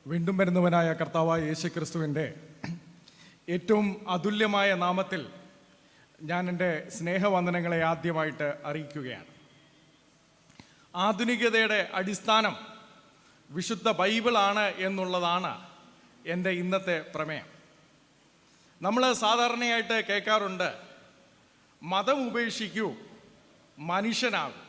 വീണ്ടും വരുന്നവനായ കർത്താവായ യേശുക്രിസ്തുവിൻ്റെ ഏറ്റവും അതുല്യമായ നാമത്തിൽ ഞാൻ എൻ്റെ സ്നേഹവന്ദനങ്ങളെ ആദ്യമായിട്ട് അറിയിക്കുകയാണ്. ആധുനികതയുടെ അടിസ്ഥാനം വിശുദ്ധ ബൈബിളാണ് എന്നുള്ളതാണ് എൻ്റെ ഇന്നത്തെ പ്രമേയം. നമ്മൾ സാധാരണയായിട്ട് കേൾക്കാറുണ്ട്, മതം ഉപേക്ഷിക്കൂ, മനുഷ്യനാകും.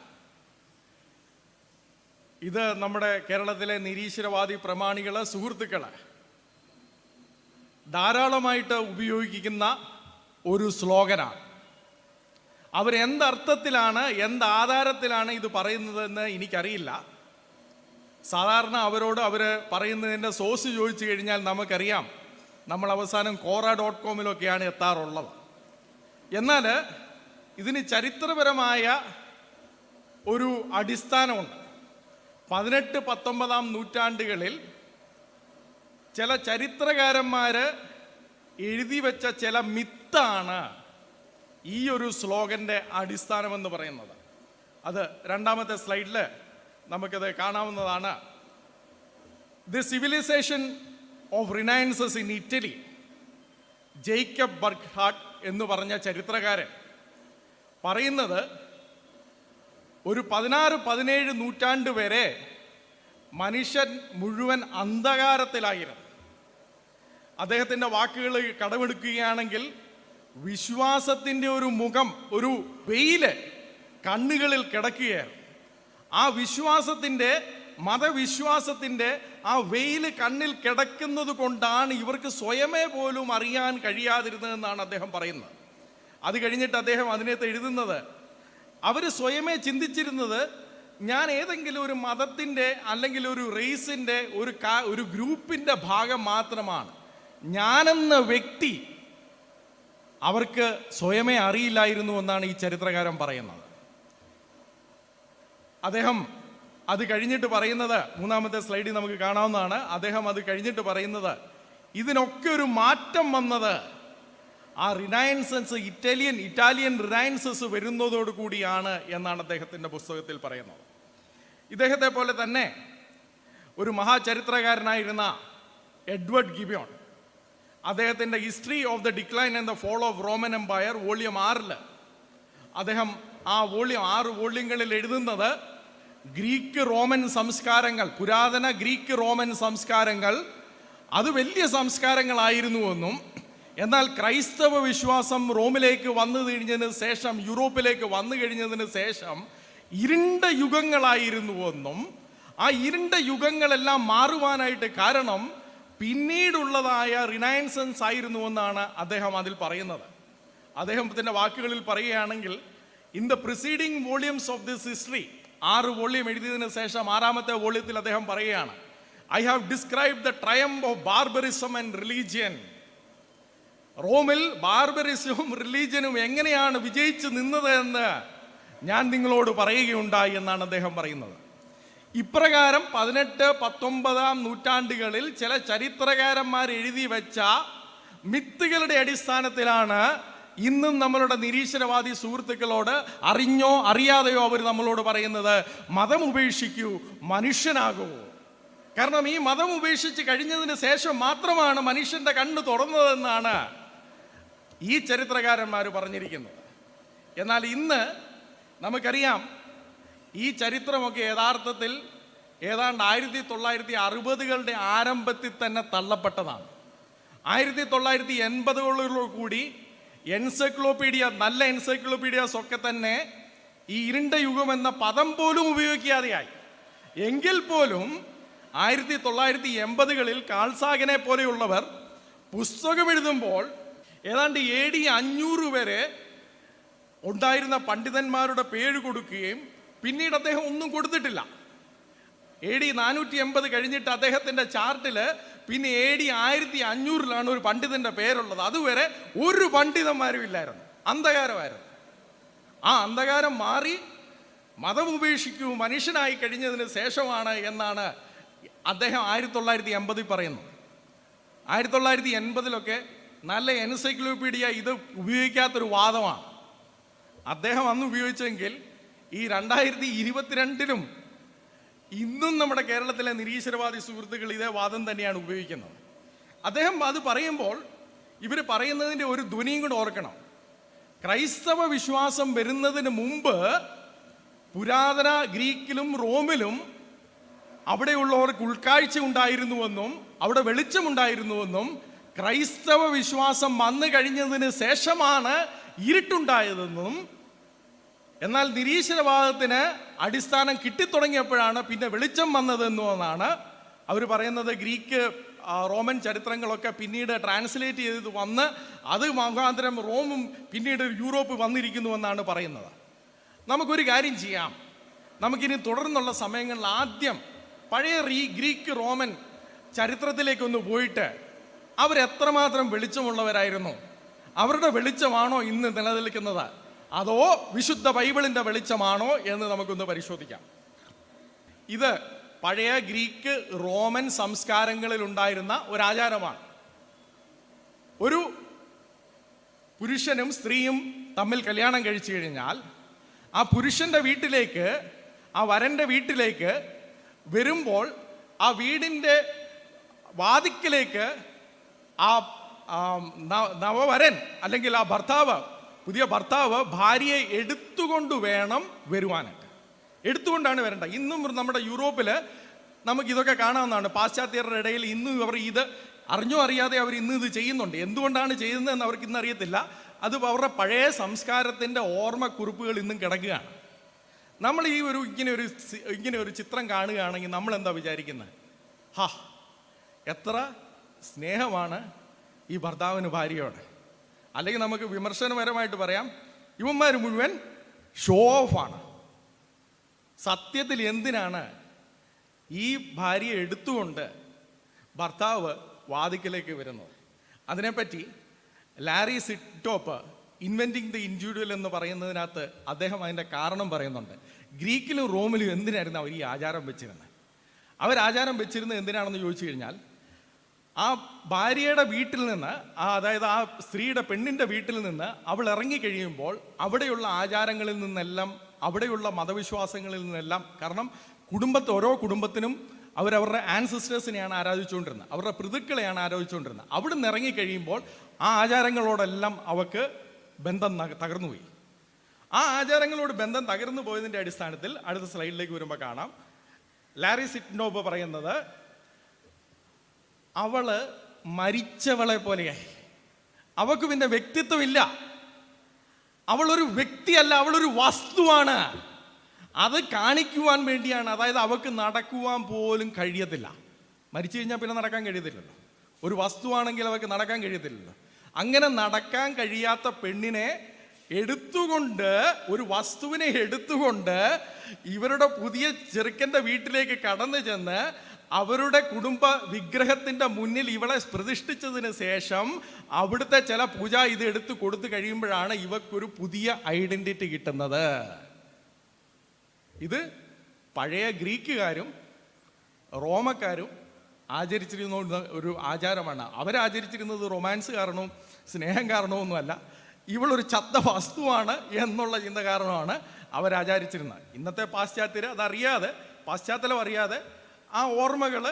ഇത് നമ്മുടെ കേരളത്തിലെ നിരീശ്വരവാദി പ്രമാണികൾ, സുഹൃത്തുക്കൾ ധാരാളമായിട്ട് ഉപയോഗിക്കുന്ന ഒരു സ്ലോഗനാണ്. അവരെന്തർത്ഥത്തിലാണ്, എന്താധാരത്തിലാണ് ഇത് പറയുന്നതെന്ന് എനിക്കറിയില്ല. സാധാരണ അവരോട് അവർ പറയുന്നതിൻ്റെ സോഴ്സ് ചോദിച്ചു കഴിഞ്ഞാൽ നമുക്കറിയാം, നമ്മൾ അവസാനം Quora.com എത്താറുള്ളത്. എന്നാൽ ഇതിന് ചരിത്രപരമായ ഒരു അടിസ്ഥാനമുണ്ട്. 18-19 നൂറ്റാണ്ടുകളിൽ ചില ചരിത്രകാരന്മാർ എഴുതി വെച്ച ചില മിത്താണ് ഈ ഒരു സ്ലോഗൻ്റെ അടിസ്ഥാനമെന്ന് പറയുന്നത്. അത് രണ്ടാമത്തെ സ്ലൈഡിൽ നമുക്കത് കാണാവുന്നതാണ്. The civilisation of renaissance in Italy, Jacob Burckhardt എന്ന് പറഞ്ഞ ചരിത്രകാരൻ പറയുന്നത്, ഒരു 16-17 നൂറ്റാണ്ട് വരെ മനുഷ്യൻ മുഴുവൻ അന്ധകാരത്തിലായിരുന്നു. അദ്ദേഹത്തിൻ്റെ വാക്കുകൾ കടമെടുക്കുകയാണെങ്കിൽ, വിശ്വാസത്തിൻ്റെ ഒരു മുഖം, ഒരു വെയില് കണ്ണുകളിൽ കിടക്കുകയായിരുന്നു. ആ വിശ്വാസത്തിൻ്റെ, മതവിശ്വാസത്തിൻ്റെ ആ വെയില് കണ്ണിൽ കിടക്കുന്നത് കൊണ്ടാണ് ഇവർക്ക് സ്വയമേ പോലും അറിയാൻ കഴിയാതിരുന്നതെന്നാണ് അദ്ദേഹം പറയുന്നത്. അത് കഴിഞ്ഞിട്ട് അദ്ദേഹം അതിനകത്ത് എഴുതുന്നത്, അവർ സ്വയമേ ചിന്തിച്ചിരുന്നത്, ഞാൻ ഏതെങ്കിലും ഒരു മതത്തിൻ്റെ അല്ലെങ്കിൽ ഒരു റേസിൻ്റെ ഒരു ഗ്രൂപ്പിൻ്റെ ഭാഗം മാത്രമാണ്. ഞാനെന്ന വ്യക്തി അവർക്ക് സ്വയമേ അറിയില്ലായിരുന്നു എന്നാണ് ഈ ചരിത്രകാരൻ പറയുന്നത്. അദ്ദേഹം അത് കഴിഞ്ഞിട്ട് പറയുന്നത്, മൂന്നാമത്തെ സ്ലൈഡിൽ നമുക്ക് കാണാവുന്നതാണ്. അദ്ദേഹം അത് കഴിഞ്ഞിട്ട് പറയുന്നത്, ഇതിനൊക്കെ ഒരു മാറ്റം വന്നത് ആ റിനൈൻസൻസ്, ഇറ്റാലിയൻ റിനൈൻസസ് വരുന്നതോടു കൂടിയാണ് എന്നാണ് അദ്ദേഹത്തിൻ്റെ പുസ്തകത്തിൽ പറയുന്നത്. ഇദ്ദേഹത്തെ പോലെ തന്നെ ഒരു മഹാചരിത്രകാരനായിരുന്ന എഡ്വേർഡ് ഗിബിയോൺ, അദ്ദേഹത്തിൻ്റെ history of the decline and the fall of Roman empire volume 6 അദ്ദേഹം ആ 6 വോള്യങ്ങളിൽ എഴുതുന്നത്, ഗ്രീക്ക് റോമൻ സംസ്കാരങ്ങൾ, പുരാതന ഗ്രീക്ക് റോമൻ സംസ്കാരങ്ങൾ അത് വലിയ സംസ്കാരങ്ങളായിരുന്നുവെന്നും, എന്നാൽ ക്രൈസ്തവ വിശ്വാസം റോമിലേക്ക് വന്നു കഴിഞ്ഞതിന് ശേഷം, യൂറോപ്പിലേക്ക് വന്നു കഴിഞ്ഞതിന് ശേഷം ഇരുണ്ട യുഗങ്ങളായിരുന്നുവെന്നും, ആ ഇരുണ്ട യുഗങ്ങളെല്ലാം മാറുവാനായിട്ട് കാരണം പിന്നീടുള്ളതായ റിനൈൻസൻസ് ആയിരുന്നുവെന്നാണ് അദ്ദേഹം അതിൽ പറയുന്നത്. അദ്ദേഹത്തിൻ്റെ വാക്കുകളിൽ പറയുകയാണെങ്കിൽ, in the preceding volumes of this history, 6 volume എഴുതിയതിനു ശേഷം 6ാമത്തെ വോള്യത്തിൽ അദ്ദേഹം പറയുകയാണ്, I have described the triumph of barbarism and religion. റോമിൽ ബാർബറിസവും റിലീജിയനും എങ്ങനെയാണ് വിജയിച്ചു നിന്നത് എന്ന് ഞാൻ നിങ്ങളോട് പറയുകയുണ്ടായി എന്നാണ് അദ്ദേഹം പറയുന്നത്. ഇപ്രകാരം 18-19 നൂറ്റാണ്ടുകളിൽ ചില ചരിത്രകാരന്മാർ എഴുതി വെച്ച മിത്തുകളുടെ അടിസ്ഥാനത്തിലാണ് ഇന്നും നമ്മളുടെ നിരീശ്വരവാദി സുഹൃത്തുക്കളോട്, അറിഞ്ഞോ അറിയാതെയോ അവർ നമ്മളോട് പറയുന്നത്, മതം ഉപേക്ഷിക്കൂ, മനുഷ്യനാകൂ. കാരണം ഈ മതം ഉപേക്ഷിച്ച് കഴിഞ്ഞതിന് ശേഷം മാത്രമാണ് മനുഷ്യൻ്റെ കണ്ണ് തുറന്നതെന്നാണ് ഈ ചരിത്രകാരന്മാർ പറഞ്ഞിരിക്കുന്നത്. എന്നാൽ ഇന്ന് നമുക്കറിയാം, ഈ ചരിത്രമൊക്കെ യഥാർത്ഥത്തിൽ ഏതാണ്ട് 1960കളുടെ ആരംഭത്തിൽ തന്നെ തള്ളപ്പെട്ടതാണ്. 1980കളിലോ കൂടി എൻസൈക്ലോപീഡിയ, നല്ല എൻസൈക്ലോപീഡിയാസ് ഒക്കെ തന്നെ ഈ ഇരുണ്ട യുഗം എന്ന പദം പോലും ഉപയോഗിക്കാതെയായി. എങ്കിൽ പോലും 1980കളിൽ കാൾസാഗനെ പോലെയുള്ളവർ പുസ്തകം എഴുതുമ്പോൾ ഏതാണ്ട് AD 500 വരെ ഉണ്ടായിരുന്ന പണ്ഡിതന്മാരുടെ പേര് കൊടുക്കുകയും പിന്നീട് അദ്ദേഹം ഒന്നും കൊടുത്തിട്ടില്ല. AD 480 കഴിഞ്ഞിട്ട് അദ്ദേഹത്തിൻ്റെ ചാർട്ടിൽ പിന്നെ AD 1500 ഒരു പണ്ഡിതൻ്റെ പേരുള്ളത്. അതുവരെ ഒരു പണ്ഡിതന്മാരും ഇല്ലായിരുന്നു, അന്ധകാരമായിരുന്നു. ആ അന്ധകാരം മാറി മതം ഉപേക്ഷിക്കൂ, മനുഷ്യനായി കഴിഞ്ഞതിന് ശേഷമാണ് എന്നാണ് അദ്ദേഹം 1980 പറയുന്നത്. 1980 നല്ല എൻസൈക്ലോപീഡിയ ഇത് ഉപയോഗിക്കാത്തൊരു വാദമാണ് അദ്ദേഹം അന്ന് ഉപയോഗിച്ചെങ്കിൽ, ഈ 2022 ഇന്നും നമ്മുടെ കേരളത്തിലെ നിരീശ്വരവാദി സുഹൃത്തുക്കൾ ഇതേ വാദം തന്നെയാണ് ഉപയോഗിക്കുന്നത്. അദ്ദേഹം അത് പറയുമ്പോൾ ഇവർ പറയുന്നതിൻ്റെ ഒരു ധ്വനിയും കൂടെ ഓർക്കണം. ക്രൈസ്തവ വിശ്വാസം വരുന്നതിന് മുമ്പ് പുരാതന ഗ്രീക്കിലും റോമിലും അവിടെയുള്ളവർക്ക് ഉൾക്കാഴ്ച ഉണ്ടായിരുന്നുവെന്നും അവിടെ വെളിച്ചമുണ്ടായിരുന്നുവെന്നും ക്രൈസ്തവ വിശ്വാസം വന്നു കഴിഞ്ഞതിന് ശേഷമാണ് ഇരുട്ടുണ്ടായതെന്നും, എന്നാൽ നിരീശ്വരവാദത്തിന് അടിസ്ഥാനം കിട്ടിത്തുടങ്ങിയപ്പോഴാണ് പിന്നെ വെളിച്ചം വന്നതെന്നുമാണ് അവർ പറയുന്നത്. ഗ്രീക്ക് റോമൻ ചരിത്രങ്ങളൊക്കെ പിന്നീട് ട്രാൻസ്ലേറ്റ് ചെയ്ത് വന്ന് അത് മുഖാന്തരം റോമും പിന്നീട് യൂറോപ്പ് വന്നിരിക്കുന്നുവെന്നാണ് പറയുന്നത്. നമുക്കൊരു കാര്യം ചെയ്യാം, നമുക്കിനി തുടർന്നുള്ള സമയങ്ങളിൽ ആദ്യം പഴയ ഗ്രീക്ക് റോമൻ ചരിത്രത്തിലേക്കൊന്ന് പോയിട്ട് അവരെത്രമാത്രം വെളിച്ചമുള്ളവരായിരുന്നു, അവരുടെ വെളിച്ചമാണോ ഇന്ന് നിലനിൽക്കുന്നത്, അതോ വിശുദ്ധ ബൈബിളിൻ്റെ വെളിച്ചമാണോ എന്ന് നമുക്കൊന്ന് പരിശോധിക്കാം. ഇത് പഴയ ഗ്രീക്ക് റോമൻ സംസ്കാരങ്ങളിൽ ഉണ്ടായിരുന്ന ഒരാചാരമാണ്. ഒരു പുരുഷനും സ്ത്രീയും തമ്മിൽ കല്യാണം കഴിച്ചു കഴിഞ്ഞാൽ ആ പുരുഷൻ്റെ വീട്ടിലേക്ക്, ആ വരൻ്റെ വീട്ടിലേക്ക് വരുമ്പോൾ ആ വീടിൻ്റെ വാതിക്കലേക്ക് ആ നവവരൻ അല്ലെങ്കിൽ ആ ഭർത്താവ്, പുതിയ ഭർത്താവ് ഭാര്യയെ എടുത്തുകൊണ്ട് വേണം വരുവാനായിട്ട്. എടുത്തുകൊണ്ടാണ് വരേണ്ടത്. ഇന്നും നമ്മുടെ യൂറോപ്പിൽ നമുക്കിതൊക്കെ കാണാവുന്നതാണ്. പാശ്ചാത്യരുടെ ഇടയിൽ ഇന്നും അവർ ഇത് അറിഞ്ഞോ അറിയാതെ അവർ ഇന്ന് ഇത് ചെയ്യുന്നുണ്ട്. എന്തുകൊണ്ടാണ് ചെയ്യുന്നതെന്ന് അവർക്ക് ഇന്ന് അറിയത്തില്ല. അത് അവരുടെ പഴയ സംസ്കാരത്തിൻ്റെ ഓർമ്മക്കുറിപ്പുകൾ ഇന്നും കിടക്കുകയാണ്. നമ്മൾ ഈ ഇങ്ങനെ ഒരു ചിത്രം കാണുകയാണെങ്കിൽ നമ്മൾ എന്താ വിചാരിക്കുന്നത്? എത്ര സ്നേഹമാണ് ഈ ഭർത്താവിന് ഭാര്യയോട്. അല്ലെങ്കിൽ നമുക്ക് വിമർശനപരമായിട്ട് പറയാം, ഇവന്മാർ മുഴുവൻ ഷോ ഓഫാണ്. സത്യത്തിൽ എന്തിനാണ് ഈ ഭാര്യയെ എടുത്തുകൊണ്ട് ഭർത്താവ് വാതിക്കലേക്ക് വരുന്നത്? അതിനെപ്പറ്റി ലാരി സിറ്റോപ്പ് ഇൻവെൻറ്റിംഗ് ദി ഇൻഡിവിജ്വൽ എന്ന് പറയുന്നതിനകത്ത് അദ്ദേഹം അതിൻ്റെ കാരണം പറയുന്നുണ്ട്. ഗ്രീക്കിലും റോമിലും എന്തിനായിരുന്നു അവർ ഈ ആചാരം വെച്ചിരുന്നത്? അവരാചാരം വെച്ചിരുന്നത് എന്തിനാണെന്ന് ചോദിച്ചു കഴിഞ്ഞാൽ, ആ ഭാര്യയുടെ വീട്ടിൽ നിന്ന്, അതായത് ആ സ്ത്രീയുടെ പെണ്ണിൻ്റെ വീട്ടിൽ നിന്ന് അവൾ ഇറങ്ങിക്കഴിയുമ്പോൾ അവിടെയുള്ള ആചാരങ്ങളിൽ നിന്നെല്ലാം, അവിടെയുള്ള മതവിശ്വാസങ്ങളിൽ നിന്നെല്ലാം, കാരണം ഓരോ കുടുംബത്തിനും അവരവരുടെ ആൻസിസ്റ്റേഴ്സിനെയാണ് ആരാധിച്ചുകൊണ്ടിരുന്നത്, അവരുടെ പിതൃക്കളെയാണ് ആരാധിച്ചുകൊണ്ടിരുന്നത്. അവിടെ നിന്ന് ഇറങ്ങിക്കഴിയുമ്പോൾ ആ ആചാരങ്ങളോടെല്ലാം അവർക്ക് ബന്ധം തകർന്നുപോയി. ആ ആചാരങ്ങളോട് ബന്ധം തകർന്നു പോയതിൻ്റെ അടിസ്ഥാനത്തിൽ അടുത്ത സ്ലൈഡിലേക്ക് വരുമ്പോൾ കാണാം, ലാരി സിറ്റ്നോബ് പറയുന്നത് അവള് മരിച്ചവളെ പോലെയായി. അവൾക്ക് പിന്നെ വ്യക്തിത്വമില്ല. അവളൊരു വ്യക്തിയല്ല, അവളൊരു വസ്തുവാണ്. അത് കാണിക്കുവാൻ വേണ്ടിയാണ്. അതായത് അവൾക്ക് നടക്കുവാൻ പോലും കഴിയത്തില്ല. മരിച്ചു കഴിഞ്ഞാൽ പിന്നെ നടക്കാൻ കഴിയത്തില്ലല്ലോ. ഒരു വസ്തുവാണെങ്കിൽ അവൾക്ക് നടക്കാൻ കഴിയത്തില്ലല്ലോ. അങ്ങനെ നടക്കാൻ കഴിയാത്ത പെണ്ണിനെ എടുത്തുകൊണ്ട്, ഒരു വസ്തുവിനെ എടുത്തുകൊണ്ട് ഇവരുടെ പുതിയ ചെറുക്കൻ്റെ വീട്ടിലേക്ക് കടന്നു ചെന്ന് അവരുടെ കുടുംബ വിഗ്രഹത്തിൻ്റെ മുന്നിൽ ഇവളെ പ്രതിഷ്ഠിച്ചതിന് ശേഷം അവിടുത്തെ ചില പൂജ ഇത് എടുത്ത് കൊടുത്തു കഴിയുമ്പോഴാണ് ഇവക്കൊരു പുതിയ ഐഡന്റിറ്റി കിട്ടുന്നത്. ഇത് പഴയ ഗ്രീക്കുകാരും റോമക്കാരും ആചരിച്ചിരുന്ന ഒരു ആചാരമാണ്. അവരാചരിച്ചിരുന്നത് റൊമാൻസ് കാരണവും സ്നേഹം കാരണമൊന്നുമല്ല, ഇവളൊരു ചത്ത വസ്തുവാണ് എന്നുള്ള ചിന്ത കാരണമാണ് അവരാചരിച്ചിരുന്നത്. ഇന്നത്തെ പാശ്ചാത്യർ അതറിയാതെ, പാശ്ചാത്തലം അറിയാതെ, ആ ഓർമ്മകൾ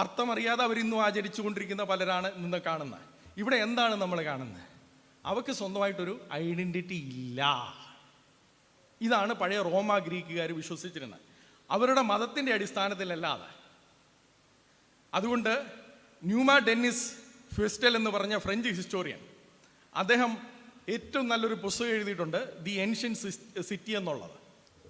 അർത്ഥമറിയാതെ അവരിന്നും ആചരിച്ചു കൊണ്ടിരിക്കുന്ന പലരാണ് ഇന്ന് കാണുന്നത്. ഇവിടെ എന്താണ് നമ്മൾ കാണുന്നത്? അവർക്ക് സ്വന്തമായിട്ടൊരു ഐഡൻറ്റിറ്റി ഇല്ല. ഇതാണ് പഴയ റോമ ഗ്രീക്കുകാർ വിശ്വസിച്ചിരുന്നത്, അവരുടെ മതത്തിൻ്റെ അടിസ്ഥാനത്തിലല്ലാതെ. അതുകൊണ്ട് ന്യൂമ ഡെന്നിസ് ഫെസ്റ്റൽ എന്ന് പറഞ്ഞ ഫ്രഞ്ച് ഹിസ്റ്റോറിയൻ, അദ്ദേഹം ഏറ്റവും നല്ലൊരു പുസ്തകം എഴുതിയിട്ടുണ്ട്, ദി ഏൻഷ്യൻ സിറ്റി എന്നുള്ളത്.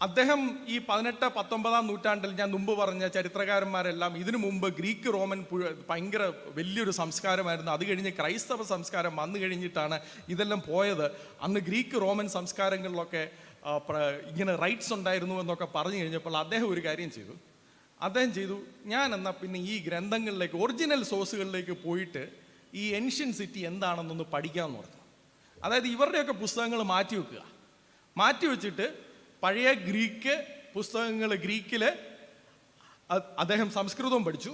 അദ്ദേഹം ഈ 18-19 നൂറ്റാണ്ടിൽ ഞാൻ മുമ്പ് പറഞ്ഞ ചരിത്രകാരന്മാരെല്ലാം ഇതിനു മുമ്പ് ഗ്രീക്ക് റോമൻ ഭയങ്കര വലിയൊരു സംസ്കാരമായിരുന്നു. അത് കഴിഞ്ഞ് ക്രൈസ്തവ സംസ്കാരം വന്നു കഴിഞ്ഞിട്ടാണ് ഇതെല്ലാം പോയത്. അന്ന് ഗ്രീക്ക് റോമൻ സംസ്കാരങ്ങളിലൊക്കെ ഇങ്ങനെ റൈറ്റ്സ് ഉണ്ടായിരുന്നു എന്നൊക്കെ പറഞ്ഞു കഴിഞ്ഞപ്പോൾ അദ്ദേഹം ഒരു കാര്യം ചെയ്തു. അദ്ദേഹം ചെയ്തു, ഞാൻ എന്നാൽ പിന്നെ ഈ ഗ്രന്ഥങ്ങളിലേക്ക്, ഒറിജിനൽ സോഴ്സുകളിലേക്ക് പോയിട്ട് ഈ ഏൻഷ്യൻ സിറ്റി എന്താണെന്നൊന്ന് പഠിക്കാമെന്ന് പറഞ്ഞു. അതായത് ഇവരുടെയൊക്കെ പുസ്തകങ്ങൾ മാറ്റി വെച്ചിട്ട് പഴയ ഗ്രീക്ക് പുസ്തകങ്ങൾ, ഗ്രീക്കിൽ അദ്ദേഹം സംസ്കൃതം പഠിച്ചു.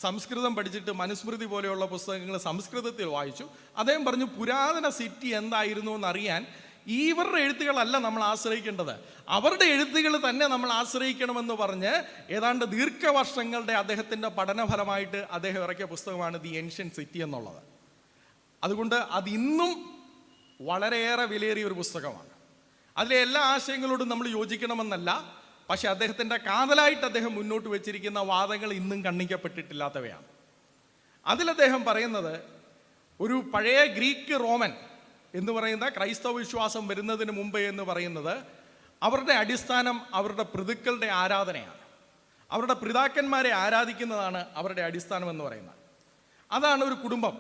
സംസ്കൃതം പഠിച്ചിട്ട് മനുസ്മൃതി പോലെയുള്ള പുസ്തകങ്ങൾ സംസ്കൃതത്തിൽ വായിച്ചു. അദ്ദേഹം പറഞ്ഞു, പുരാതന സിറ്റി എന്തായിരുന്നു എന്നറിയാൻ ഇവരുടെ എഴുത്തുകളല്ല നമ്മൾ ആശ്രയിക്കേണ്ടത്, അവരുടെ എഴുത്തുകൾ തന്നെ നമ്മൾ ആശ്രയിക്കണമെന്ന് പറഞ്ഞ് ഏതാണ്ട് ദീർഘവർഷങ്ങളുടെ അദ്ദേഹത്തിൻ്റെ പഠനഫലമായിട്ട് അദ്ദേഹം ഇറക്കിയ പുസ്തകമാണ് ദി ഏൻഷ്യന്റ് സിറ്റി എന്നുള്ളത്. അതുകൊണ്ട് അത് ഇന്നും വളരെയേറെ വിലയേറിയ ഒരു പുസ്തകമാണ്. അതിലെ എല്ലാ ആശയങ്ങളോടും നമ്മൾ യോജിക്കണമെന്നല്ല, പക്ഷെ അദ്ദേഹത്തിൻ്റെ കാതലായിട്ട് അദ്ദേഹം മുന്നോട്ട് വെച്ചിരിക്കുന്ന വാദങ്ങൾ ഇന്നും ഖണ്ഡിക്കപ്പെട്ടിട്ടില്ലാത്തവയാണ്. അതിലദ്ദേഹം പറയുന്നത് ഒരു പഴയ ഗ്രീക്ക് റോമൻ എന്ന് പറയുന്ന ക്രൈസ്തവ വിശ്വാസം വരുന്നതിന് മുമ്പ് എന്ന് പറയുന്നത് അവരുടെ അടിസ്ഥാനം അവരുടെ പിതൃക്കളുടെ ആരാധനയാണ്. അവരുടെ പിതാക്കന്മാരെ ആരാധിക്കുന്നതാണ് അവരുടെ അടിസ്ഥാനം എന്ന് പറയുന്നത്. അതാണ് ഒരു കുടുംബം.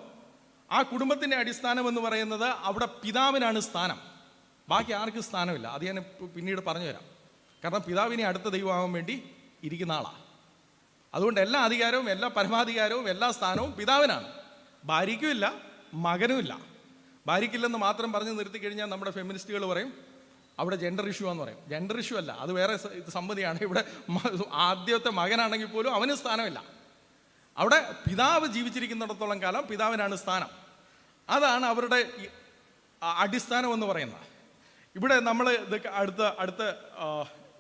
ആ കുടുംബത്തിൻ്റെ അടിസ്ഥാനം എന്ന് പറയുന്നത് അവിടെ പിതാവിനാണ് സ്ഥാനം, ബാക്കി ആർക്കും സ്ഥാനമില്ല. അത് ഞാൻ പിന്നീട് പറഞ്ഞു തരാം. കാരണം പിതാവിനെ അടുത്ത ദൈവമാകാൻ വേണ്ടി ഇരിക്കുന്ന ആളാണ്. അതുകൊണ്ട് എല്ലാ അധികാരവും എല്ലാ പരമാധികാരവും എല്ലാ സ്ഥാനവും പിതാവിനാണ്. ഭാര്യയ്ക്കും ഇല്ല, മകനും ഇല്ല. ഭാര്യയ്ക്കില്ലെന്ന് മാത്രം പറഞ്ഞ് നിർത്തി കഴിഞ്ഞാൽ നമ്മുടെ ഫെമിനിസ്റ്റുകൾ പറയും അവിടെ ജെൻഡർ ഇഷ്യൂ എന്ന് പറയും. ജെൻഡർ ഇഷ്യൂ അല്ല, അത് വേറെ സംഗതിയാണ്. ഇവിടെ ആദ്യത്തെ മകനാണെങ്കിൽ പോലും അവന് സ്ഥാനമില്ല. അവിടെ പിതാവ് ജീവിച്ചിരിക്കുന്നിടത്തോളം കാലം പിതാവിനാണ് സ്ഥാനം. അതാണ് അവരുടെ അടിസ്ഥാനം എന്ന് പറയുന്നത്. ഇവിടെ നമ്മൾ ഇത് അടുത്ത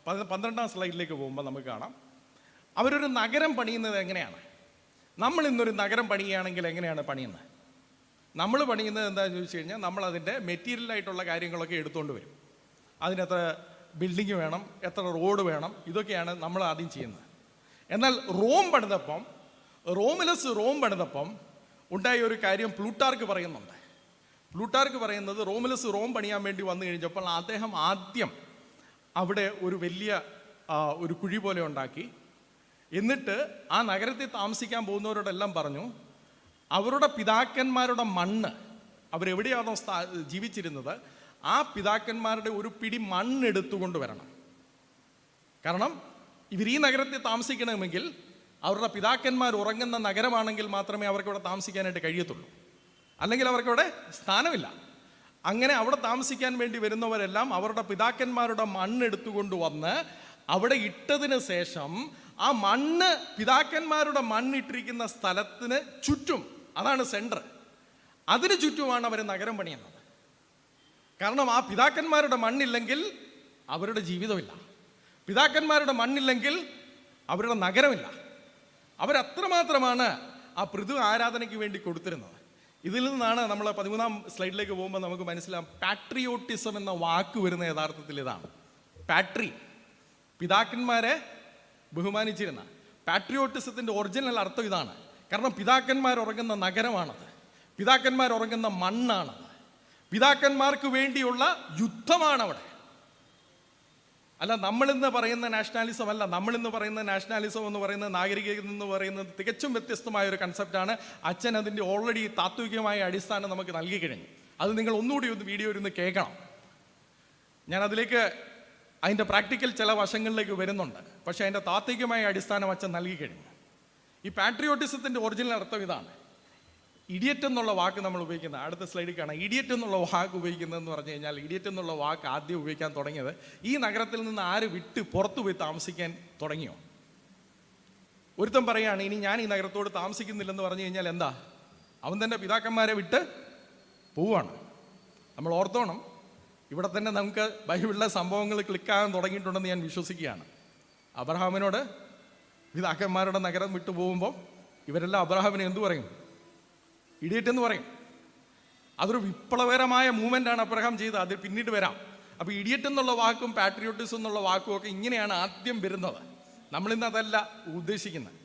12ാം സ്ലൈഡിലേക്ക് പോകുമ്പോൾ നമുക്ക് കാണാം അവരൊരു നഗരം പണിയുന്നത് എങ്ങനെയാണ്. നമ്മൾ ഇന്നൊരു നഗരം പണിയുകയാണെങ്കിൽ എങ്ങനെയാണ് പണിയുന്നത്? നമ്മൾ പണിയുന്നത് എന്താണെന്ന് ചോദിച്ചു കഴിഞ്ഞാൽ നമ്മളതിൻ്റെ മെറ്റീരിയലായിട്ടുള്ള കാര്യങ്ങളൊക്കെ എടുത്തുകൊണ്ട് വരും. അതിനെത്ര ബിൽഡിങ് വേണം, എത്ര റോഡ് വേണം, ഇതൊക്കെയാണ് നമ്മൾ ആദ്യം ചെയ്യുന്നത്. എന്നാൽ റോം പണിതപ്പം ഉണ്ടായ ഒരു കാര്യം പ്ലൂട്ടാർക്ക് പറയുന്നുണ്ട്. പ്ലൂട്ടാർക്ക് പറയുന്നത് റോമുലസ് റോം പണിയാൻ വേണ്ടി വന്നു കഴിഞ്ഞപ്പോൾ അദ്ദേഹം ആദ്യം അവിടെ ഒരു വലിയ ഒരു കുഴി പോലെ ഉണ്ടാക്കി. എന്നിട്ട് ആ നഗരത്തിൽ താമസിക്കാൻ പോകുന്നവരോടെല്ലാം പറഞ്ഞു അവരുടെ പിതാക്കന്മാരുടെ മണ്ണ്, അവരെവിടെയാണോ ജീവിച്ചിരുന്നത് ആ പിതാക്കന്മാരുടെ ഒരു പിടി മണ്ണെടുത്തുകൊണ്ട് വരണം. കാരണം ഇവർ ഈ നഗരത്തിൽ താമസിക്കണമെങ്കിൽ അവരുടെ പിതാക്കന്മാർ ഉറങ്ങുന്ന നഗരമാണെങ്കിൽ മാത്രമേ അവർക്ക് ഇവിടെ താമസിക്കാനായിട്ട് കഴിയത്തുള്ളൂ, അല്ലെങ്കിൽ അവർക്കവിടെ സ്ഥാനമില്ല. അങ്ങനെ അവിടെ താമസിക്കാൻ വേണ്ടി വരുന്നവരെല്ലാം അവരുടെ പിതാക്കന്മാരുടെ മണ്ണെടുത്തുകൊണ്ട് വന്ന് അവിടെ ഇട്ടതിന് ശേഷം ആ മണ്ണ് പിതാക്കന്മാരുടെ മണ്ണിട്ടിരിക്കുന്ന സ്ഥലത്തിന് ചുറ്റും, അതാണ് സെൻറ്റർ, അതിന് ചുറ്റുമാണ് അവർ നഗരം പണിയുന്നത്. കാരണം ആ പിതാക്കന്മാരുടെ മണ്ണില്ലെങ്കിൽ അവരുടെ ജീവിതമില്ല, പിതാക്കന്മാരുടെ മണ്ണില്ലെങ്കിൽ അവരുടെ നഗരമില്ല. അവരത്രമാത്രമാണ് ആ പൃഥു ആരാധനയ്ക്ക് വേണ്ടി കൊടുത്തിരുന്നത്. ഇതിൽ നിന്നാണ് നമ്മൾ 13ാം സ്ലൈഡിലേക്ക് പോകുമ്പോൾ നമുക്ക് മനസ്സിലാവും പാട്രിയോട്ടിസം എന്ന വാക്ക് വരുന്ന യഥാർത്ഥത്തിൽ ഇതാണ്. പാട്രി, പിതാക്കന്മാരെ ബഹുമാനിച്ചിരുന്ന. പാട്രിയോട്ടിസത്തിൻ്റെ ഒറിജിനൽ അർത്ഥം ഇതാണ്. കാരണം പിതാക്കന്മാരുറങ്ങുന്ന നഗരമാണത്, പിതാക്കന്മാരുറങ്ങുന്ന മണ്ണാണത്, പിതാക്കന്മാർക്ക് വേണ്ടിയുള്ള യുദ്ധമാണവിടെ. അല്ല നമ്മളിന്ന് പറയുന്ന നാഷണാലിസം അല്ല. നമ്മളിന്ന് പറയുന്ന നാഷണാലിസം എന്ന് പറയുന്നത് നാഗരികത എന്ന് പറയുന്നത് തികച്ചും വ്യത്യസ്തമായ ഒരു കൺസെപ്റ്റാണ്. അച്ഛൻ അതിൻ്റെ ഓൾറെഡി താത്വികമായ അടിസ്ഥാനം നമുക്ക് നൽകി കഴിഞ്ഞു. അത് നിങ്ങൾ ഒന്നുകൂടി ഒന്ന് വീഡിയോ ഇരുന്ന് കേൾക്കണം. ഞാൻ അതിലേക്ക് അതിൻ്റെ പ്രാക്ടിക്കൽ ചില വശങ്ങളിലേക്ക് വരുന്നുണ്ട്. പക്ഷേ അതിൻ്റെ താത്വികമായ അടിസ്ഥാനം അച്ഛൻ നൽകി കഴിഞ്ഞു. ഈ പാട്രിയോട്ടിസത്തിൻ്റെ ഒറിജിനൽ അർത്ഥം ഇതാണ്. ഇഡിയറ്റ് എന്നുള്ള വാക്ക് നമ്മൾ ഉപയോഗിക്കുന്നത്, അടുത്ത സ്ലൈഡിൽ കാണാം. ഇഡിയറ്റ് എന്നുള്ള വാക്ക് ഉപയോഗിക്കുന്നതെന്ന് പറഞ്ഞു കഴിഞ്ഞാൽ, ഇഡിയറ്റ് എന്നുള്ള വാക്ക് ആദ്യം ഉപയോഗിക്കാൻ തുടങ്ങിയത് ഈ നഗരത്തിൽ നിന്ന് ആര് വിട്ട് പുറത്തു പോയി താമസിക്കാൻ തുടങ്ങിയോ. ഒരുത്തൻ പറയുകയാണ് ഇനി ഞാൻ ഈ നഗരത്തോട് താമസിക്കുന്നില്ലെന്ന് പറഞ്ഞു കഴിഞ്ഞാൽ എന്താ, അവൻ തൻ്റെ പിതാക്കന്മാരെ വിട്ട് പോവുകയാണ്. നമ്മൾ ഓർത്തോണം, ഇവിടെ തന്നെ നമുക്ക് ബൈബിളിലെ സംഭവങ്ങൾ ക്ലിക്കാകാൻ തുടങ്ങിയിട്ടുണ്ടെന്ന് ഞാൻ വിശ്വസിക്കുകയാണ്. അബ്രഹാമിനോട് പിതാക്കന്മാരുടെ നഗരം വിട്ടു പോകുമ്പോൾ ഇവരെല്ലാം അബ്രഹാമിനെ എന്തു പറയും? ഇഡിയറ്റ് എന്ന് പറയും. അതൊരു വിപ്ലവകരമായ മൂവ്മെൻ്റാണ് അബ്രഹാം ചെയ്തത്. അത് പിന്നീട് വരാം. അപ്പോൾ ഇഡിയറ്റ് എന്നുള്ള വാക്കും പാട്രിയോട്ടിസം എന്നുള്ള വാക്കും ഒക്കെ ഇങ്ങനെയാണ് ആദ്യം വരുന്നത്. നമ്മളിന്ന് അതല്ല ഉദ്ദേശിക്കുന്നത്.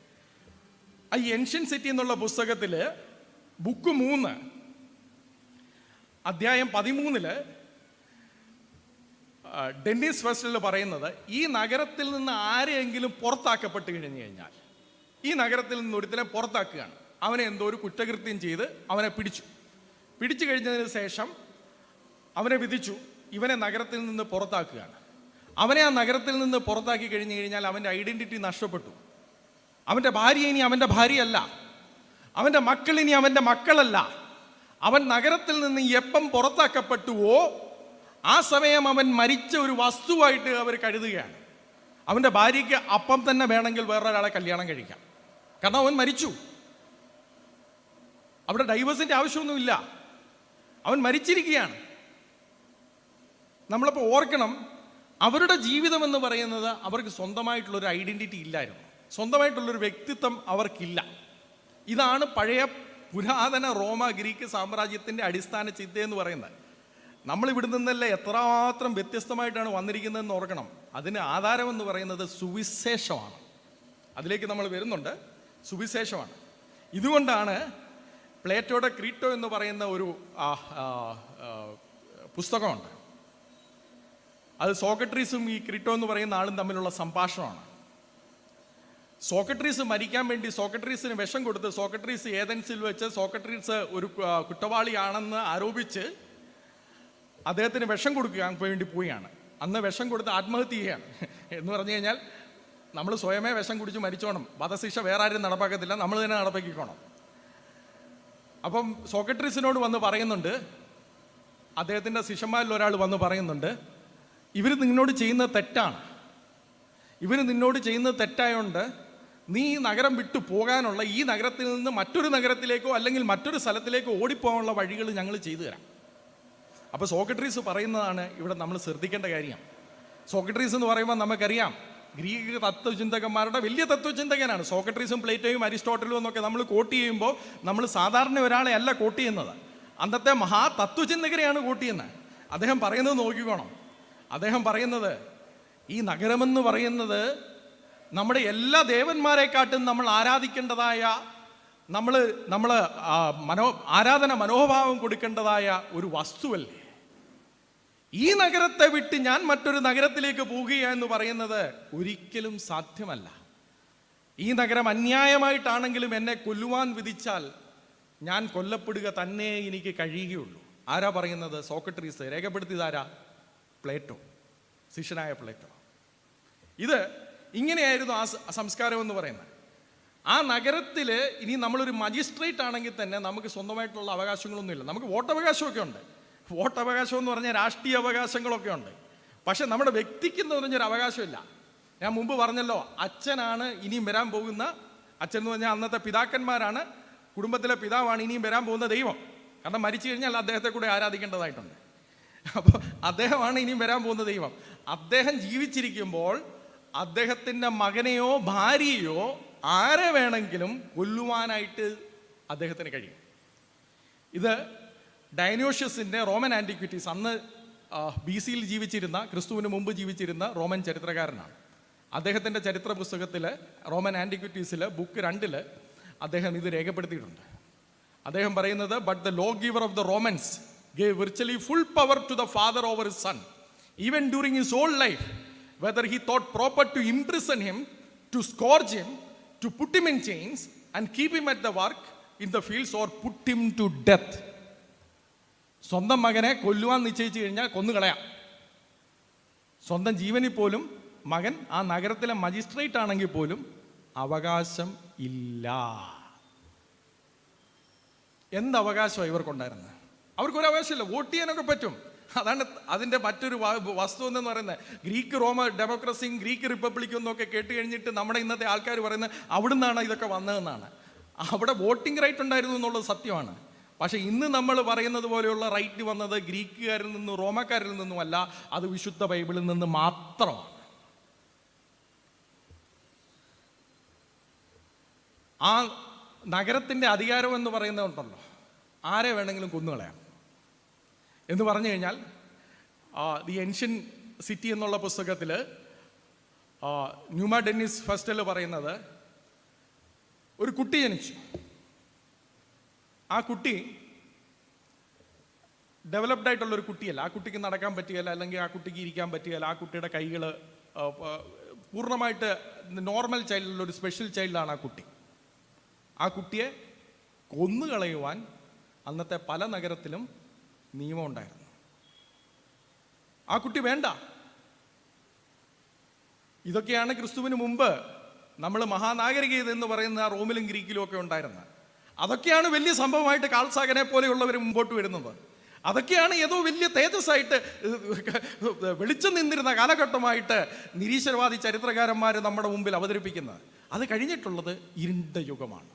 ഈ ഏൻഷ്യന്റ് സിറ്റി എന്നുള്ള പുസ്തകത്തിൽ ബുക്ക് 3 അധ്യായം 13 ഡെന്നിസ് ഫെസ്റ്റൽ പറയുന്നത് ഈ നഗരത്തിൽ നിന്ന് ആരെയെങ്കിലും പുറത്താക്കപ്പെട്ട് കഴിഞ്ഞു കഴിഞ്ഞാൽ, ഈ നഗരത്തിൽ നിന്ന് ഒരുത്തിനെ പുറത്താക്കുകയാണ്. അവനെ എന്തോ ഒരു കുറ്റകൃത്യം ചെയ്ത് അവനെ പിടിച്ചു കഴിഞ്ഞതിന് ശേഷം അവനെ വിധിച്ചു ഇവനെ നഗരത്തിൽ നിന്ന് പുറത്താക്കുകയാണ്. അവനെ ആ നഗരത്തിൽ നിന്ന് പുറത്താക്കി കഴിഞ്ഞു കഴിഞ്ഞാൽ അവൻ്റെ ഐഡൻറ്റിറ്റി നഷ്ടപ്പെട്ടു. അവൻ്റെ ഭാര്യ ഇനി അവൻ്റെ ഭാര്യയല്ല, അവൻ്റെ മക്കൾ ഇനി അവൻ്റെ മക്കളല്ല. അവൻ നഗരത്തിൽ നിന്ന് എപ്പം പുറത്താക്കപ്പെട്ടുവോ ആ സമയം അവൻ മരിച്ച ഒരു വസ്തുവായിട്ട് അവർ കരുതുകയാണ്. അവൻ്റെ ഭാര്യയ്ക്ക് അപ്പം തന്നെ വേണമെങ്കിൽ വേറൊരാളെ കല്യാണം കഴിക്കാം, കാരണം അവൻ മരിച്ചു. അവിടെ ഡൈവേഴ്സിൻ്റെ ആവശ്യമൊന്നുമില്ല, അവൻ മരിച്ചിരിക്കുകയാണ്. നമ്മളപ്പോൾ ഓർക്കണം, അവരുടെ ജീവിതം എന്ന് പറയുന്നത് അവർക്ക് സ്വന്തമായിട്ടുള്ളൊരു ഐഡൻറ്റിറ്റി ഇല്ലായിരുന്നു, സ്വന്തമായിട്ടുള്ളൊരു വ്യക്തിത്വം അവർക്കില്ല. ഇതാണ് പഴയ പുരാതന റോമ ഗ്രീക്ക് സാമ്രാജ്യത്തിൻ്റെ അടിസ്ഥാന ചിന്തയെന്ന് പറയുന്നത്. നമ്മളിവിടെ നിന്നല്ലേ എത്രമാത്രം വ്യത്യസ്തമായിട്ടാണ് വന്നിരിക്കുന്നതെന്ന് ഓർക്കണം. അതിന് ആധാരമെന്ന് പറയുന്നത് സുവിശേഷമാണ്. അതിലേക്ക് നമ്മൾ വരുന്നുണ്ട്. സുവിശേഷമാണ്. ഇതുകൊണ്ടാണ് പ്ലേറ്റോയുടെ ക്രീറ്റോ എന്ന് പറയുന്ന ഒരു പുസ്തകമുണ്ട്. അത് സോക്രട്ടീസും ഈ ക്രീറ്റോ എന്ന് പറയുന്ന ആളും തമ്മിലുള്ള സംഭാഷണമാണ്. സോക്രട്ടീസ് മരിക്കാൻ വേണ്ടി സോക്രട്ടീസിന് വിഷം കൊടുത്ത്, സോക്രട്ടീസ് ഏതൻസിൽ വെച്ച് സോക്രട്ടീസ് ഒരു കുറ്റവാളിയാണെന്ന് ആരോപിച്ച് അദ്ദേഹത്തിന് വിഷം കൊടുക്കാൻ വേണ്ടി പോവുകയാണ്. അന്ന് വിഷം കൊടുത്ത് ആത്മഹത്യ ചെയ്യുകയാണ്. എന്ന് പറഞ്ഞു കഴിഞ്ഞാൽ നമ്മൾ സ്വയമേ വിഷം കുടിച്ച് മരിച്ചോണം, വധശിക്ഷ വേറെ ആരും നടപ്പാക്കത്തില്ല, നമ്മൾ തന്നെ നടപ്പാക്കിക്കോണം. അപ്പം സോക്രട്ടീസിനോട് വന്ന് പറയുന്നുണ്ട്, അദ്ദേഹത്തിൻ്റെ ശിഷ്യന്മാരിൽ ഒരാൾ വന്ന് പറയുന്നുണ്ട്, ഇവർ നിന്നോട് ചെയ്യുന്നത് തെറ്റാണ്, ഇവർ നിന്നോട് ചെയ്യുന്നത് തെറ്റായതുകൊണ്ട് നീ ഈ നഗരം വിട്ടു പോകാനുള്ള, ഈ നഗരത്തിൽ നിന്ന് മറ്റൊരു നഗരത്തിലേക്കോ അല്ലെങ്കിൽ മറ്റൊരു സ്ഥലത്തിലേക്കോ ഓടിപ്പോകാനുള്ള വഴികൾ ഞങ്ങൾ ചെയ്തു തരാം. അപ്പോൾ സോക്രട്ടീസ് പറയുന്നതാണ് ഇവിടെ നമ്മൾ ശ്രദ്ധിക്കേണ്ട കാര്യം. സോക്രട്ടീസ് എന്ന് പറയുമ്പോൾ നമുക്കറിയാം, ഗ്രീക്ക് തത്വചിന്തകന്മാരുടെ വലിയ തത്വചിന്തകനാണ്. സോക്രട്ടീസും പ്ലേറ്റോയും അരിസ്റ്റോട്ടലും എന്നൊക്കെ നമ്മൾ കോട്ട് ചെയ്യുമ്പോൾ നമ്മൾ സാധാരണ ഒരാളെ അല്ല കോട്ട് ചെയ്യുന്നത്, അന്നത്തെ മഹാ തത്വചിന്തകരെയാണ് കോട്ട് ചെയ്യുന്നത്. അദ്ദേഹം പറയുന്നത് നോക്കിക്കോണം. അദ്ദേഹം പറയുന്നത്, ഈ നഗരമെന്ന് പറയുന്നത് നമ്മുടെ എല്ലാ ദേവന്മാരെക്കാട്ടും നമ്മൾ ആരാധിക്കേണ്ടതായ, നമ്മൾ ആരാധന മനോഭാവം കൊടുക്കേണ്ടതായ ഒരു വസ്തുവല്ലേ. ഈ നഗരത്തെ വിട്ട് ഞാൻ മറ്റൊരു നഗരത്തിലേക്ക് പോവുക എന്ന് പറയുന്നത് ഒരിക്കലും സാധ്യമല്ല. ഈ നഗരം അന്യായമായിട്ടാണെങ്കിലും എന്നെ കൊല്ലുവാൻ വിധിച്ചാൽ ഞാൻ കൊല്ലപ്പെടുക തന്നെ എനിക്ക് കഴിയുകയുള്ളൂ. ആരാ പറയുന്നത്? സോക്രട്ടീസ്. രേഖപ്പെടുത്തിയതാരാ? പ്ലേറ്റോ, ശിഷ്യനായ പ്ലേറ്റോ. ഇത് ഇങ്ങനെയായിരുന്നു ആ സംസ്കാരം എന്ന് പറയുന്നത്. ആ നഗരത്തിൽ ഇനി നമ്മളൊരു മജിസ്ട്രേറ്റ് ആണെങ്കിൽ തന്നെ നമുക്ക് സ്വന്തമായിട്ടുള്ള അവകാശങ്ങളൊന്നുമില്ല. നമുക്ക് വോട്ടവകാശമൊക്കെ ഉണ്ട്. വോട്ടവകാശം എന്ന് പറഞ്ഞാൽ രാഷ്ട്രീയ അവകാശങ്ങളൊക്കെ ഉണ്ട്. പക്ഷെ നമ്മുടെ വ്യക്തിക്കെന്ന് പറഞ്ഞൊരു അവകാശമില്ല. ഞാൻ മുമ്പ് പറഞ്ഞല്ലോ, അച്ഛനാണ് ഇനിയും വരാൻ പോകുന്ന, അച്ഛൻ എന്ന് പറഞ്ഞാൽ അന്നത്തെ പിതാക്കന്മാരാണ്, കുടുംബത്തിലെ പിതാവാണ് ഇനിയും വരാൻ പോകുന്ന ദൈവം. കാരണം മരിച്ചു കഴിഞ്ഞാൽ അദ്ദേഹത്തെ കൂടെ ആരാധിക്കേണ്ടതായിട്ടുണ്ട്. അപ്പോൾ അദ്ദേഹമാണ് ഇനിയും വരാൻ പോകുന്ന ദൈവം. അദ്ദേഹം ജീവിച്ചിരിക്കുമ്പോൾ അദ്ദേഹത്തിൻ്റെ മകനെയോ ഭാര്യയോ ആരെ വേണമെങ്കിലും കൊല്ലുവാനായിട്ട് അദ്ദേഹത്തിന് കഴിയും. ഇത് ഡയനോഷ്യസിൻ്റെ റോമൻ ആൻറ്റിക്വിറ്റീസ്, അന്ന് BC ജീവിച്ചിരുന്ന, ക്രിസ്തുവിന് മുമ്പ് ജീവിച്ചിരുന്ന റോമൻ ചരിത്രകാരനാണ്. അദ്ദേഹത്തിൻ്റെ ചരിത്ര പുസ്തകത്തിൽ റോമൻ ആൻറ്റിക്വിറ്റീസിൽ ബുക്ക് 2 അദ്ദേഹം ഇത് രേഖപ്പെടുത്തിയിട്ടുണ്ട്. അദ്ദേഹം പറയുന്നത്, but the lawgiver of the Romans gave virtually full power to the father over his son, even during his whole life, whether he thought proper to imprison him, to scourge him, to put him in chains and keep him at the work in the fields, or put him to death. സ്വന്തം മകനെ കൊല്ലുവാൻ നിശ്ചയിച്ചു കഴിഞ്ഞാൽ കൊന്നുകളയാം. സ്വന്തം ജീവനിൽ പോലും മകൻ ആ നഗരത്തിലെ മജിസ്ട്രേറ്റ് ആണെങ്കിൽ പോലും അവകാശം ഇല്ല. എന്ത് അവകാശമാണ് ഇവർക്കുണ്ടായിരുന്നത്? അവർക്കൊരു അവകാശമില്ല. വോട്ട് ചെയ്യാനൊക്കെ പറ്റും. അതാണ് അതിൻ്റെ മറ്റൊരു വസ്തു എന്ന് പറയുന്നത്. ഗ്രീക്ക് റോമ ഡെമോക്രസിയും ഗ്രീക്ക് റിപ്പബ്ലിക്കും എന്നൊക്കെ കേട്ട് കഴിഞ്ഞിട്ട് നമ്മുടെ ഇന്നത്തെ ആൾക്കാർ പറയുന്നത് അവിടെ നിന്നാണ് ഇതൊക്കെ വന്നതെന്നാണ്. അവിടെ വോട്ടിംഗ് റൈറ്റ് ഉണ്ടായിരുന്നു എന്നുള്ളത് സത്യമാണ്. പക്ഷേ ഇന്ന് നമ്മൾ പറയുന്നത് പോലെയുള്ള റൈറ്റ് വന്നത് ഗ്രീക്കുകാരിൽ നിന്നും റോമക്കാരിൽ നിന്നുമല്ല, അത് വിശുദ്ധ ബൈബിളിൽ നിന്ന് മാത്രമാണ്. ആ നഗരത്തിൻ്റെ അധികാരം എന്ന് പറയുന്നതുണ്ടല്ലോ, ആരെ വേണമെങ്കിലും കൊന്നുകളയാം എന്ന് പറഞ്ഞു കഴിഞ്ഞാൽ, ദി ഏൻഷ്യൻ സിറ്റി എന്നുള്ള പുസ്തകത്തിൽ ന്യൂമ ഡെന്നിസ് ഫസ്റ്റിൽ പറയുന്നത്, ഒരു കുട്ടി ജനിച്ചു. ആ കുട്ടി ഡെവലപ്ഡ് ആയിട്ടുള്ളൊരു കുട്ടിയല്ല. ആ കുട്ടിക്ക് നടക്കാൻ പറ്റുകയില്ല, അല്ലെങ്കിൽ ആ കുട്ടിക്ക് ഇരിക്കാൻ പറ്റുകയില്ല. ആ കുട്ടിയുടെ കൈകൾ പൂർണ്ണമായിട്ട് നോർമൽ ചൈൽഡിലുള്ള ഒരു സ്പെഷ്യൽ ചൈൽഡാണ് ആ കുട്ടി. ആ കുട്ടിയെ കൊന്നുകളയുവാൻ അന്നത്തെ പല നഗരത്തിലും നിയമം ഉണ്ടായിരുന്നു. ആ കുട്ടി വേണ്ട. ഇതൊക്കെയാണ് ക്രിസ്തുവിന് മുമ്പ് നമ്മൾ മഹാനാഗരികത എന്ന് പറയുന്ന റോമിലും ഗ്രീക്കിലും ഒക്കെ ഉണ്ടായിരുന്നത്. അതൊക്കെയാണ് വലിയ സംഭവമായിട്ട് കാൾസാഗനെ പോലെയുള്ളവർ മുമ്പോട്ട് വരുന്നത്. അതൊക്കെയാണ് ഏതോ വലിയ തേജസ്സായിട്ട് വെളിച്ചം നിന്നിരുന്ന കാലഘട്ടമായിട്ട് നിരീശ്വരവാദി ചരിത്രകാരന്മാർ നമ്മുടെ മുമ്പിൽ അവതരിപ്പിക്കുന്നത്. അത് കഴിഞ്ഞിട്ടുള്ളത് ഇരുണ്ട യുഗമാണ്.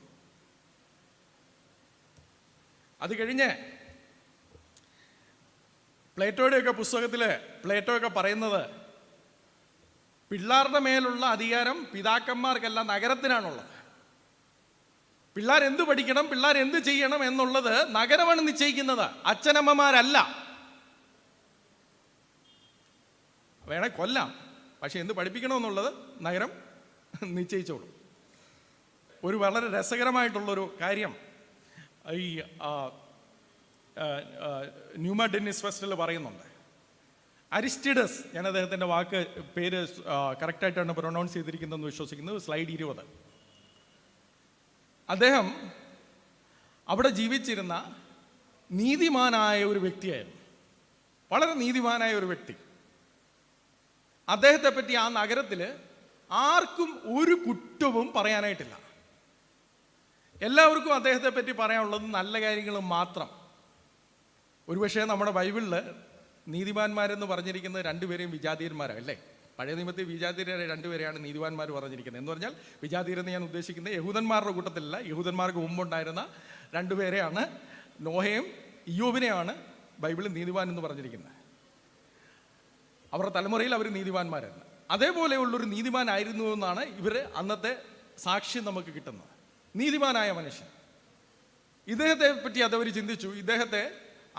അത് കഴിഞ്ഞ് പ്ലേറ്റോയുടെയൊക്കെ പുസ്തകത്തിൽ പ്ലേറ്റോയൊക്കെ പറയുന്നത് പിള്ളേരുടെ മേലുള്ള അധികാരം പിതാക്കന്മാർക്കല്ല നഗരത്തിനാണുള്ളത്. പിള്ളേർ എന്ത് പഠിക്കണം, പിള്ളേർ എന്ത് ചെയ്യണം എന്നുള്ളത് നഗരമാണ് നിശ്ചയിക്കുന്നത്, അച്ഛനമ്മമാരല്ല. വേണേ കൊല്ലാം, പക്ഷെ എന്ത് പഠിപ്പിക്കണമെന്നുള്ളത് നഗരം നിശ്ചയിച്ചോളും. ഒരു വളരെ രസകരമായിട്ടുള്ളൊരു കാര്യം ഈ ന്യൂമ ഡെന്നിസ് ഫെസ്റ്റിൽ പറയുന്നുണ്ട്. അരിസ്റ്റിഡസ്, ഞാൻ അദ്ദേഹത്തിൻ്റെ പേര് കറക്റ്റായിട്ടാണ് പ്രൊനൗൺസ് ചെയ്തിരിക്കുന്നതെന്ന് വിശ്വസിക്കുന്നത്, സ്ലൈഡ് 20. അദ്ദേഹം അവിടെ ജീവിച്ചിരുന്ന നീതിമാനായ ഒരു വ്യക്തിയായിരുന്നു, വളരെ നീതിമാനായ ഒരു വ്യക്തി. അദ്ദേഹത്തെ പറ്റി ആ നഗരത്തിൽ ആർക്കും ഒരു കുറ്റവും പറയാനായിട്ടില്ല. എല്ലാവർക്കും അദ്ദേഹത്തെ പറ്റി പറയാനുള്ളത് നല്ല കാര്യങ്ങൾ മാത്രം. ഒരുപക്ഷെ നമ്മുടെ ബൈബിളിൽ നീതിമാന്മാരെന്ന് പറഞ്ഞിരിക്കുന്നത് രണ്ടുപേരെയും വിജാതീയന്മാരാണ്, അല്ലേ? പഴയ നിയമത്തിൽ വിജാതീയരെ രണ്ടുപേരെയാണ് നീതിമാന്മാർ പറഞ്ഞിരിക്കുന്നത്. എന്ന് പറഞ്ഞാൽ വിജാതീയരെന്ന് ഞാൻ ഉദ്ദേശിക്കുന്നത് യഹൂദന്മാരുടെ കൂട്ടത്തിലല്ല, യഹൂദന്മാർക്ക് മുമ്പുണ്ടായിരുന്ന രണ്ടുപേരെയാണ്, നോഹയും ഇയ്യോബിനെയാണ് ബൈബിളിൽ നീതിമാൻ എന്ന് പറഞ്ഞിരിക്കുന്നത്. അവരുടെ തലമുറയിൽ അവർ നീതിമാന്മാരായിരുന്നു. അതേപോലെയുള്ളൊരു നീതിമാനായിരുന്നു എന്നാണ് ഇവർ അന്നത്തെ സാക്ഷ്യം നമുക്ക് കിട്ടുന്നത്. നീതിമാനായ മനുഷ്യൻ. ഇദ്ദേഹത്തെ പറ്റി അതവർ ചിന്തിച്ചു, ഇദ്ദേഹത്തെ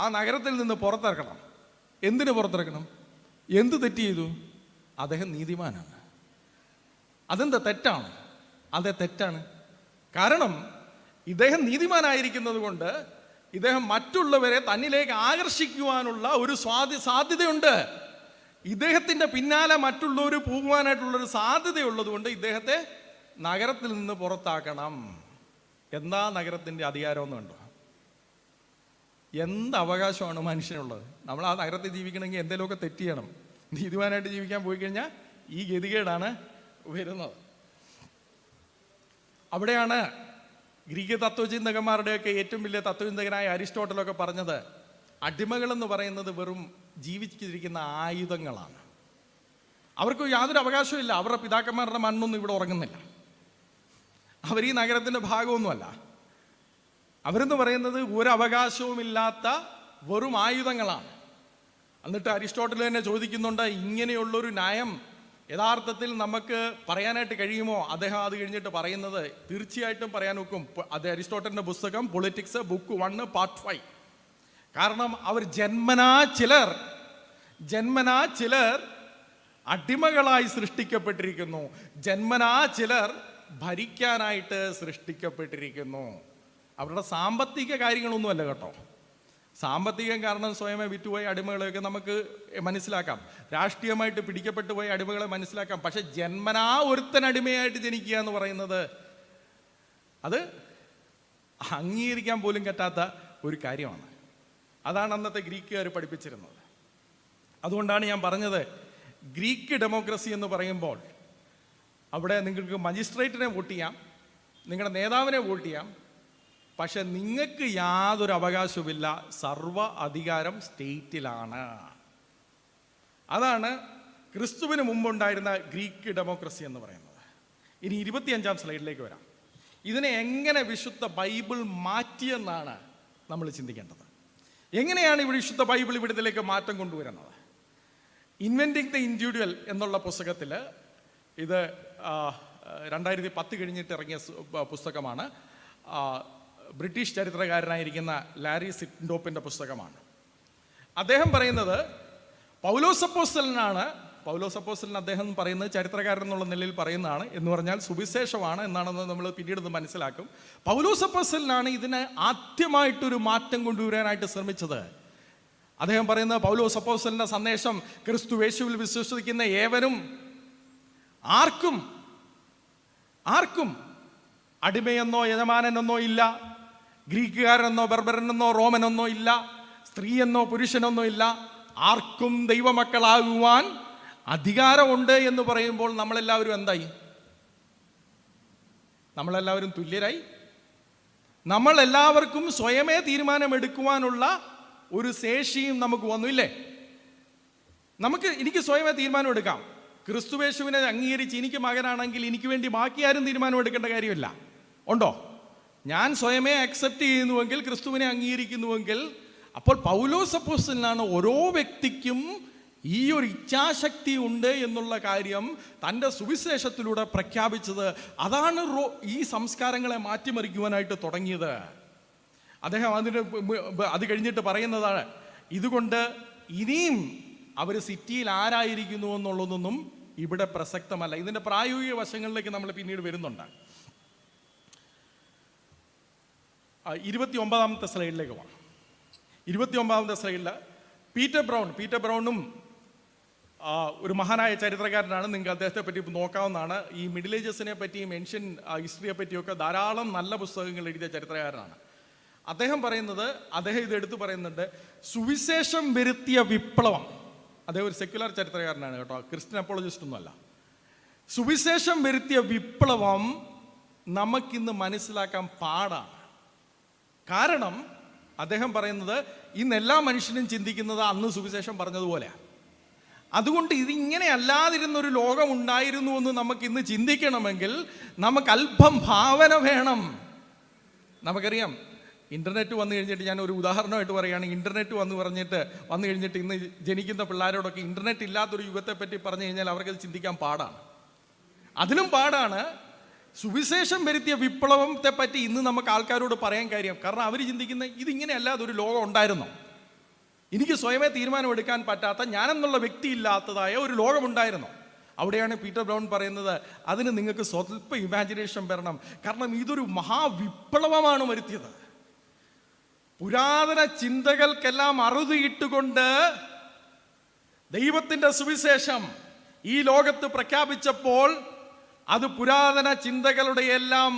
ആ നഗരത്തിൽ നിന്ന് പുറത്തിറക്കണം. എന്തിനു പുറത്തിറക്കണം? എന്ത് തെറ്റ് ചെയ്തു? അദ്ദേഹം നീതിമാനാണ്. അതെന്താ തെറ്റാണ്? അതെ, തെറ്റാണ്. കാരണം ഇദ്ദേഹം നീതിമാനായിരിക്കുന്നത് കൊണ്ട് ഇദ്ദേഹം മറ്റുള്ളവരെ തന്നിലേക്ക് ആകർഷിക്കുവാനുള്ള ഒരു സാധ്യതയുണ്ട്. ഇദ്ദേഹത്തിൻ്റെ പിന്നാലെ മറ്റുള്ളവർ പോകുവാനായിട്ടുള്ളൊരു സാധ്യതയുള്ളത് കൊണ്ട് ഇദ്ദേഹത്തെ നഗരത്തിൽ നിന്ന് പുറത്താക്കണം. എന്താ നഗരത്തിൻ്റെ അധികാരമൊന്നും ഉണ്ടോ? എന്ത് അവകാശമാണ് മനുഷ്യനുള്ളത്? നമ്മൾ ആ നഗരത്തിൽ ജീവിക്കണമെങ്കിൽ എന്തെങ്കിലുമൊക്കെ തെറ്റ് ചെയ്യണം. നീതിമാനായിട്ട് ജീവിക്കാൻ പോയി കഴിഞ്ഞാൽ ഈ ഗതികേടാണ് വരുന്നത്. അവിടെയാണ് ഗ്രീക്ക് തത്വചിന്തകന്മാരുടെയൊക്കെ ഏറ്റവും വലിയ തത്വചിന്തകനായ അരിസ്റ്റോട്ടലൊക്കെ പറഞ്ഞത്, അടിമകളെന്ന് പറയുന്നത് വെറും ജീവിച്ചിരിക്കുന്ന ആയുധങ്ങളാണ്. അവർക്ക് യാതൊരു അവകാശവും ഇല്ല. അവരുടെ പിതാക്കന്മാരുടെ മണ്ണൊന്നും ഇവിടെ ഉറങ്ങുന്നില്ല. അവർ ഈ നഗരത്തിൻ്റെ ഭാഗമൊന്നുമല്ല. അവരെന്ന് പറയുന്നത് ഒരു അവകാശവുമില്ലാത്ത വെറും ആയുധങ്ങളാണ്. എന്നിട്ട് അരിസ്റ്റോട്ടൽ തന്നെ ചോദിക്കുന്നുണ്ട്, ഇങ്ങനെയുള്ളൊരു ന്യായം യഥാർത്ഥത്തിൽ നമുക്ക് പറയാനായിട്ട് കഴിയുമോ? അദ്ദേഹം അത് കഴിഞ്ഞിട്ട് പറയുന്നത് തീർച്ചയായിട്ടും പറയാൻ നോക്കും. അത് അരിസ്റ്റോട്ടലിൻ്റെ പുസ്തകം പൊളിറ്റിക്സ് ബുക്ക് 1 പാർട്ട് 5. കാരണം അവർ ജന്മനാ ചിലർ അടിമകളായി സൃഷ്ടിക്കപ്പെട്ടിരിക്കുന്നു, ജന്മനാ ചിലർ ഭരിക്കാനായിട്ട് സൃഷ്ടിക്കപ്പെട്ടിരിക്കുന്നു. അവരുടെ സാമ്പത്തിക കാര്യങ്ങളൊന്നുമല്ല കേട്ടോ. സാമ്പത്തികം കാരണം സ്വയമേ വിറ്റുപോയ അടിമകളെയൊക്കെ നമുക്ക് മനസ്സിലാക്കാം, രാഷ്ട്രീയമായിട്ട് പിടിക്കപ്പെട്ടു പോയ അടിമകളെ മനസ്സിലാക്കാം. പക്ഷെ ജന്മനാ ഒരുത്തൻ അടിമയായിട്ട് ജനിക്കുക എന്ന് പറയുന്നത് അത് അംഗീകരിക്കാൻ പോലും പറ്റാത്ത ഒരു കാര്യമാണ്. അതാണ് അന്നത്തെ ഗ്രീക്കുകാർ പഠിപ്പിച്ചിരുന്നത്. അതുകൊണ്ടാണ് ഞാൻ പറഞ്ഞത്, ഗ്രീക്ക് ഡെമോക്രസി എന്ന് പറയുമ്പോൾ അവിടെ നിങ്ങൾക്ക് മജിസ്ട്രേറ്റിനെ വോട്ട് ചെയ്യാം, നിങ്ങളുടെ നേതാവിനെ വോട്ട് ചെയ്യാം, പക്ഷെ നിങ്ങൾക്ക് യാതൊരു അവകാശവുമില്ല. സർവ അധികാരം സ്റ്റേറ്റിലാണ്. അതാണ് ക്രിസ്തുവിന് മുമ്പുണ്ടായിരുന്ന ഗ്രീക്ക് ഡെമോക്രസി എന്ന് പറയുന്നത്. ഇനി 25-ാം സ്ലൈഡിലേക്ക് വരാം. ഇതിനെ എങ്ങനെ വിശുദ്ധ ബൈബിൾ മാറ്റിയെന്നാണ് നമ്മൾ ചിന്തിക്കേണ്ടത്. എങ്ങനെയാണ് ഇവിടെ വിശുദ്ധ ബൈബിൾ ഇവിടത്തിലേക്ക് മാറ്റം കൊണ്ടുവരുന്നത്? ഇൻവെൻറ്റിംഗ് ദ ഇൻഡിവിജ്വൽ എന്നുള്ള പുസ്തകത്തിൽ, ഇത് 2010 കഴിഞ്ഞിട്ട് ഇറങ്ങിയ പുസ്തകമാണ്. ബ്രിട്ടീഷ് ചരിത്രകാരനായിരിക്കുന്ന ലാരി സിറ്റ്ഡോപ്പിൻ്റെ പുസ്തകമാണ്. അദ്ദേഹം പറയുന്നത് പൗലോസ് അപ്പോസ്തലൻ അദ്ദേഹം പറയുന്നത് ചരിത്രകാരൻ എന്നുള്ള നിലയിൽ പറയുന്നതാണ്, എന്ന് പറഞ്ഞാൽ സുവിശേഷമാണ് എന്നാണെന്ന് നമ്മൾ പിന്നീട് മനസ്സിലാക്കും. പൗലോസ് അപ്പോസ്തലനാണ് ഇതിനെ ആദ്യമായിട്ടൊരു മാറ്റം കൊണ്ടുവരാനായിട്ട് ശ്രമിച്ചത്. അദ്ദേഹം പറയുന്നത് പൗലോസ് അപ്പോസ്തലൻ്റെ സന്ദേശം ക്രിസ്തു യേശുവിൽ വിശ്വസിക്കുന്ന ഏവനും ആർക്കും അടിമയെന്നോ യജമാനെന്നോ ഇല്ല, ഗ്രീക്കുകാരെന്നോ ബർബരനെന്നോ റോമനെന്നോ ഇല്ല, സ്ത്രീയെന്നോ പുരുഷനെന്നോ ഇല്ല, ആർക്കും ദൈവമക്കളാകുവാൻ അധികാരമുണ്ട് എന്ന് പറയുമ്പോൾ നമ്മളെല്ലാവരും എന്തായി? നമ്മളെല്ലാവരും തുല്യരായി. നമ്മളെല്ലാവർക്കും സ്വയമേ തീരുമാനമെടുക്കുവാനുള്ള ഒരു ശേഷിയും നമുക്ക് വന്നു, ഇല്ലേ? എനിക്ക് സ്വയമേ തീരുമാനം എടുക്കാം. ക്രിസ്തുവേശുവിനെ അംഗീകരിച്ച് എനിക്ക് മകനാണെങ്കിൽ എനിക്ക് വേണ്ടി ബാക്കി ആരും തീരുമാനം എടുക്കേണ്ട കാര്യമില്ല. ഉണ്ടോ? ഞാൻ സ്വയമേ അക്സെപ്റ്റ് ചെയ്യുന്നുവെങ്കിൽ, ക്രിസ്തുവിനെ അംഗീകരിക്കുന്നുവെങ്കിൽ അപ്പോൾ പൗലോസ് അപ്പോസ്തലനാണ് ഓരോ വ്യക്തിക്കും ഈ ഒരു ഇച്ഛാശക്തി ഉണ്ട് എന്നുള്ള കാര്യം തൻ്റെ സുവിശേഷത്തിലൂടെ പ്രഖ്യാപിച്ചത്. അതാണ് ഈ സംസ്കാരങ്ങളെ മാറ്റിമറിക്കുവാനായിട്ട് തുടങ്ങിയത്. അദ്ദേഹം അത് കഴിഞ്ഞിട്ട് പറയുന്നതാണ്, ഇതുകൊണ്ട് ഇനിയും അവർ സിറ്റിയിൽ ആരായിരിക്കുന്നു എന്നുള്ളതൊന്നും ഇവിടെ പ്രസക്തമല്ല. ഇതിൻ്റെ പ്രായോഗിക വശങ്ങളിലേക്ക് നമ്മൾ പിന്നീട് വരുന്നുണ്ട്. 29-ാമത്തെ സ്ലൈഡിലേക്ക് പോകാം. 29-ാമത്തെ സ്ലൈഡിൽ പീറ്റർ ബ്രൗണും ഒരു മഹാനായ ചരിത്രകാരനാണ്. നിങ്ങൾക്ക് അദ്ദേഹത്തെ പറ്റി നോക്കാവുന്നതാണ്. ഈ മിഡിൽ ഏജസിനെ പറ്റിയും ഏൻഷ്യൻ ഹിസ്റ്ററിയെ പറ്റിയൊക്കെ ധാരാളം നല്ല പുസ്തകങ്ങൾ എഴുതിയ ചരിത്രകാരനാണ്. അദ്ദേഹം ഇത് എടുത്തു പറയുന്നുണ്ട്, സുവിശേഷം വരുത്തിയ വിപ്ലവം. അദ്ദേഹം ഒരു സെക്യുലർ ചരിത്രകാരനാണ് കേട്ടോ, ക്രിസ്ത്യൻ അപ്പോളജിസ്റ്റ് ഒന്നുമല്ല. സുവിശേഷം വരുത്തിയ വിപ്ലവം നമുക്കിന്ന് മനസ്സിലാക്കാൻ പാടാണ്. കാരണം അദ്ദേഹം പറയുന്നത്, ഇന്ന് എല്ലാ മനുഷ്യനും ചിന്തിക്കുന്നത് അന്ന് സുവിശേഷം പറഞ്ഞതുപോലെയാണ്. അതുകൊണ്ട് ഇതിങ്ങനെ അല്ലാതിരുന്നൊരു ലോകം ഉണ്ടായിരുന്നു എന്ന് നമുക്കിന്ന് ചിന്തിക്കണമെങ്കിൽ നമുക്ക് അല്പം ഭാവന വേണം. നമുക്കറിയാം, ഇൻ്റർനെറ്റ് വന്നു കഴിഞ്ഞിട്ട്, ഞാൻ ഒരു ഉദാഹരണമായിട്ട് പറയുകയാണെങ്കിൽ, ഇൻ്റർനെറ്റ് വന്നു കഴിഞ്ഞിട്ട് ഇന്ന് ജനിക്കുന്ന പിള്ളേരോടൊക്കെ ഇൻ്റർനെറ്റ് ഇല്ലാത്തൊരു യുഗത്തെ പറ്റി പറഞ്ഞു കഴിഞ്ഞാൽ അവർക്കത് ചിന്തിക്കാൻ പാടാണ്. അതിലും പാടാണ് സുവിശേഷം വരുത്തിയ വിപ്ലവത്തെ പറ്റി ഇന്ന് നമുക്ക് ആൾക്കാരോട് പറയാൻ കാര്യം. കാരണം അവർ ചിന്തിക്കുന്നത്, ഇതിങ്ങനെ അല്ലാതൊരു ലോകം ഉണ്ടായിരുന്നോ? എനിക്ക് സ്വയമേ തീരുമാനമെടുക്കാൻ പറ്റാത്ത, ഞാനെന്നുള്ള വ്യക്തി ഇല്ലാത്തതായ ഒരു ലോകമുണ്ടായിരുന്നു. അവിടെയാണ് പീറ്റർ ബ്രൗൺ പറയുന്നത്, അതിന് നിങ്ങൾക്ക് സ്വല്പം ഇമാജിനേഷൻ വരണം. കാരണം ഇതൊരു മഹാവിപ്ലവമാണ് വരുത്തിയത്. പുരാതന ചിന്തകൾക്കെല്ലാം അറുതിയിട്ടുകൊണ്ട് ദൈവത്തിൻ്റെ സുവിശേഷം ഈ ലോകത്ത് പ്രഖ്യാപിച്ചപ്പോൾ അത് പുരാതന ചിന്തകളുടെ എല്ലാം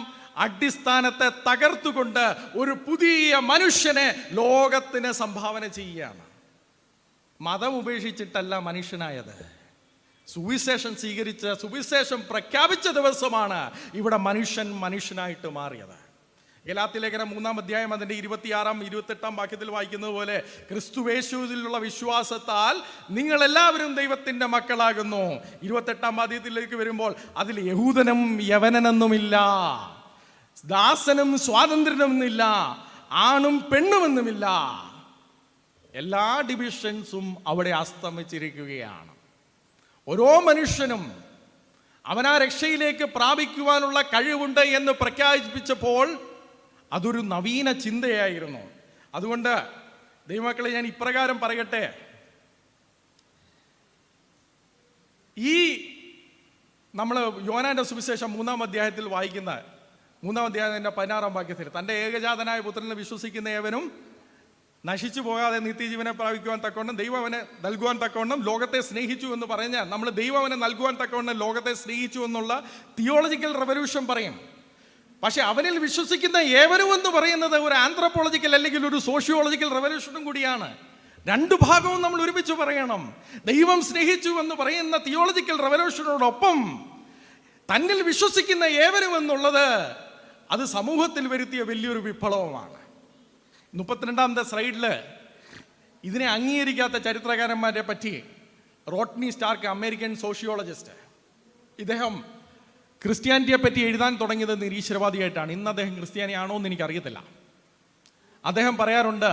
അടിസ്ഥാനത്തെ തകർത്തുകൊണ്ട് ഒരു പുതിയ മനുഷ്യനെ ലോകത്തിന് സംഭാവന ചെയ്യുകയാണ്. മതം ഉപേക്ഷിച്ചിട്ടല്ല മനുഷ്യനായത്. സുവിശേഷം സ്വീകരിച്ച, സുവിശേഷം പ്രഖ്യാപിച്ച ദിവസമാണ് ഇവിടെ മനുഷ്യനായിട്ട് മാറിയത്. ഗലാത്യലേഖനം 3-ാം അധ്യായം അതിൻ്റെ 26-28 വാക്യത്തിൽ വായിക്കുന്നത് പോലെ, ക്രിസ്തുയേശുവിലുള്ള വിശ്വാസത്താൽ നിങ്ങളെല്ലാവരും ദൈവത്തിൻ്റെ മക്കളാകുന്നു. 28-ാം വാക്യത്തിലേക്ക് വരുമ്പോൾ, അതിൽ യഹൂദനും യവനനെന്നുമില്ല, ദാസനും സ്വാതന്ത്ര്യനുമെന്നില്ല, ആണും പെണ്ണുമെന്നുമില്ല. എല്ലാ ഡിവിഷൻസും അവിടെ അസ്തമിച്ചിരിക്കുകയാണ്. ഓരോ മനുഷ്യനും അവനാ രക്ഷയിലേക്ക് പ്രാപിക്കുവാനുള്ള കഴിവുണ്ട് എന്ന് പ്രഖ്യാപിച്ചപ്പോൾ അതൊരു നവീന ചിന്തയായിരുന്നു. അതുകൊണ്ട് ദൈവമക്കളെ, ഞാൻ ഇപ്രകാരം പറയട്ടെ, ഈ നമ്മൾ യോഹന്നാന്റെ സുവിശേഷം 3-ാം അധ്യായത്തിൽ വായിക്കുന്ന 3-ാം അധ്യായത്തിൻ്റെ 16-ാം വാക്യത്തിൽ, തൻ്റെ ഏകജാതനായ പുത്രനെ വിശ്വസിക്കുന്ന ഏവനും നശിച്ചു പോകാതെ നിത്യജീവനെ പ്രാപിക്കുവാൻ തക്കവണ്ണം ദൈവം അവനെ നൽകുവാൻ തക്കവണ്ണം ലോകത്തെ സ്നേഹിച്ചു എന്ന് പറഞ്ഞാൽ, നമ്മൾ ദൈവം അവനെ നൽകുവാൻ തക്കവണ്ണം ലോകത്തെ സ്നേഹിച്ചു എന്നുള്ള തിയോളജിക്കൽ റെവല്യൂഷൻ പറയും. പക്ഷെ അവനിൽ വിശ്വസിക്കുന്ന ഏവരും എന്ന് പറയുന്നത് ഒരു ആന്ത്രോപോളജിക്കൽ അല്ലെങ്കിൽ ഒരു സോഷ്യോളജിക്കൽ റെവല്യൂഷനും കൂടിയാണ്. രണ്ടു ഭാഗവും നമ്മൾ ഒരുമിച്ച് പറയണം. ദൈവം സ്നേഹിച്ചു എന്ന് പറയുന്ന തിയോളജിക്കൽ റെവല്യൂഷനോടൊപ്പം തന്നിൽ വിശ്വസിക്കുന്ന ഏവരും എന്നുള്ളത് അത് സമൂഹത്തിൽ വരുത്തിയ വലിയൊരു വിപ്ലവമാണ്. 32-ാമത്തെ സ്ലൈഡിൽ ഇതിനെ അംഗീകരിക്കാത്ത ചരിത്രകാരന്മാരെ പറ്റി റോട്ട്നി സ്റ്റാർക്ക്, അമേരിക്കൻ സോഷ്യോളജിസ്റ്റ്, ഇദ്ദേഹം ക്രിസ്ത്യാനിറ്റിയെ പറ്റി എഴുതാൻ തുടങ്ങിയത് നിരീശ്വരവാദിയായിട്ടാണ്. ഇന്ന് അദ്ദേഹം ക്രിസ്ത്യാനിയാണോ എന്ന് എനിക്കറിയത്തില്ല. അദ്ദേഹം പറയാറുണ്ട്,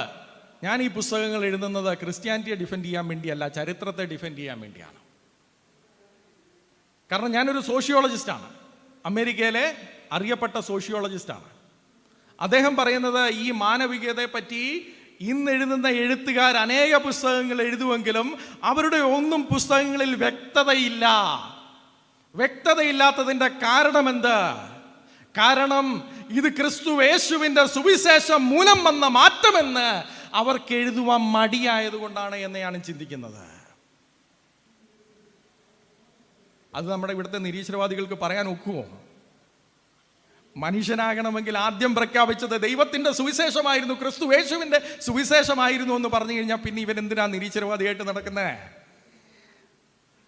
ഞാൻ ഈ പുസ്തകങ്ങൾ എഴുതുന്നത് ക്രിസ്ത്യാനിറ്റിയെ ഡിഫെൻഡ് ചെയ്യാൻ വേണ്ടിയല്ല, ചരിത്രത്തെ ഡിഫെൻഡ് ചെയ്യാൻ വേണ്ടിയാണ്. കാരണം ഞാനൊരു സോഷ്യോളജിസ്റ്റാണ്, അമേരിക്കയിലെ അറിയപ്പെട്ട സോഷ്യോളജിസ്റ്റാണ്. അദ്ദേഹം പറയുന്നത്, ഈ മാനവികതയെ പറ്റി ഇന്ന് എഴുതുന്ന എഴുത്തുകാർ അനേക പുസ്തകങ്ങൾ എഴുതുമെങ്കിലും അവരുടെ ഒന്നും പുസ്തകങ്ങളിൽ വ്യക്തതയില്ലാത്തതിൻ്റെ കാരണം എന്ത്? കാരണം ഇത് ക്രിസ്തുയേശുവിൻ്റെ സുവിശേഷം മൂലം വന്ന മാറ്റമെന്ന് അവർക്ക് എഴുതുവാൻ മടിയായതുകൊണ്ടാണ് എന്ന് ഞാൻ ചിന്തിക്കുന്നത്. അത് നമ്മുടെ ഇവിടുത്തെ നിരീശ്വരവാദികൾക്ക് പറയാൻ ഒക്കുമോ? മനുഷ്യനാകണമെങ്കിൽ ആദ്യം പ്രഖ്യാപിച്ചത് ദൈവത്തിൻ്റെ സുവിശേഷമായിരുന്നു, ക്രിസ്തുയേശുവിൻ്റെ സുവിശേഷമായിരുന്നു എന്ന് പറഞ്ഞു കഴിഞ്ഞാൽ പിന്നെ ഇവൻ എന്തിനാ നിരീശ്വരവാദിയായിട്ട് നടക്കുന്നത്?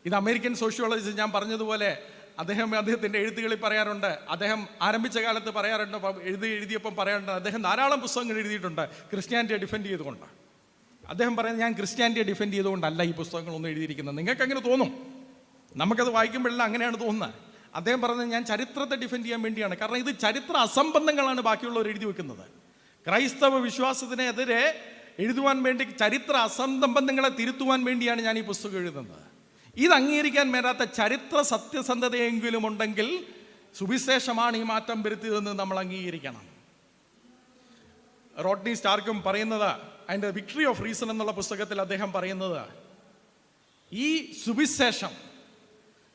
ഇത് അമേരിക്കൻ സോഷ്യോളജിസ്റ്റ്, ഞാൻ പറഞ്ഞതുപോലെ അദ്ദേഹത്തിൻ്റെ എഴുത്തുകളിൽ പറയാറുണ്ട്. അദ്ദേഹം ആരംഭിച്ച കാലത്ത് പറയാറുണ്ട്, എഴുതിയപ്പം പറയാറുണ്ട്, അദ്ദേഹം ധാരാളം പുസ്തകങ്ങൾ എഴുതിയിട്ടുണ്ട് ക്രിസ്ത്യാനിറ്റിയെ ഡിഫെൻഡ് ചെയ്തുകൊണ്ട്. അദ്ദേഹം പറയുന്നത്, ഞാൻ ക്രിസ്ത്യാനിറ്റിയെ ഡിഫെൻഡ് ചെയ്തുകൊണ്ടല്ല ഈ പുസ്തകങ്ങളൊന്നും എഴുതിയിരിക്കുന്നത്. നിങ്ങൾക്ക് അങ്ങനെ തോന്നും, നമുക്കത് വായിക്കുമ്പോഴെല്ലാം അങ്ങനെയാണ് തോന്നുന്നത്. അദ്ദേഹം പറഞ്ഞത്, ഞാൻ ചരിത്രത്തെ ഡിഫെൻഡ് ചെയ്യാൻ വേണ്ടിയാണ്. കാരണം ഇത് ചരിത്ര അസംബന്ധങ്ങളാണ് ബാക്കിയുള്ളവർ എഴുതി വെക്കുന്നത്. ക്രൈസ്തവ വിശ്വാസത്തിനെതിരെ എഴുതുവാൻ വേണ്ടി, ചരിത്ര അസംബന്ധങ്ങളെ തിരുത്തുവാൻ വേണ്ടിയാണ് ഞാൻ ഈ പുസ്തകം എഴുതുന്നത്. ഇത് അംഗീകരിക്കാൻ മേലാത്ത ചരിത്ര സത്യസന്ധതയെങ്കിലും ഉണ്ടെങ്കിൽ സുവിശേഷമാണ് ഈ മാറ്റം വരുത്തിയതെന്ന് നമ്മൾ അംഗീകരിക്കണം. റോഡ്നി സ്റ്റാർക്കും പറയുന്നത്, അതിൻ്റെ വിക്ടറി ഓഫ് റീസൺ എന്നുള്ള പുസ്തകത്തിൽ അദ്ദേഹം പറയുന്നത്, ഈ സുവിശേഷം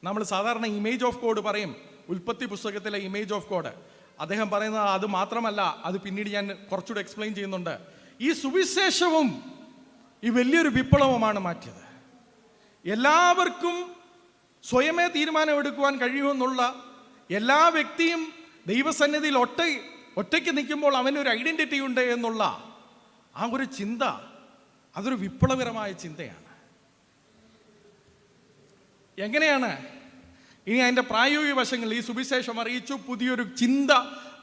നമ്മൾ സാധാരണ ഇമേജ് ഓഫ് ഗോഡ് പറയും, ഉൽപ്പത്തി പുസ്തകത്തിലെ ഇമേജ് ഓഫ് ഗോഡ്. അദ്ദേഹം പറയുന്നത് അത് മാത്രമല്ല, അത് പിന്നീട് ഞാൻ കുറച്ചുകൂടെ എക്സ്പ്ലെയിൻ ചെയ്യുന്നുണ്ട്. ഈ സുവിശേഷവും ഈ വലിയൊരു വിപ്ലവമാണ് മാറ്റിയത്. എല്ലാവർക്കും സ്വയമേ തീരുമാനമെടുക്കുവാൻ കഴിയുമെന്നുള്ള, എല്ലാ വ്യക്തിയും ദൈവസന്നിധിയിൽ ഒറ്റയ്ക്ക് നിൽക്കുമ്പോൾ അവനൊരു ഐഡൻറ്റിറ്റി ഉണ്ട് എന്നുള്ള ആ ഒരു ചിന്ത, അതൊരു വിപ്ലവകരമായ ചിന്തയാണ്. എങ്ങനെയാണ് ഇനി അതിൻ്റെ പ്രായോഗിക വശങ്ങൾ ഈ സുവിശേഷം അറിയിച്ചു, പുതിയൊരു ചിന്ത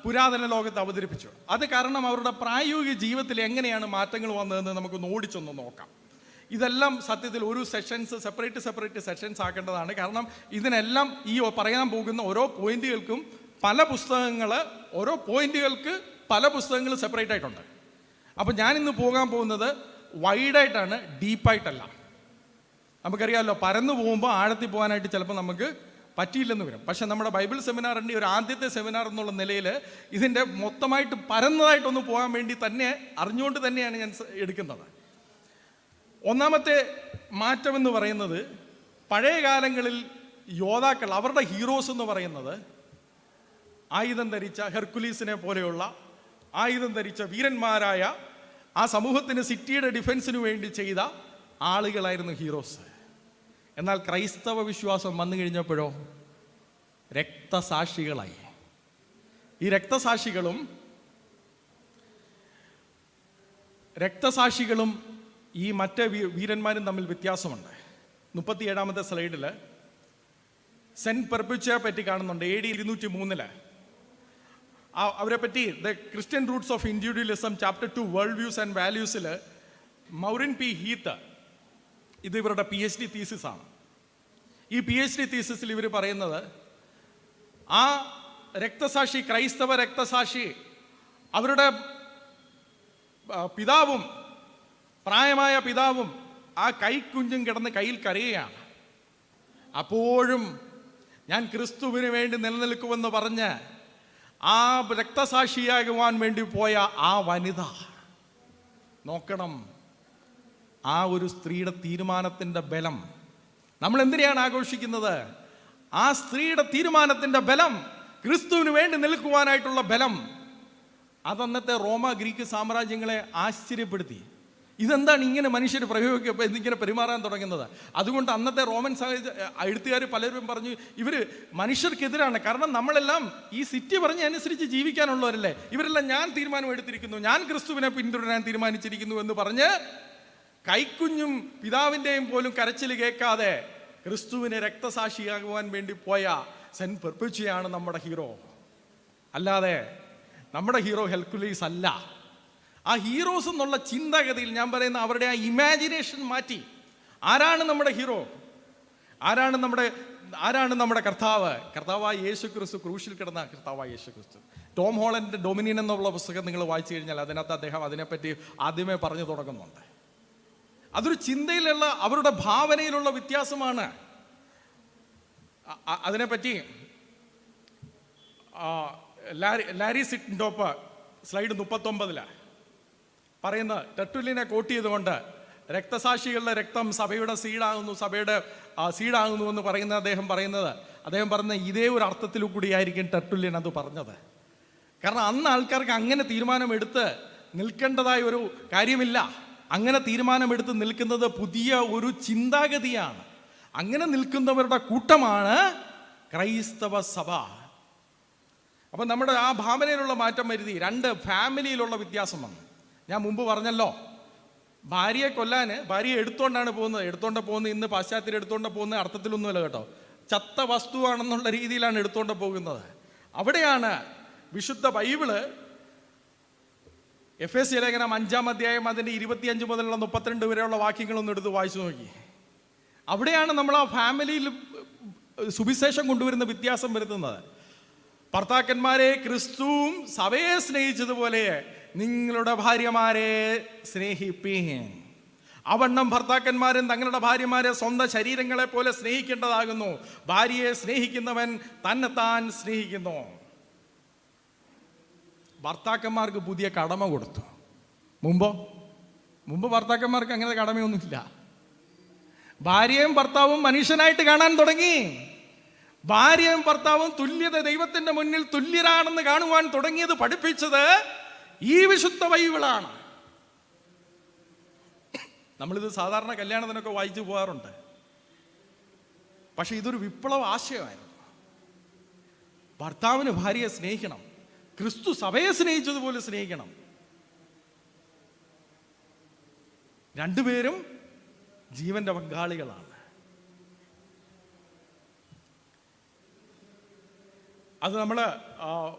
പുരാതന ലോകത്ത് അവതരിപ്പിച്ചു. അത് കാരണം അവരുടെ പ്രായോഗിക ജീവിതത്തിൽ എങ്ങനെയാണ് മാറ്റങ്ങൾ വന്നതെന്ന് നമുക്ക് ഓടിച്ചൊന്ന് നോക്കാം. ഇതെല്ലാം സത്യത്തിൽ ഒരു സെപ്പറേറ്റ് സെഷൻസ് ആക്കേണ്ടതാണ്. കാരണം ഇതിനെല്ലാം ഈ പറയാൻ പോകുന്ന ഓരോ പോയിന്റുകൾക്കും ഓരോ പോയിന്റുകൾക്ക് പല പുസ്തകങ്ങൾ സെപ്പറേറ്റ് ആയിട്ടുണ്ട്. അപ്പോൾ ഞാനിന്ന് പോകാൻ പോകുന്നത് വൈഡായിട്ടാണ്, ഡീപ്പായിട്ടല്ല. നമുക്കറിയാമല്ലോ, പരന്നു പോകുമ്പോൾ ആഴത്തിൽ പോകാനായിട്ട് ചിലപ്പോൾ നമുക്ക് പറ്റിയില്ലെന്ന് വരും. പക്ഷെ നമ്മുടെ ബൈബിൾ സെമിനാറിൻ്റെ ഒരു ആദ്യത്തെ സെമിനാർ എന്നുള്ള നിലയിൽ ഇതിൻ്റെ മൊത്തമായിട്ട് പരന്നതായിട്ടൊന്ന് പോകാൻ വേണ്ടി തന്നെ അറിഞ്ഞുകൊണ്ട് തന്നെയാണ് ഞാൻ എടുക്കുന്നത്. ഒന്നാമത്തെ മാറ്റം എന്ന് പറയുന്നത്, പഴയ കാലങ്ങളിൽ യോദ്ധാക്കൾ, അവരുടെ ഹീറോസ് എന്ന് പറയുന്നത് ആയുധം ധരിച്ച ഹെർക്കുലീസിനെ പോലെയുള്ള ആയുധം ധരിച്ച വീരന്മാരായ, ആ സമൂഹത്തിന് സിറ്റിയുടെ ഡിഫൻസിന് വേണ്ടി ചെയ്ത ആളുകളായിരുന്നു ഹീറോസ്. എന്നാൽ ക്രൈസ്തവ വിശ്വാസം വന്നു കഴിഞ്ഞപ്പോഴോ രക്തസാക്ഷികളായി. ഈ രക്തസാക്ഷികളും ഈ മറ്റേ വീരന്മാരും തമ്മിൽ വ്യത്യാസമുണ്ട്. 37-ാമത്തെ സ്ലൈഡിൽ സെന്റ് പെർപെച്വയെ പറ്റി കാണുന്നുണ്ട്. AD 203 അവരെ പറ്റി the Christian roots of individualism chapter 2 world views and വാല്യൂസിൽ മൗറിൻ പി ഹീത്ത്, ഇത് ഇവരുടെ PhD തീസിസാണ്. ഈ PhD തീസിസിൽ ഇവർ പറയുന്നത്, ആ രക്തസാക്ഷി, ക്രൈസ്തവ രക്തസാക്ഷി, അവരുടെ പിതാവും, പ്രായമായ പിതാവും ആ കൈക്കുഞ്ഞും കിടന്ന് കയ്യിൽ കരയുകയാണ്. അപ്പോഴും ഞാൻ ക്രിസ്തുവിന് വേണ്ടി നിലനിൽക്കുമെന്ന് പറഞ്ഞ് ആ രക്തസാക്ഷിയാകുവാൻ വേണ്ടി പോയ ആ വനിത, നോക്കണം ആ ഒരു സ്ത്രീയുടെ തീരുമാനത്തിൻ്റെ ബലം. നമ്മൾ എന്തിനാണ് ആഘോഷിക്കുന്നത്? ആ സ്ത്രീയുടെ തീരുമാനത്തിൻ്റെ ബലം, ക്രിസ്തുവിന് വേണ്ടി നിൽക്കുവാനായിട്ടുള്ള ബലം, അതന്നത്തെ റോമ ഗ്രീക്ക് സാമ്രാജ്യങ്ങളെ ആശ്ചര്യപ്പെടുത്തി. ഇതെന്താണ് ഇങ്ങനെ മനുഷ്യർ ഇങ്ങനെ പെരുമാറാൻ തുടങ്ങുന്നത്? അതുകൊണ്ട് അന്നത്തെ റോമൻ എഴുത്തുകാർ പലരും പറഞ്ഞു, ഇവർ മനുഷ്യർക്കെതിരാണ്. കാരണം നമ്മളെല്ലാം ഈ സിറ്റി പറഞ്ഞ് അനുസരിച്ച് ജീവിക്കാനുള്ളവരല്ലേ, ഇവരെല്ലാം ഞാൻ തീരുമാനം എടുത്തിരിക്കുന്നു, ഞാൻ ക്രിസ്തുവിനെ പിന്തുടരാൻ തീരുമാനിച്ചിരിക്കുന്നു എന്ന് പറഞ്ഞ് കൈക്കുഞ്ഞും പിതാവിൻ്റെയും പോലും കരച്ചിൽ കേൾക്കാതെ ക്രിസ്തുവിനെ രക്തസാക്ഷിയാകുവാൻ വേണ്ടി പോയ സെന്റ് പെർപെച്വയാണ് നമ്മുടെ ഹീറോ. അല്ലാതെ നമ്മുടെ ഹീറോ ഹെർക്കുലീസ് അല്ല. ആ ഹീറോസ് എന്നുള്ള ചിന്താഗതിയിൽ ഞാൻ പറയുന്ന അവരുടെ ആ ഇമാജിനേഷൻ മാറ്റി. ആരാണ് നമ്മുടെ ഹീറോ? ആരാണ് നമ്മുടെ കർത്താവായ യേശു ക്രിസ്തു, ക്രൂശിൽ കിടന്ന കർത്താവായ യേശു ക്രിസ്തു. ടോം ഹോളൻഡ് ഡൊമിനിയൻ എന്നുള്ള പുസ്തകം നിങ്ങൾ വായിച്ചു കഴിഞ്ഞാൽ അതിനകത്ത് അദ്ദേഹം അതിനെപ്പറ്റി ആദ്യമേ പറഞ്ഞു തുടങ്ങുന്നുണ്ട്. അതൊരു ചിന്തയിലുള്ള, അവരുടെ ഭാവനയിലുള്ള വ്യത്യാസമാണ്. അതിനെപ്പറ്റി ലാരി സിറ്റ്ഡോപ്പ് സ്ലൈഡ് 39 പറയുന്നത്, ടെർട്ടുല്യനെ കോട്ട് ചെയ്തുകൊണ്ട്, രക്തസാക്ഷികളുടെ രക്തം സഭയുടെ സീഡാകുന്നു എന്ന് പറയുന്ന അദ്ദേഹം പറയുന്ന ഇതേ ഒരു അർത്ഥത്തിൽ കൂടിയായിരിക്കും ടെർട്ടുല്യൻ അത് പറഞ്ഞത്. കാരണം അന്ന് ആൾക്കാർക്ക് അങ്ങനെ തീരുമാനമെടുത്ത് നിൽക്കേണ്ടതായ ഒരു കാര്യമില്ല. അങ്ങനെ തീരുമാനമെടുത്ത് നിൽക്കുന്നത് പുതിയ ഒരു ചിന്താഗതിയാണ്. അങ്ങനെ നിൽക്കുന്നവരുടെ കൂട്ടമാണ് ക്രൈസ്തവ സഭ. അപ്പം നമ്മുടെ ആ ഭാവനയിലുള്ള മാറ്റം വരുത്തി. 2 ഫാമിലിയിലുള്ള വ്യത്യാസം വന്നു. ഞാൻ മുമ്പ് പറഞ്ഞല്ലോ, ഭാര്യയെ കൊല്ലാൻ ഭാര്യയെ എടുത്തോണ്ട് പോകുന്നത് ഇന്ന് പാശ്ചാത്യർ എടുത്തോണ്ട് പോകുന്ന അർത്ഥത്തിലൊന്നുമല്ല കേട്ടോ, ചത്ത വസ്തുവാണെന്നുള്ള രീതിയിലാണ് എടുത്തോണ്ട് പോകുന്നത്. അവിടെയാണ് വിശുദ്ധ ബൈബിള് എഫേസ്യ ലേഖനം 5-ാം അധ്യായം അതിൻ്റെ 25 മുതലുള്ള 32 വരെയുള്ള വാക്യങ്ങളൊന്നും എടുത്ത് വായിച്ചു നോക്കി. അവിടെയാണ് നമ്മൾ ആ ഫാമിലിയിൽ സുവിശേഷം കൊണ്ടുവരുന്ന വ്യത്യാസം വരുത്തുന്നത്. ഭർത്താക്കന്മാരെ ക്രിസ്തുവും സഭയെ സ്നേഹിച്ചതുപോലെ നിങ്ങളുടെ ഭാര്യമാരെ സ്നേഹിപ്പീൻ. അവണ്ണം ഭർത്താക്കന്മാരും തങ്ങളുടെ ഭാര്യമാരെ സ്വന്തം ശരീരങ്ങളെ പോലെ സ്നേഹിക്കേണ്ടതാകുന്നു. ഭാര്യയെ സ്നേഹിക്കുന്നവൻ തന്നെത്താൻ സ്നേഹിക്കുന്നു. ഭർത്താക്കന്മാർക്ക് പുതിയ കടമ കൊടുത്തു. മുമ്പ് ഭർത്താക്കന്മാർക്ക് അങ്ങനെ കടമയൊന്നുമില്ല. ഭാര്യയും ഭർത്താവും മനുഷ്യനായിട്ട് കാണാൻ തുടങ്ങി. ഭാര്യയും ഭർത്താവും തുല്യത, ദൈവത്തിന്റെ മുന്നിൽ തുല്യരാണെന്ന് കാണുവാൻ തുടങ്ങിയത്, പഠിപ്പിച്ചത് ഈ വിശുദ്ധ ബൈബിളാണ്. നമ്മളിത് സാധാരണ കല്യാണത്തിനൊക്കെ വായിച്ചു പോകാറുണ്ട്. പക്ഷെ ഇതൊരു വിപ്ലവ ആശയമായിരുന്നു. ഭർത്താവിന് ഭാര്യയെ സ്നേഹിക്കണം, ക്രിസ്തു സഭയെ സ്നേഹിച്ചതുപോലെ സ്നേഹിക്കണം. രണ്ടുപേരും ജീവന്റെ പങ്കാളികളാണ്. അത് നമ്മൾ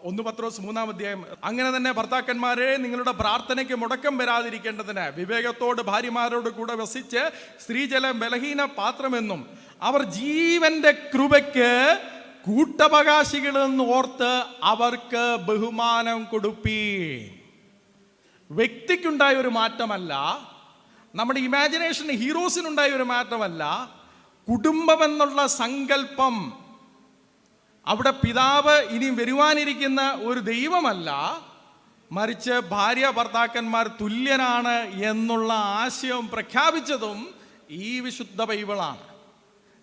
1 പത്രോസ് 3-ാം അധ്യായം. അങ്ങനെ തന്നെ ഭർത്താക്കന്മാരെ, നിങ്ങളുടെ പ്രാർത്ഥനയ്ക്ക് മുടക്കം വരാതിരിക്കേണ്ടതിന് വിവേകത്തോട് ഭാര്യമാരോട് കൂടെ വസിച്ച് സ്ത്രീജലം ബലഹീന പാത്രമെന്നും അവർ ജീവന്റെ കൃപയ്ക്ക് കൂട്ടവകാശികളെന്ന് ഓർത്ത് അവർക്ക് ബഹുമാനം കൊടുപ്പീൻ. വ്യക്തിക്കുണ്ടായ ഒരു മാറ്റമല്ല, നമ്മുടെ ഇമാജിനേഷൻ ഹീറോസിനുണ്ടായ ഒരു മാറ്റമല്ല. കുടുംബം എന്നുള്ള സങ്കല്പം, അവിടെ പിതാവ് ഇനി വരുവാനിരിക്കുന്ന ഒരു ദൈവമല്ല, മറിച്ച് ഭാര്യ ഭർത്താക്കന്മാർ തുല്യനാണ് എന്നുള്ള ആശയം പ്രഖ്യാപിച്ചതും ഈ വിശുദ്ധ ബൈബിളാണ്.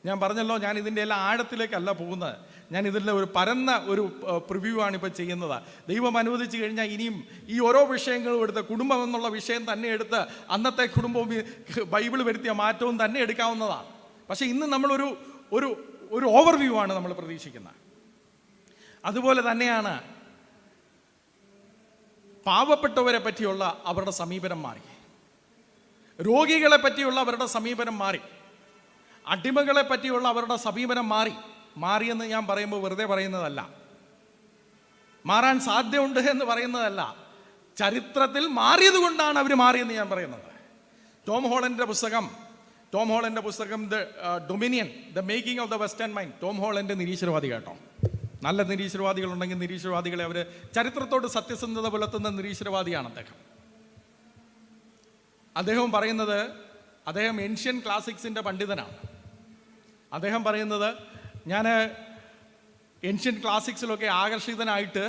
ഞാൻ പറഞ്ഞല്ലോ, ഞാൻ ഇതിൻ്റെ എല്ലാം ആഴത്തിലേക്കല്ല പോകുന്നത്. ഞാൻ ഇതിൻ്റെ ഒരു പരന്ന ഒരു പ്രിവ്യൂ ആണ് ഇപ്പോൾ ചെയ്യുന്നത്. ദൈവം അനുവദിച്ചു കഴിഞ്ഞാൽ ഇനിയും ഈ ഓരോ വിഷയങ്ങളും എടുത്ത്, കുടുംബം എന്നുള്ള വിഷയം തന്നെ എടുത്ത് അന്നത്തെ കുടുംബവും ബൈബിൾ വരുത്തിയ മാറ്റവും തന്നെ എടുക്കാവുന്നതാണ്. പക്ഷേ ഇന്ന് നമ്മളൊരു ഒരു ഒരു ഓവർവ്യൂ ആണ് നമ്മൾ പ്രതീക്ഷിക്കുന്നത്. അതുപോലെ തന്നെയാണ് പാവപ്പെട്ടവരെ പറ്റിയുള്ള അവരുടെ സമീപനം മാറി, രോഗികളെ പറ്റിയുള്ള അവരുടെ സമീപനം മാറി, അടിമകളെ പറ്റിയുള്ള അവരുടെ സമീപനം മാറിയെന്ന് ഞാൻ പറയുമ്പോൾ വെറുതെ പറയുന്നതല്ല, മാറാൻ സാധ്യതയുണ്ട് എന്ന് പറയുന്നതല്ല. ചരിത്രത്തിൽ മാറിയത് കൊണ്ടാണ് അവർ മാറിയെന്ന് ഞാൻ പറയുന്നത്. ടോം ഹോളൻഡിന്റെ പുസ്തകം the dominion, the making of the western mind. Tom Holland നിരീശ്വരവാദി കേട്ടോ. നല്ല നിരീശ്വരവാദികളുണ്ടെങ്കിൽ നിരീശ്വരവാദികളെ, അവർ ചരിത്രത്തോട് സത്യസന്ധത പുലർത്തുന്ന നിരീശ്വരവാദിയാണ് അദ്ദേഹം പറയുന്നത്, അദ്ദേഹം ഏൻഷ്യൻ ക്ലാസിക്സിൻ്റെ പണ്ഡിതനാണ്. അദ്ദേഹം പറയുന്നത്, ഞാൻ ഏൻഷ്യൻ ക്ലാസിക്സിലൊക്കെ ആകർഷിതനായിട്ട്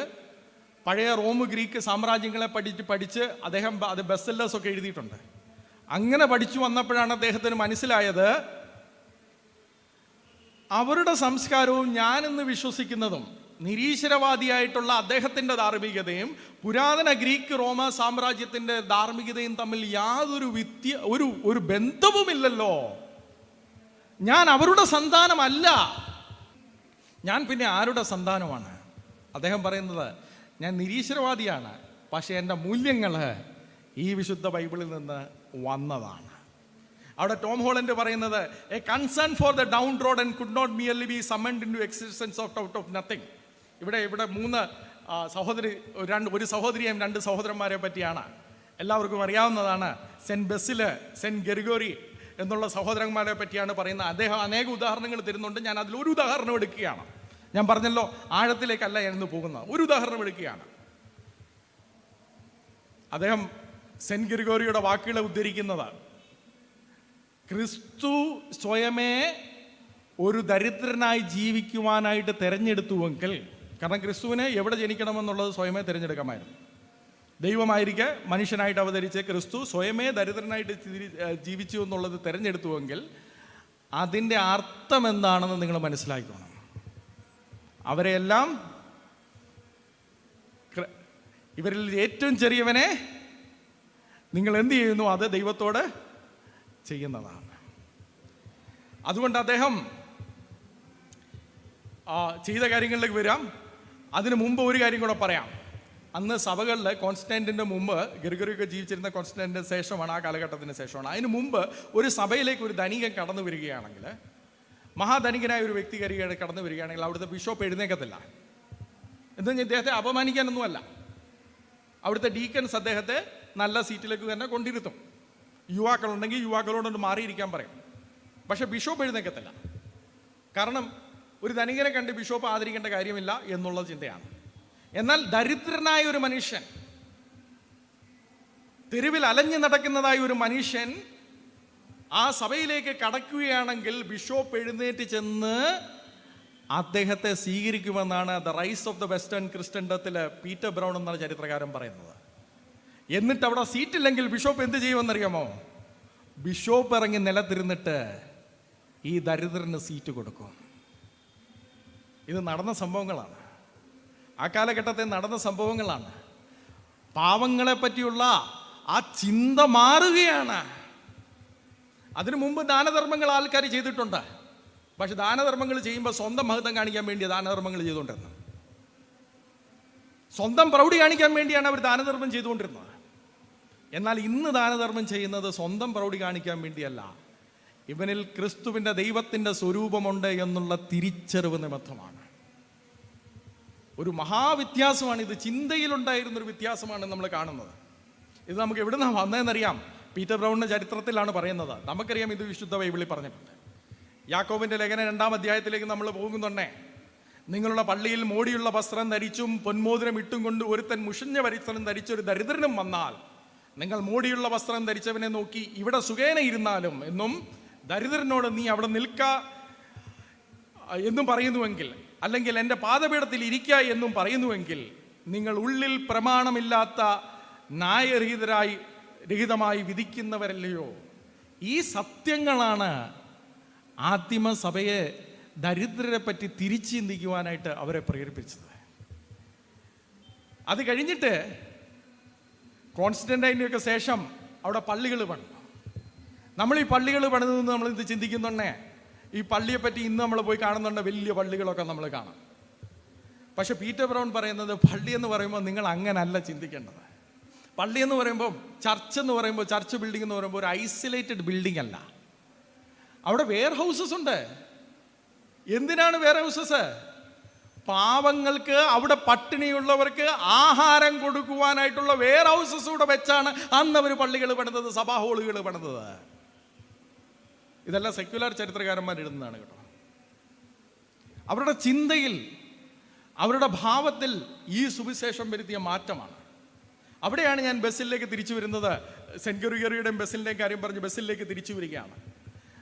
പഴയ റോം ഗ്രീക്ക് സാമ്രാജ്യങ്ങളെ പഠിച്ച് അദ്ദേഹം അത് ബെസ്റ്റ് സെല്ലേഴ്സൊക്കെ എഴുതിയിട്ടുണ്ട്. അങ്ങനെ പഠിച്ചു വന്നപ്പോഴാണ് അദ്ദേഹത്തിന് മനസ്സിലായത്, അവരുടെ സംസ്കാരവും ഞാനെന്ന് വിശ്വസിക്കുന്നതും നിരീശ്വരവാദിയായിട്ടുള്ള അദ്ദേഹത്തിൻ്റെ ധാർമ്മികതയും പുരാതന ഗ്രീക്ക് റോമ സാമ്രാജ്യത്തിൻ്റെ ധാർമ്മികതയും തമ്മിൽ യാതൊരു ഒരു ബന്ധവുമില്ലല്ലോ. ഞാൻ അവരുടെ സന്താനമല്ല, ഞാൻ പിന്നെ ആരുടെ സന്താനമാണ്? അദ്ദേഹം പറയുന്നത്, ഞാൻ നിരീശ്വരവാദിയാണ്, പക്ഷേ എൻ്റെ മൂല്യങ്ങൾ ഈ വിശുദ്ധ ബൈബിളിൽ നിന്ന് വന്നതാണ്. അവിടെ ടോം ഹോളൻഡ് പറയുന്നത്, a concern for the downtrodden and could not merely be summoned into existence out of nothing. ഇവിടെ 3 ഒരു സഹോദരിയും 2 സഹോദരന്മാരെ പറ്റിയാണ്. എല്ലാവർക്കും അറിയാവുന്നതാണ്. സെൻറ്റ് ബെസില്, സെൻറ്റ് ഗെറിഗോറി എന്നുള്ള സഹോദരന്മാരെ പറ്റിയാണ് പറയുന്നത്. അദ്ദേഹം അനേക ഉദാഹരണങ്ങൾ തരുന്നുണ്ട്. ഞാൻ അതിലൊരു ഉദാഹരണം എടുക്കുകയാണ്. ഞാൻ പറഞ്ഞല്ലോ, ആഴത്തിലേക്കല്ല എന്ന് പോകുന്നത്. ഒരു ഉദാഹരണം എടുക്കുകയാണ്. അദ്ദേഹം സെൻറ്റ് ഗെറിഗോറിയുടെ വാക്കുകളെ ഉദ്ധരിക്കുന്നത്, ക്രിസ്തു സ്വയമേ ഒരു ദരിദ്രനായി ജീവിക്കുവാനായിട്ട് തിരഞ്ഞെടുത്തുവെങ്കിൽ, കാരണം ക്രിസ്തുവിനെ എവിടെ ജനിക്കണമെന്നുള്ളത് സ്വയമേ തിരഞ്ഞെടുക്കാമായിരുന്നു. ദൈവമായിരിക്കെ മനുഷ്യനായിട്ട് അവതരിച്ച് ക്രിസ്തു സ്വയമേ ദരിദ്രനായിട്ട് ജീവിച്ചു എന്നുള്ളത് തിരഞ്ഞെടുത്തുവെങ്കിൽ അതിൻ്റെ അർത്ഥം എന്താണെന്ന് നിങ്ങൾ മനസ്സിലാക്കണം. അവരെല്ലാം, ഇവരിൽ ഏറ്റവും ചെറിയവനെ നിങ്ങൾ എന്ത് ചെയ്യുന്നു അത് ദൈവത്തോട് ചെയ്യുന്നതാണ്. അതുകൊണ്ട് അദ്ദേഹം ചെയ്ത കാര്യങ്ങളിലേക്ക് വരാം. അതിനു മുമ്പ് ഒരു കാര്യം കൂടെ പറയാം. അന്ന് സഭകളിൽ കോൺസ്റ്റന്റിൻ്റെ മുമ്പ്, ഗെറിഗോറിയൊക്കെ ജീവിച്ചിരുന്ന കോൺസ്റ്റന്റിന് ശേഷമാണ്, ആ കാലഘട്ടത്തിന് ശേഷമാണ്. അതിന് മുമ്പ് ഒരു സഭയിലേക്ക് ഒരു ധനികൻ കടന്നു വരികയാണെങ്കിൽ, മഹാധനികനായ ഒരു വ്യക്തി കടന്നു വരികയാണെങ്കിൽ അവിടുത്തെ ബിഷപ്പ് എഴുന്നേക്കത്തില്ല. എന്താ, ഇദ്ദേഹത്തെ അപമാനിക്കാനൊന്നുമല്ല. അവിടുത്തെ ഡീക്കൻസ് അദ്ദേഹത്തെ നല്ല സീറ്റിലേക്ക് തന്നെ കൊണ്ടിരുത്തും. യുവാക്കളുണ്ടെങ്കിൽ യുവാക്കളോടൊന്ന് മാറിയിരിക്കാൻ പറയും. പക്ഷെ ബിഷപ്പ് എഴുന്നേക്കത്തില്ല. കാരണം ഒരു ധനികനെ കണ്ട് ബിഷപ്പ് ആദരിക്കേണ്ട കാര്യമില്ല എന്നുള്ള ചിന്തയാണ്. എന്നാൽ ദരിദ്രനായ ഒരു മനുഷ്യൻ തെരുവിൽ അലഞ്ഞു നടക്കുന്നതായ ഒരു മനുഷ്യൻ ആ സഭയിലേക്ക് കടക്കുകയാണെങ്കിൽ ബിഷപ്പ് എഴുന്നേറ്റ് ചെന്ന് അദ്ദേഹത്തെ സ്വീകരിക്കുമെന്നാണ് the rise of the western ക്രിസ്ത്യൻഡത്തിൽ പീറ്റർ ബ്രൗൺ എന്ന ചരിത്രകാരൻ പറയുന്നത്. എന്നിട്ട് അവിടെ സീറ്റില്ലെങ്കിൽ ബിഷപ്പ് എന്ത് ചെയ്യുമെന്നറിയാമോ? ബിഷപ്പ് ഇറങ്ങി നിലത്തിരുന്നിട്ട് ഈ ദരിദ്രന് സീറ്റ് കൊടുക്കും. ഇത് നടന്ന സംഭവങ്ങളാണ്, ആ കാലഘട്ടത്തിൽ നടന്ന സംഭവങ്ങളാണ്. പാവങ്ങളെ പറ്റിയുള്ള ആ ചിന്ത മാറുകയാണ്. അതിനു മുമ്പ് ദാനധർമ്മങ്ങൾ ആൾക്കാർ ചെയ്തിട്ടുണ്ട്. പക്ഷെ ദാനധർമ്മങ്ങൾ ചെയ്യുമ്പോൾ സ്വന്തം മഹത്വം കാണിക്കാൻ വേണ്ടി ദാനധർമ്മങ്ങൾ ചെയ്തുകൊണ്ടിരുന്നത്, സ്വന്തം പ്രൗഢി കാണിക്കാൻ വേണ്ടിയാണ് അവർ ദാനധർമ്മം ചെയ്തുകൊണ്ടിരുന്നത്. എന്നാൽ ഇന്ന് ദാനധർമ്മം ചെയ്യുന്നത് സ്വന്തം പ്രൗഢി കാണിക്കാൻ വേണ്ടിയല്ല, ഇവനിൽ ക്രിസ്തുവിൻ്റെ ദൈവത്തിൻ്റെ സ്വരൂപമുണ്ട് എന്നുള്ള തിരിച്ചറിവ് നിമിത്തമാണ്. ഒരു മഹാവ്യത്യാസമാണ് ഇത്. ചിന്തയിലുണ്ടായിരുന്നൊരു വ്യത്യാസമാണ് നമ്മൾ കാണുന്നത്. ഇത് നമുക്ക് എവിടെ നിന്നാണ് വന്നതെന്നറിയാം. പീറ്റർ ബ്രൗണിൻ്റെ ചരിത്രത്തിലാണ് പറയുന്നത്. നമുക്കറിയാം, ഇത് വിശുദ്ധ ബൈബിളിൽ പറഞ്ഞിട്ടുണ്ട്. യാക്കോബിൻ്റെ ലേഖനം 2-ാം അധ്യായത്തിലേക്ക് നമ്മൾ പോകുന്നുണ്ടേ. നിങ്ങളുടെ പള്ളിയിൽ മോടിയുള്ള വസ്ത്രം ധരിച്ചും പൊന്മോതിരം ഇട്ടും കൊണ്ട് ഒരുത്തൻ മുഷിഞ്ഞ വസ്ത്രം ധരിച്ചൊരു ദരിദ്രനും വന്നാൽ നിങ്ങൾ മോടിയുള്ള വസ്ത്രം ധരിച്ചവനെ നോക്കി ഇവിടെ സുഖേന ഇരുന്നാലും എന്നും ദരിദ്രനോട് നീ അവിടെ നിൽക്ക എന്നും പറയുന്നുവെങ്കിൽ, അല്ലെങ്കിൽ എൻ്റെ പാദപീഠത്തിൽ ഇരിക്ക എന്നും പറയുന്നുവെങ്കിൽ, നിങ്ങൾ ഉള്ളിൽ പ്രമാണമില്ലാത്ത ന്യായരഹിതമായി വിധിക്കുന്നവരല്ലയോ. ഈ സത്യങ്ങളാണ് ആദിമസഭയെ ദരിദ്രരെ പറ്റി തിരിച്ചു ചിന്തിക്കുവാനായിട്ട് അവരെ പ്രേരിപ്പിച്ചത്. അത് കഴിഞ്ഞിട്ട് കോൺസ്റ്റന്റൈൻ്റെയൊക്കെ ശേഷം അവിടെ പള്ളികൾ പണിതു. നമ്മൾ ഈ പള്ളികൾ പണിതെന്ന് നമ്മൾ ഇത് ചിന്തിക്കുന്നുണ്ടേ. ഈ പള്ളിയെപ്പറ്റി ഇന്ന് നമ്മൾ പോയി കാണുന്നുണ്ട്, വലിയ പള്ളികളൊക്കെ നമ്മൾ കാണാം. പക്ഷെ പീറ്റർ ബ്രൗൺ പറയുന്നത് പള്ളി എന്ന് പറയുമ്പോൾ നിങ്ങൾ അങ്ങനല്ല ചിന്തിക്കേണ്ടത്. പള്ളി എന്ന് പറയുമ്പോൾ, ചർച്ച് എന്ന് പറയുമ്പോൾ, ചർച്ച് ബിൽഡിംഗ് എന്ന് പറയുമ്പോൾ ഒരു ഐസൊലേറ്റഡ് ബിൽഡിംഗ് അല്ല. അവിടെ വെയർ ഹൗസസ് ഉണ്ട്. എന്തിനാണ് വെയർ ഹൗസസ്? പാവങ്ങൾക്ക്, അവിടെ പട്ടിണിയുള്ളവർക്ക് ആഹാരം കൊടുക്കുവാനായിട്ടുള്ള വെയർ ഹൗസസ് കൂടെ വെച്ചാണ് അന്ന് അവർ പള്ളികൾ പണിതത്, സഭാ ഹോളുകൾ പണിതത്. ഇതെല്ലാം സെക്യുലർ ചരിത്രകാരന്മാർ എഴുതുന്നതാണ് കേട്ടോ. അവരുടെ ചിന്തയിൽ, അവരുടെ ഭാവത്തിൽ ഈ സുവിശേഷം വരുത്തിയ മാറ്റമാണ്. അവിടെയാണ് ഞാൻ ബസ്സിലേക്ക് തിരിച്ചു വരുന്നത്. സെന്റ് ഗ്രിഗറിയുടെയും ബസ്സിൻ്റെയും കാര്യം പറഞ്ഞ് ബസ്സിലേക്ക് തിരിച്ചു വരികയാണ്.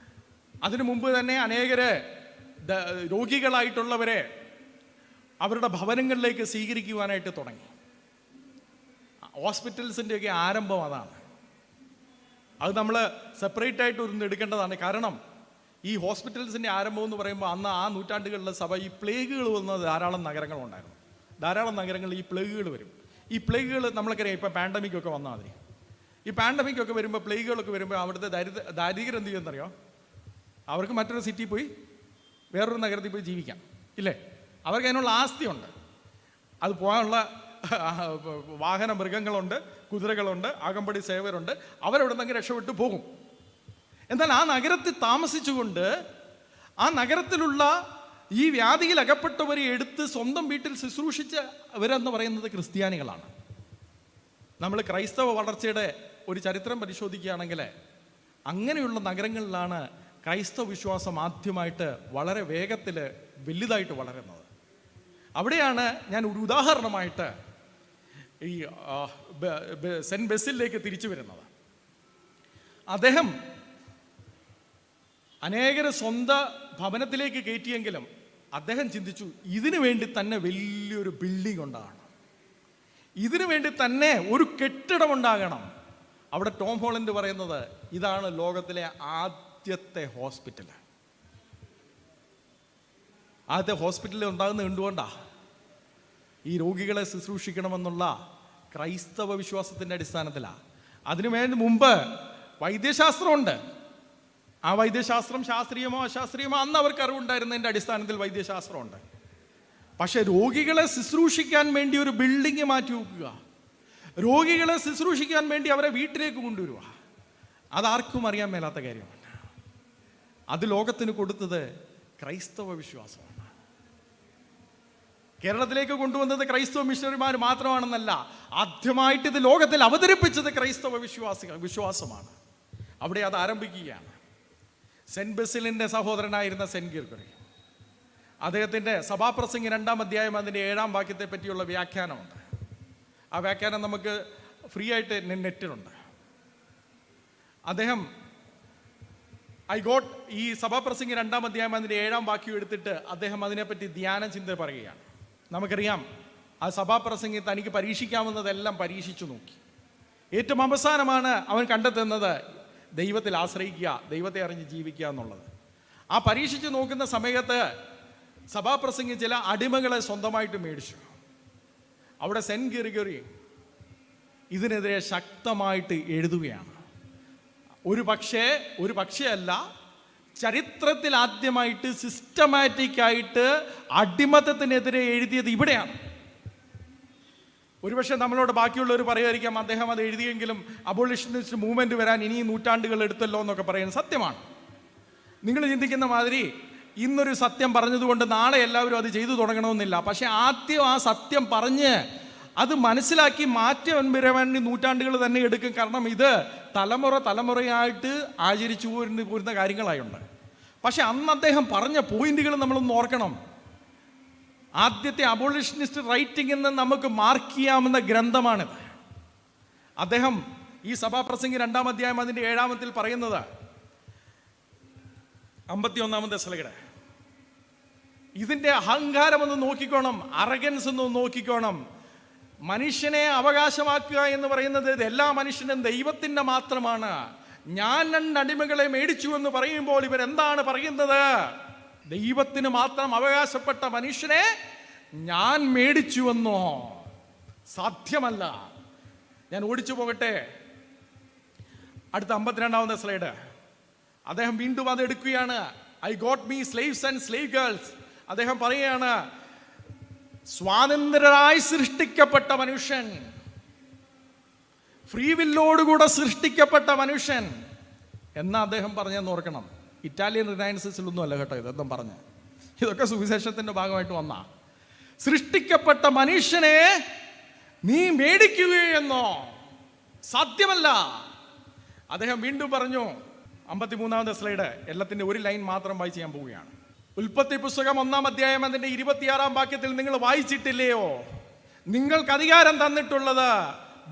അതിനു മുമ്പ് തന്നെ അനേകരെ രോഗികളായിട്ടുള്ളവരെ അവരുടെ ഭവനങ്ങളിലേക്ക് സ്വീകരിക്കുവാനായിട്ട് തുടങ്ങി. ഹോസ്പിറ്റൽസിൻ്റെയൊക്കെ ആരംഭം അതാണ്. അത് നമ്മൾ സെപ്പറേറ്റ് ആയിട്ട് ഒന്ന് എടുക്കേണ്ടതാണ്. കാരണം ഈ ഹോസ്പിറ്റൽസിൻ്റെ ആരംഭം എന്ന് പറയുമ്പോൾ അന്ന് ആ നൂറ്റാണ്ടുകളിലെ സഭ ഈ പ്ലേഗുകൾ വന്ന ധാരാളം നഗരങ്ങളുണ്ടായിരുന്നു. ധാരാളം നഗരങ്ങളിൽ ഈ പ്ലേഗുകൾ വരും. ഈ പ്ലേഗുകൾ നമ്മൾക്കറിയാം, ഇപ്പം പാൻഡമിക്കൊക്കെ വന്നാൽ മതി. ഈ പാൻഡമിക്കൊക്കെ വരുമ്പോൾ, പ്ലേഗുകളൊക്കെ വരുമ്പോൾ അവിടുത്തെ ദാരിദ്ര്യം എന്ത് ചെയ്യുമെന്നറിയോ? അവർക്ക് മറ്റൊരു സിറ്റിയിൽ പോയി, വേറൊരു നഗരത്തിൽ പോയി ജീവിക്കാം, ഇല്ലേ? അവർക്ക് അതിനുള്ള ആസ്തിയുണ്ട്. അത് പോകാനുള്ള വാഹന മൃഗങ്ങളുണ്ട്, കുതിരകളുണ്ട്, അകമ്പടി സേവകരുണ്ട്. അവരവിടെ നിന്ന് രക്ഷപ്പെട്ടു പോകും. എന്നാൽ ആ നഗരത്തിൽ താമസിച്ചുകൊണ്ട് ആ നഗരത്തിലുള്ള ഈ വ്യാധിയിൽ അകപ്പെട്ടവരെ എടുത്ത് സ്വന്തം വീട്ടിൽ ശുശ്രൂഷിച്ചവരെന്ന് പറയുന്നത് ക്രിസ്ത്യാനികളാണ്. നമ്മൾ ക്രൈസ്തവ വളർച്ചയുടെ ഒരു ചരിത്രം പരിശോധിക്കുകയാണെങ്കിൽ അങ്ങനെയുള്ള നഗരങ്ങളിലാണ് ക്രൈസ്തവ വിശ്വാസം ആദ്യമായിട്ട് വളരെ വേഗത്തിൽ വലുതായിട്ട് വളരുന്നത്. അവിടെയാണ് ഞാൻ ഒരു ഉദാഹരണമായിട്ട് ഈ സെൻറ്റ് ബെസിലേക്ക് തിരിച്ചു വരുന്നത്. അദ്ദേഹം അനേകരെ സ്വന്തം ഭവനത്തിലേക്ക് കയറ്റിയെങ്കിലും അദ്ദേഹം ചിന്തിച്ചു, ഇതിനു വേണ്ടി തന്നെ വലിയൊരു ബിൽഡിംഗ് ഉണ്ടാകണം, ഇതിനു വേണ്ടി തന്നെ ഒരു കെട്ടിടമുണ്ടാകണം. അവിടെ ടോം ഹോളണ്ട് പറയുന്നത് ഇതാണ് ലോകത്തിലെ ആദ്യത്തെ ഹോസ്പിറ്റൽ. ആദ്യത്തെ ഹോസ്പിറ്റലിൽ ഉണ്ടാകുന്നത് എന്തുകൊണ്ടാ? ഈ രോഗികളെ ശുശ്രൂഷിക്കണമെന്നുള്ള ക്രൈസ്തവ വിശ്വാസത്തിൻ്റെ അടിസ്ഥാനത്തിലാണ്. അതിനു വേണ്ടി മുമ്പ് വൈദ്യശാസ്ത്രമുണ്ട്. ആ വൈദ്യശാസ്ത്രം ശാസ്ത്രീയമോ അശാസ്ത്രീയമോ അന്ന് അവർക്ക് അറിവുണ്ടായിരുന്നതിൻ്റെ അടിസ്ഥാനത്തിൽ വൈദ്യശാസ്ത്രമുണ്ട്. പക്ഷെ രോഗികളെ ശുശ്രൂഷിക്കാൻ വേണ്ടി ഒരു ബിൽഡിംഗ് മാറ്റി വെക്കുക, രോഗികളെ ശുശ്രൂഷിക്കാൻ വേണ്ടി അവരെ വീട്ടിലേക്ക് കൊണ്ടുവരിക, അതാർക്കും അറിയാൻ മേലാത്ത കാര്യമാണ്. അത് ലോകത്തിന് കൊടുത്തത് ക്രൈസ്തവ വിശ്വാസമാണ്. കേരളത്തിലേക്ക് കൊണ്ടുവന്നത് ക്രൈസ്തവ മിഷണറിമാർ മാത്രമാണെന്നല്ല, ആദ്യമായിട്ട് ഇത് ലോകത്തിൽ അവതരിപ്പിച്ചത് ക്രൈസ്തവ വിശ്വാസമാണ്. അവിടെ അത് ആരംഭിക്കുകയാണ്. സെൻറ്റ് ബെസിലിൻ്റെ സഹോദരനായിരുന്ന സെൻറ്റ് ഗ്രിഗറി, അദ്ദേഹത്തിൻ്റെ സഭാപ്രസംഗി 2-ാം അധ്യായം അതിൻ്റെ 7-ാം വാക്യത്തെ പറ്റിയുള്ള വ്യാഖ്യാനമുണ്ട്. ആ വ്യാഖ്യാനം നമുക്ക് ഫ്രീ ആയിട്ട് നെറ്റിലുണ്ട്. അദ്ദേഹം ഈ സഭാപ്രസംഗി 2-ാം അധ്യായം അതിൻ്റെ 7-ാം വാക്യം എടുത്തിട്ട് അദ്ദേഹം അതിനെപ്പറ്റി ധ്യാന ചിന്ത പറയുകയാണ്. നമുക്കറിയാം, ആ സഭാപ്രസംഗി തനിക്ക് പരീക്ഷിക്കാവുന്നതെല്ലാം പരീക്ഷിച്ചു നോക്കി. ഏറ്റവും അവസാനമാണ് അവൻ കണ്ടെത്തുന്നത് ദൈവത്തിൽ ആശ്രയിക്കുക, ദൈവത്തെ അറിഞ്ഞ് ജീവിക്കുക എന്നുള്ളത്. ആ പരീക്ഷിച്ച് നോക്കുന്ന സമയത്ത് സഭാപ്രസംഗി ചില അടിമകളെ സ്വന്തമായിട്ട് മേടിച്ചു. അവിടെ സെന്റ് ഗ്രിഗറി ഇതിനെതിരെ ശക്തമായിട്ട് എഴുതുകയാണ്. ഒരു പക്ഷേ അല്ല, ചരിത്രത്തിൽ ആദ്യമായിട്ട് സിസ്റ്റമാറ്റിക് ആയിട്ട് അടിമത്തത്തിനെതിരെ എഴുതിയത് ഇവിടെയാണ്. ഒരുപക്ഷെ നമ്മളോട് ബാക്കിയുള്ളവർ പറയുമായിരിക്കാം, അദ്ദേഹം അത് എഴുതിയെങ്കിലും അബോളിഷനിസ്റ്റ് മൂവ്മെന്റ് വരാൻ ഇനിയും നൂറ്റാണ്ടുകൾ എടുത്തല്ലോ എന്നൊക്കെ പറയുന്നത് സത്യമാണ്. നിങ്ങൾ ചിന്തിക്കുന്ന മാതിരി ഇന്നൊരു സത്യം പറഞ്ഞതുകൊണ്ട് നാളെ എല്ലാവരും അത് ചെയ്തു തുടങ്ങണമെന്നില്ല. പക്ഷെ ആദ്യം ആ സത്യം പറഞ്ഞ് അത് മനസ്സിലാക്കി മാറ്റം വരാൻ നൂറ്റാണ്ടുകൾ തന്നെ എടുക്കും. കാരണം ഇത് തലമുറയായിട്ട് ആചരിച്ചു പോരുന്ന കാര്യങ്ങളായുണ്ട്. പക്ഷെ അന്ന് അദ്ദേഹം പറഞ്ഞ പോയിന്റുകൾ നമ്മളൊന്ന് ഓർക്കണം. ആദ്യത്തെ അബോളിഷനിസ്റ്റ് റൈറ്റിംഗ് എന്ന് നമുക്ക് മാർക്ക് ചെയ്യാവുന്ന ഗ്രന്ഥമാണിത്. അദ്ദേഹം ഈ സഭാപ്രസംഗി 2-ാം അധ്യായം അതിൻ്റെ 7-ാമത്തിൽ പറയുന്നത് 51-ാമത്തെ സ്ലൈഡ്. ഇതിൻ്റെ അഹങ്കാരം ഒന്ന് നോക്കിക്കോണം, അറഗൻസ് ഒന്ന് നോക്കിക്കോണം. മനുഷ്യനെ അവകാശമാക്കുക എന്ന് പറയുന്നത് എല്ലാ മനുഷ്യനും ദൈവത്തിൻ്റെ മാത്രമാണ്. ഞാൻ 2 അടിമകളെ മേടിച്ചു എന്ന് പറയുമ്പോൾ ഇവരെന്താണ് പറയുന്നത്? ദൈവത്തിന് മാത്രം അവകാശപ്പെട്ട മനുഷ്യനെ ഞാൻ മേടിച്ചുവെന്നോ? സാധ്യമല്ല. ഞാൻ ഓടിച്ചു പോകട്ടെ. അടുത്ത 52-ാമത്തെ സ്ലൈഡ്. അദ്ദേഹം വീണ്ടും അത് എടുക്കുകയാണ്. I got me slaves and slave girls. അദ്ദേഹം പറയുകയാണ്, സ്വാതന്ത്ര്യരായി സൃഷ്ടിക്കപ്പെട്ട മനുഷ്യൻ, ഫ്രീ വില്ലോടുകൂടെ സൃഷ്ടിക്കപ്പെട്ട മനുഷ്യൻ എന്നാ അദ്ദേഹം പറഞ്ഞെന്ന് ഓർക്കണം. ഇറ്റാലിയൻ റിനൈൻസസിലൊന്നും അല്ല കേട്ടോ ഇതൊന്നും പറഞ്ഞ്. ഇതൊക്കെ സുവിശേഷത്തിന്റെ ഭാഗമായിട്ട് വന്ന സൃഷ്ടിക്കപ്പെട്ട മനുഷ്യനെ നീ മേടിക്കുകയെന്നോ? സാധ്യമല്ല. അദ്ദേഹം വീണ്ടും പറഞ്ഞു. 53-ാമത്തെ സ്ലൈഡ്. എല്ലാത്തിന്റെ ഒരു ലൈൻ മാത്രം വായിച്ച് ഞാൻ പോവുകയാണ്. ഉൽപ്പത്തി പുസ്തകം 1-ാം അധ്യായം അതിന്റെ 26-ാം വാക്യത്തിൽ നിങ്ങൾ വായിച്ചിട്ടില്ലയോ? നിങ്ങൾക്ക് അധികാരം തന്നിട്ടുള്ളത്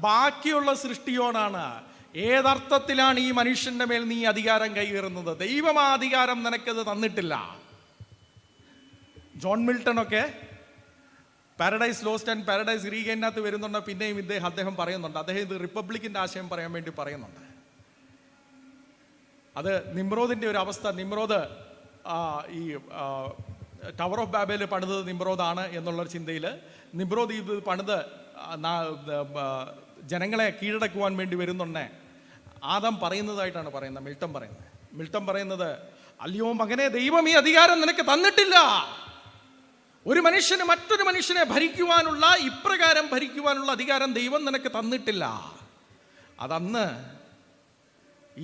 ബാക്കിയുള്ള സൃഷ്ടിയോടാണ്. ഏതർത്ഥത്തിലാണ് ഈ മനുഷ്യന്റെ മേൽ നീ അധികാരം കൈകേറുന്നത്? ദൈവം ആ അധികാരം നിനക്കത് തന്നിട്ടില്ല. ജോൺ മിൽട്ടൺ ഒക്കെ പാരഡൈസ് ലോസ്റ്റ് ആൻഡ് പാരഡൈസ് റീഗെയിനകത്ത് വരുന്നുണ്ട്. പിന്നെയും അദ്ദേഹം പറയുന്നുണ്ട്, അദ്ദേഹം ഇത് റിപ്പബ്ലിക്കിന്റെ ആശയം പറയാൻ വേണ്ടി പറയുന്നുണ്ട്. അത് നിമ്രോദിന്റെ ഒരു അവസ്ഥ. നിമ്രോദ് ഈ ടവർ ഓഫ് ബാബേൽ പണിത് നിമ്രോദാണ് എന്നുള്ളൊരു ചിന്തയിൽ നിമ്രോദ് ഇത് പണിത് ജനങ്ങളെ കീഴടക്കുവാൻ വേണ്ടി വരുന്നുണ്ടേ ആദം പറയുന്നതായിട്ടാണ് പറയുന്നത്. മിൽട്ടൺ പറയുന്നത് അല്ലയോ മകനെ, ദൈവം ഈ അധികാരം നിനക്ക് തന്നിട്ടില്ല. ഒരു മനുഷ്യന് മറ്റൊരു മനുഷ്യനെ ഭരിക്കുവാനുള്ള, ഇപ്രകാരം ഭരിക്കുവാനുള്ള അധികാരം ദൈവം നിനക്ക് തന്നിട്ടില്ല. അതന്ന്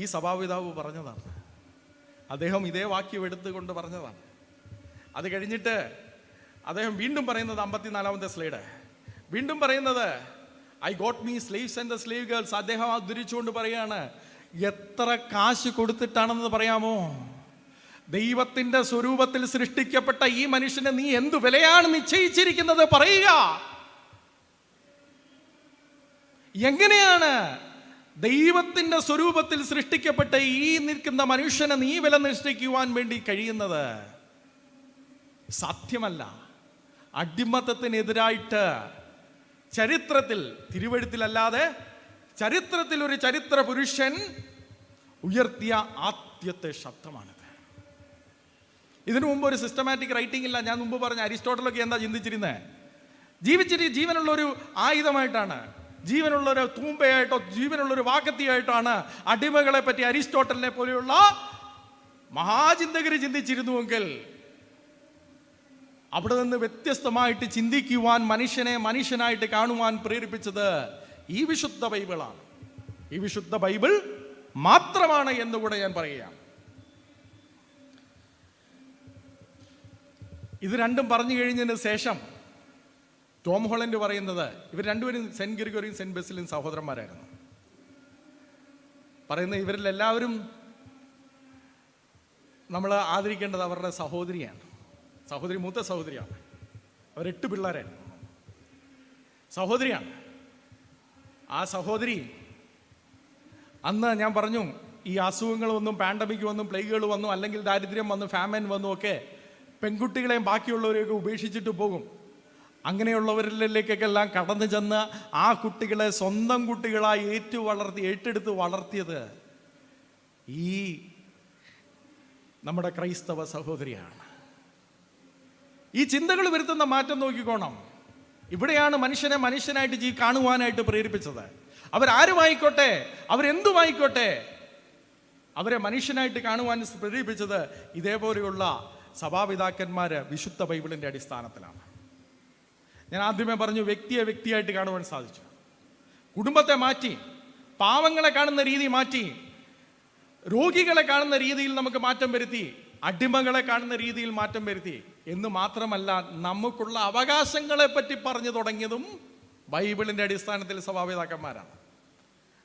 ഈ സഭാപിതാവ് പറഞ്ഞതാണ്. അദ്ദേഹം ഇതേ വാക്യം എടുത്തുകൊണ്ട് പറഞ്ഞതാണ്. അത് കഴിഞ്ഞിട്ട് അദ്ദേഹം വീണ്ടും പറയുന്നത് 54-ാമത്തെ സ്ലൈഡ്. വീണ്ടും പറയുന്നത് I got me slaves and the slave girls. അദ്ദേഹം ഉദ്ധരിച്ചുകൊണ്ട് പറയാണ്, എത്ര കാശ് കൊടുത്തിട്ടാണെന്ന് പറയാമോ? ദൈവത്തിന്റെ സ്വരൂപത്തിൽ സൃഷ്ടിക്കപ്പെട്ട ഈ മനുഷ്യനെ നീ എന്തു വിലയാണ് നിശ്ചയിച്ചിരിക്കുന്നത്? പറയുക. എങ്ങനെയാണ് ദൈവത്തിന്റെ സ്വരൂപത്തിൽ സൃഷ്ടിക്കപ്പെട്ട ഈ നിൽക്കുന്ന മനുഷ്യനെ നീ വില നിശ്ചയിക്കുവാൻ വേണ്ടി കഴിയുന്നത്? സാധ്യമല്ല. അടിമത്തത്തിനെതിരായിട്ട് ചരിത്രത്തിൽ, തിരുവെഴുത്തിലല്ലാതെ ചരിത്രത്തിൽ ഒരു ചരിത്ര പുരുഷൻ ഉയർത്തിയ ആദ്യത്തെ ശബ്ദമാണിത്. ഇതിനു മുമ്പ് ഒരു സിസ്റ്റമാറ്റിക് റൈറ്റിംഗ് ഇല്ല. ഞാൻ മുമ്പ് പറഞ്ഞ അരിസ്റ്റോട്ടലൊക്കെ എന്താ ചിന്തിച്ചിരുന്നത്? ജീവനുള്ളൊരു ആയുധമായിട്ടാണ്, ജീവനുള്ളൊരു തൂമ്പയായിട്ടോ ജീവനുള്ളൊരു വാക്കത്തിയായിട്ടാണ് അടിമകളെ പറ്റി അരിസ്റ്റോട്ടലിനെ പോലെയുള്ള മഹാചിന്തകർ ചിന്തിച്ചിരുന്നുവെങ്കിൽ അവിടെ നിന്ന് വ്യത്യസ്തമായിട്ട് ചിന്തിക്കുവാൻ, മനുഷ്യനെ മനുഷ്യനായിട്ട് കാണുവാൻ പ്രേരിപ്പിച്ചത് ഈ വിശുദ്ധ ബൈബിളാണ്. ഈ വിശുദ്ധ ബൈബിൾ മാത്രമാണ് എന്നുകൂടെ ഞാൻ പറയുകയാണ്. ഇത് രണ്ടും പറഞ്ഞു കഴിഞ്ഞതിന് ശേഷം ടോം ഹോളണ്ട് പറയുന്നത്, ഇവർ രണ്ടുപേരും സെന്റ് ഗ്രിഗോറിയും സെന്റ് ബെസിലും സഹോദരന്മാരായിരുന്നു. പറയുന്നത് ഇവരിലെല്ലാവരും നമ്മൾ ആദരിക്കേണ്ടത് അവരുടെ സഹോദരിയാണ്. സഹോദരി മൂത്ത സഹോദരിയാണ്. അവർ 8 പിള്ളേരായിരുന്നു. സഹോദരിയാണ്. ആ സഹോദരി അന്ന് ഞാൻ പറഞ്ഞു ഈ അസുഖങ്ങൾ വന്നും പാൻഡമിക് വന്നും പ്ലേഗുകൾ വന്നും അല്ലെങ്കിൽ ദാരിദ്ര്യം വന്നും ഫാമിൻ വന്നും ഒക്കെ പെൺകുട്ടികളെയും ബാക്കിയുള്ളവരെയൊക്കെ ഉപേക്ഷിച്ചിട്ട് പോകും. അങ്ങനെയുള്ളവരിലേക്കെല്ലാം കടന്നു ചെന്ന് ആ കുട്ടികളെ സ്വന്തം കുട്ടികളായി ഏറ്റെടുത്ത് വളർത്തിയത് ഈ നമ്മുടെ ക്രൈസ്തവ സഹോദരിയാണ്. ഈ ചിന്തകൾ വരുത്തുന്ന മാറ്റം നോക്കിക്കോണം. ഇവിടെയാണ് മനുഷ്യനെ മനുഷ്യനായിട്ട് കാണുവാനായിട്ട് പ്രേരിപ്പിച്ചത്. അവരാരുമായിക്കോട്ടെ, അവരെന്തുമായിക്കോട്ടെ, അവരെ മനുഷ്യനായിട്ട് കാണുവാൻ പ്രേരിപ്പിച്ചത് ഇതേപോലെയുള്ള സഭാപിതാക്കന്മാര് വിശുദ്ധ ബൈബിളിൻ്റെ അടിസ്ഥാനത്തിലാണ്. ഞാൻ ആദ്യമേ പറഞ്ഞു, വ്യക്തിയെ വ്യക്തിയായിട്ട് കാണുവാൻ സാധിച്ചു. കുടുംബത്തെ മാറ്റി, പാവങ്ങളെ കാണുന്ന രീതി മാറ്റി, രോഗികളെ കാണുന്ന രീതിയിൽ നമുക്ക് മാറ്റം വരുത്തി, അടിമകളെ കാണുന്ന രീതിയിൽ മാറ്റം വരുത്തി എന്ന് മാത്രമല്ല, നമുക്കുള്ള അവകാശങ്ങളെ പറ്റി പറഞ്ഞു തുടങ്ങിയതും ബൈബിളിൻ്റെ അടിസ്ഥാനത്തിൽ സഭാപിതാക്കന്മാരാണ്.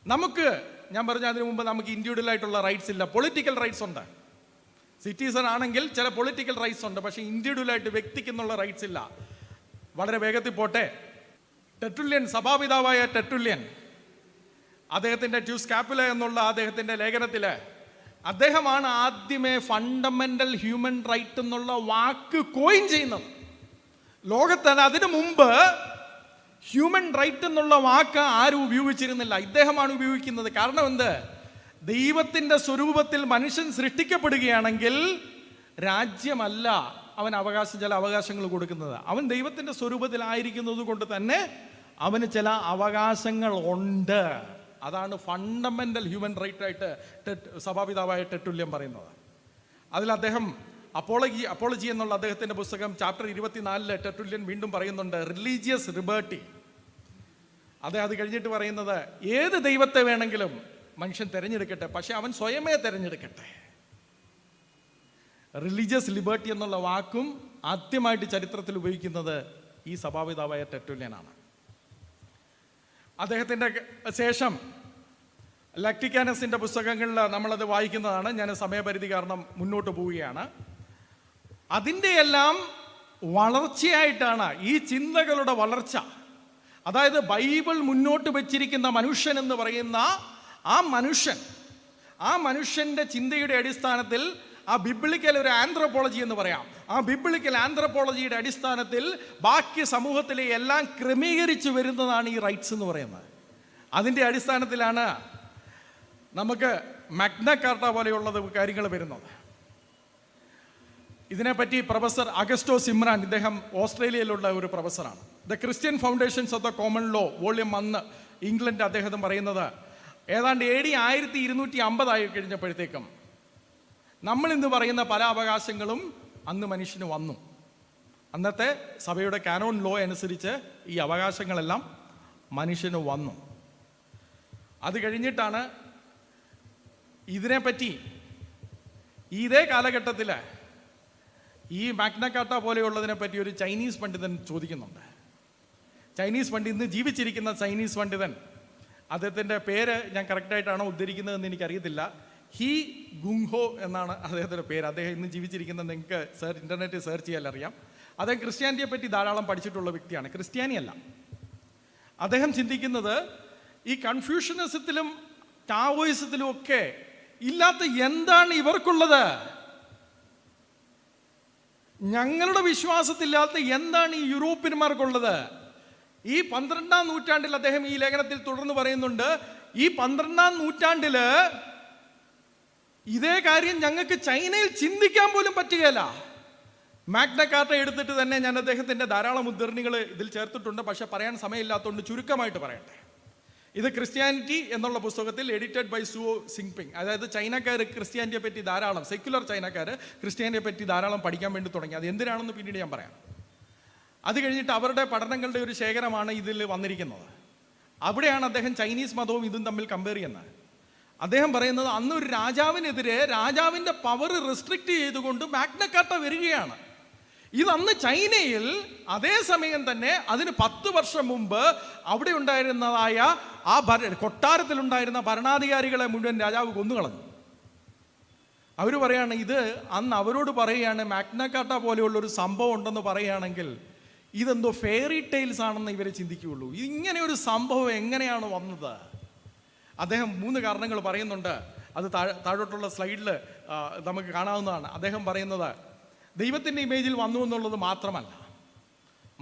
നമുക്ക്, ഞാൻ പറഞ്ഞ അതിനു മുമ്പ്, നമുക്ക് ഇൻഡിവിജ്വൽ ആയിട്ടുള്ള റൈറ്റ്സ് ഇല്ല. പൊളിറ്റിക്കൽ റൈറ്റ്സ് ഉണ്ട്. സിറ്റിസൺ ആണെങ്കിൽ ചില പൊളിറ്റിക്കൽ റൈറ്റ്സ് ഉണ്ട്, പക്ഷേ ഇൻഡിവിജ്വലായിട്ട് വ്യക്തിക്കെന്നുള്ള റൈറ്റ്സ് ഇല്ല. വളരെ വേഗത്തിൽ പോട്ടെ. ടെർട്ടുല്യൻ, സഭാപിതാവായ ടെർട്ടുല്യൻ, അദ്ദേഹത്തിൻ്റെ ട്യൂസ് കാപ്പുല എന്നുള്ള അദ്ദേഹത്തിൻ്റെ ലേഖനത്തിൽ അദ്ദേഹമാണ് ആദ്യമേ ഫണ്ടമെന്റൽ ഹ്യൂമൻ റൈറ്റ് എന്നുള്ള വാക്ക് കോയിൻ ചെയ്യുന്നത്. ലോകത്തിൽ അതിനു മുമ്പ് ഹ്യൂമൻ റൈറ്റ് എന്നുള്ള വാക്ക് ആരും ഉപയോഗിച്ചിരുന്നില്ല. ഇദ്ദേഹമാണ് ഉപയോഗിക്കുന്നത്. കാരണം എന്ത്? ദൈവത്തിൻ്റെ സ്വരൂപത്തിൽ മനുഷ്യൻ സൃഷ്ടിക്കപ്പെടുകയാണെങ്കിൽ രാജ്യമല്ല അവൻ ചില അവകാശങ്ങൾ കൊടുക്കുന്നത്. അവൻ ദൈവത്തിൻ്റെ സ്വരൂപത്തിലായിരിക്കുന്നത് കൊണ്ട് തന്നെ അവന് ചില അവകാശങ്ങൾ ഉണ്ട്. അതാണ് ഫണ്ടമെന്റൽ ഹ്യൂമൻ റൈറ്റ് ആയിട്ട് സഭാപിതാവായ ടെർട്ടുല്യൻ പറയുന്നത്. അതിൽ അദ്ദേഹം അപ്പോളജി എന്നുള്ള അദ്ദേഹത്തിൻ്റെ പുസ്തകം ചാപ്റ്റർ 24 ടെർട്ടുല്യൻ വീണ്ടും പറയുന്നുണ്ട് റിലീജിയസ് ലിബർട്ടി. അത് കഴിഞ്ഞിട്ട് പറയുന്നത്, ഏത് ദൈവത്തെ വേണമെങ്കിലും മനുഷ്യൻ തിരഞ്ഞെടുക്കട്ടെ, പക്ഷെ അവൻ സ്വയമേ തിരഞ്ഞെടുക്കട്ടെ. റിലീജിയസ് ലിബർട്ടി എന്നുള്ള വാക്കും ആദ്യമായിട്ട് ചരിത്രത്തിൽ ഉപയോഗിക്കുന്നത് ഈ സഭാപിതാവായ ടെർട്ടുല്യനാണ്. അദ്ദേഹത്തിൻ്റെ ശേഷം ലക്ടിക്കാനസിൻ്റെ പുസ്തകങ്ങളിൽ നമ്മളത് വായിക്കുന്നതാണ്. ഞാൻ സമയപരിധി കാരണം മുന്നോട്ട് പോവുകയാണ്. അതിൻ്റെ എല്ലാം വളർച്ചയായിട്ടാണ് ഈ ചിന്തകളുടെ വളർച്ച. അതായത് ബൈബിൾ മുന്നോട്ട് വെച്ചിരിക്കുന്ന മനുഷ്യൻ എന്ന് പറയുന്ന ആ മനുഷ്യൻ്റെ ചിന്തയുടെ അടിസ്ഥാനത്തിൽ, ആ ബിബ്ലിക്കൽ ഒരു ആന്ത്രോപോളജി എന്ന് പറയാം, ആ ബിബ്ലിക്കൽ ആന്ത്രോപോളജിയുടെ അടിസ്ഥാനത്തിൽ ബാക്കി സമൂഹത്തിലെ എല്ലാം ക്രമീകരിച്ച് വരുന്നതാണ് ഈ റൈറ്റ്സ് എന്ന് പറയുന്നത്. അതിൻ്റെ അടിസ്ഥാനത്തിലാണ് നമുക്ക് മാഗ്ന കാർട്ട പോലെയുള്ളത് കാര്യങ്ങൾ വരുന്നത്. ഇതിനെപ്പറ്റി പ്രൊഫസർ അഗസ്റ്റോ സിമ്രാൻ, ഇദ്ദേഹം ഓസ്ട്രേലിയയിലുള്ള ഒരു പ്രൊഫസറാണ്. The Christian foundations of the common law volume 1 England അദ്ദേഹം പറയുന്നത്, ഏതാണ്ട് AD 1250 ആയി കഴിഞ്ഞപ്പോഴത്തേക്കും നമ്മൾ ഇന്ന് പറയുന്ന പല അവകാശങ്ങളും അന്ന് മനുഷ്യന് വന്നു. അന്നത്തെ സഭയുടെ കാനോൺ ലോ അനുസരിച്ച് ഈ അവകാശങ്ങളെല്ലാം മനുഷ്യന് വന്നു. അത് കഴിഞ്ഞിട്ടാണ് ഇതിനെപ്പറ്റി ഇതേ കാലഘട്ടത്തിൽ ഈ മാഗ്ന കാർട്ട പോലെയുള്ളതിനെ പറ്റി ഒരു ചൈനീസ് പണ്ഡിതൻ ചോദിക്കുന്നുണ്ട്. ചൈനീസ് പണ്ഡിതൻ, ഇന്ന് ജീവിച്ചിരിക്കുന്ന ചൈനീസ് പണ്ഡിതൻ, അദ്ദേഹത്തിൻ്റെ പേര് ഞാൻ കറക്റ്റായിട്ടാണോ ഉദ്ധരിക്കുന്നതെന്ന് എനിക്കറിയത്തില്ല. ഹി ഗുങ്ഹോ എന്നാണ് അദ്ദേഹത്തിൻ്റെ പേര്. അദ്ദേഹം ഇന്ന് ജീവിച്ചിരിക്കുന്നത് നിങ്ങൾക്ക് ഇൻ്റർനെറ്റിൽ സെർച്ച് ചെയ്യാൻ അറിയാം. അദ്ദേഹം ക്രിസ്ത്യാനിറ്റിയെ പറ്റി ധാരാളം പഠിച്ചിട്ടുള്ള വ്യക്തിയാണ്. ക്രിസ്ത്യാനിയല്ല. അദ്ദേഹം ചിന്തിക്കുന്നത് ഈ കൺഫ്യൂഷനിസത്തിലും ടാവോയിസത്തിലും ഒക്കെ ഇല്ലാത്ത എന്താണ് ഇവർക്കുള്ളത്, ഞങ്ങളുടെ വിശ്വാസത്തില്ലാത്ത എന്താണ് ഈ യൂറോപ്യന്മാർക്കുള്ളത്. ഈ 12ാം നൂറ്റാണ്ടിൽ അദ്ദേഹം ഈ ലേഖനത്തിൽ തുടർന്ന് പറയുന്നുണ്ട്, ഈ 12ാം നൂറ്റാണ്ടിൽ ഇതേ കാര്യം ഞങ്ങൾക്ക് ചൈനയിൽ ചിന്തിക്കാൻ പോലും പറ്റുകയില്ല. മാഗ്ന കാർട്ട എടുത്തിട്ട് തന്നെ ഞാൻ അദ്ദേഹത്തിൻ്റെ ധാരാളം ഉദ്ധരണികൾ ഇതിൽ ചേർത്തിട്ടുണ്ട്, പക്ഷെ പറയാൻ സമയമില്ലാത്തതുകൊണ്ട് ചുരുക്കമായിട്ട് പറയട്ടെ. ഇത് ക്രിസ്ത്യാനിറ്റി എന്നുള്ള പുസ്തകത്തിൽ എഡിറ്റഡ് ബൈ സുവോ സിങ്പിങ്. അതായത് ചൈനക്കാർ ക്രിസ്ത്യാനിറ്റിയെ പറ്റി ധാരാളം, സെക്യുലർ ചൈനക്കാർ ക്രിസ്ത്യാനിറ്റിയെ പറ്റി ധാരാളം പഠിക്കാൻ വേണ്ടി തുടങ്ങി. അത് എന്തിനാണെന്ന് പിന്നീട് ഞാൻ പറയാം. അത് കഴിഞ്ഞിട്ട് അവരുടെ പഠനങ്ങളുടെ ഒരു ശേഖരമാണ് ഇതിൽ വന്നിരിക്കുന്നത്. അവിടെയാണ് അദ്ദേഹം ചൈനീസ് മതവും ഇതും തമ്മിൽ കമ്പയർ ചെയ്യുന്നത്. അദ്ദേഹം പറയുന്നത്, അന്നൊരു രാജാവിനെതിരെ രാജാവിൻ്റെ പവർ റെസ്ട്രിക്റ്റ് ചെയ്തുകൊണ്ട് മാഗ്ന കാർട്ട വരികയാണ്. ഇതന്ന് ചൈനയിൽ അതേസമയം തന്നെ അതിന് 10 വർഷം മുമ്പ് അവിടെ ഉണ്ടായിരുന്നതായ ആ കൊട്ടാരത്തിലുണ്ടായിരുന്ന ഭരണാധികാരികളെ മുഴുവൻ രാജാവ് കൊന്നുകളഞ്ഞു. അവർ പറയാണ്, ഇത് അന്ന് അവരോട് പറയുകയാണ്, മാഗ്ന കാർട്ട പോലെയുള്ളൊരു സംഭവം ഉണ്ടെന്ന് പറയുകയാണെങ്കിൽ ഇതെന്തോ ഫെയറി ടെയിൽസ് ആണെന്ന് ഇവരെ ചിന്തിക്കുകയുള്ളൂ. ഇങ്ങനെ ഒരു സംഭവം എങ്ങനെയാണ് വന്നത്? അദ്ദേഹം 3 കാരണങ്ങൾ പറയുന്നുണ്ട്. അത് താഴോട്ടുള്ള സ്ലൈഡിൽ നമുക്ക് കാണാവുന്നതാണ്. അദ്ദേഹം പറയുന്നത് ദൈവത്തിൻ്റെ ഇമേജിൽ വന്നു എന്നുള്ളത് മാത്രമല്ല,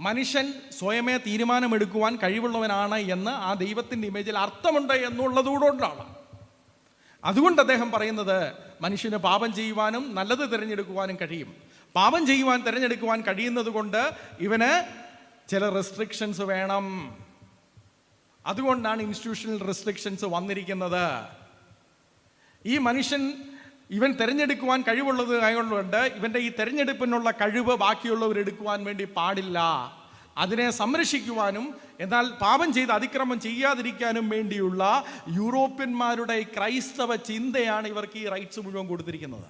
മനുഷ്യൻ സ്വയമേ തീരുമാനമെടുക്കുവാൻ കഴിവുള്ളവനാണ് എന്ന് ആ ദൈവത്തിൻ്റെ ഇമേജിൽ അർത്ഥമുണ്ട് എന്നുള്ളതുകൊണ്ടാണ്. അതുകൊണ്ട് അദ്ദേഹം പറയുന്നത് മനുഷ്യന് പാപം ചെയ്യുവാനും നല്ലത് തിരഞ്ഞെടുക്കുവാനും കഴിയും. പാപം തിരഞ്ഞെടുക്കുവാൻ കഴിയുന്നത് കൊണ്ട് ഇവന് ചില റെസ്ട്രിക്ഷൻസ് വേണം. അതുകൊണ്ടാണ് ഇൻസ്റ്റിറ്റ്യൂഷണൽ റെസ്ട്രിക്ഷൻസ് വന്നിരിക്കുന്നത്. ഈ മനുഷ്യൻ ഇവൻ തിരഞ്ഞെടുക്കുവാൻ കഴിവുള്ളത് ആയതുകൊണ്ട് ഇവൻ്റെ ഈ തിരഞ്ഞെടുപ്പിനുള്ള കഴിവ് ബാക്കിയുള്ളവർ എടുക്കുവാൻ വേണ്ടി പാടില്ല. അതിനെ സംരക്ഷിക്കുവാനും എന്നാൽ പാപം ചെയ്ത് അതിക്രമം ചെയ്യാതിരിക്കാനും വേണ്ടിയുള്ള യൂറോപ്യന്മാരുടെ ക്രൈസ്തവ ചിന്തയാണ് ഇവർക്ക് ഈ റൈറ്റ്സ് മുഴുവൻ കൊടുത്തിരിക്കുന്നത്.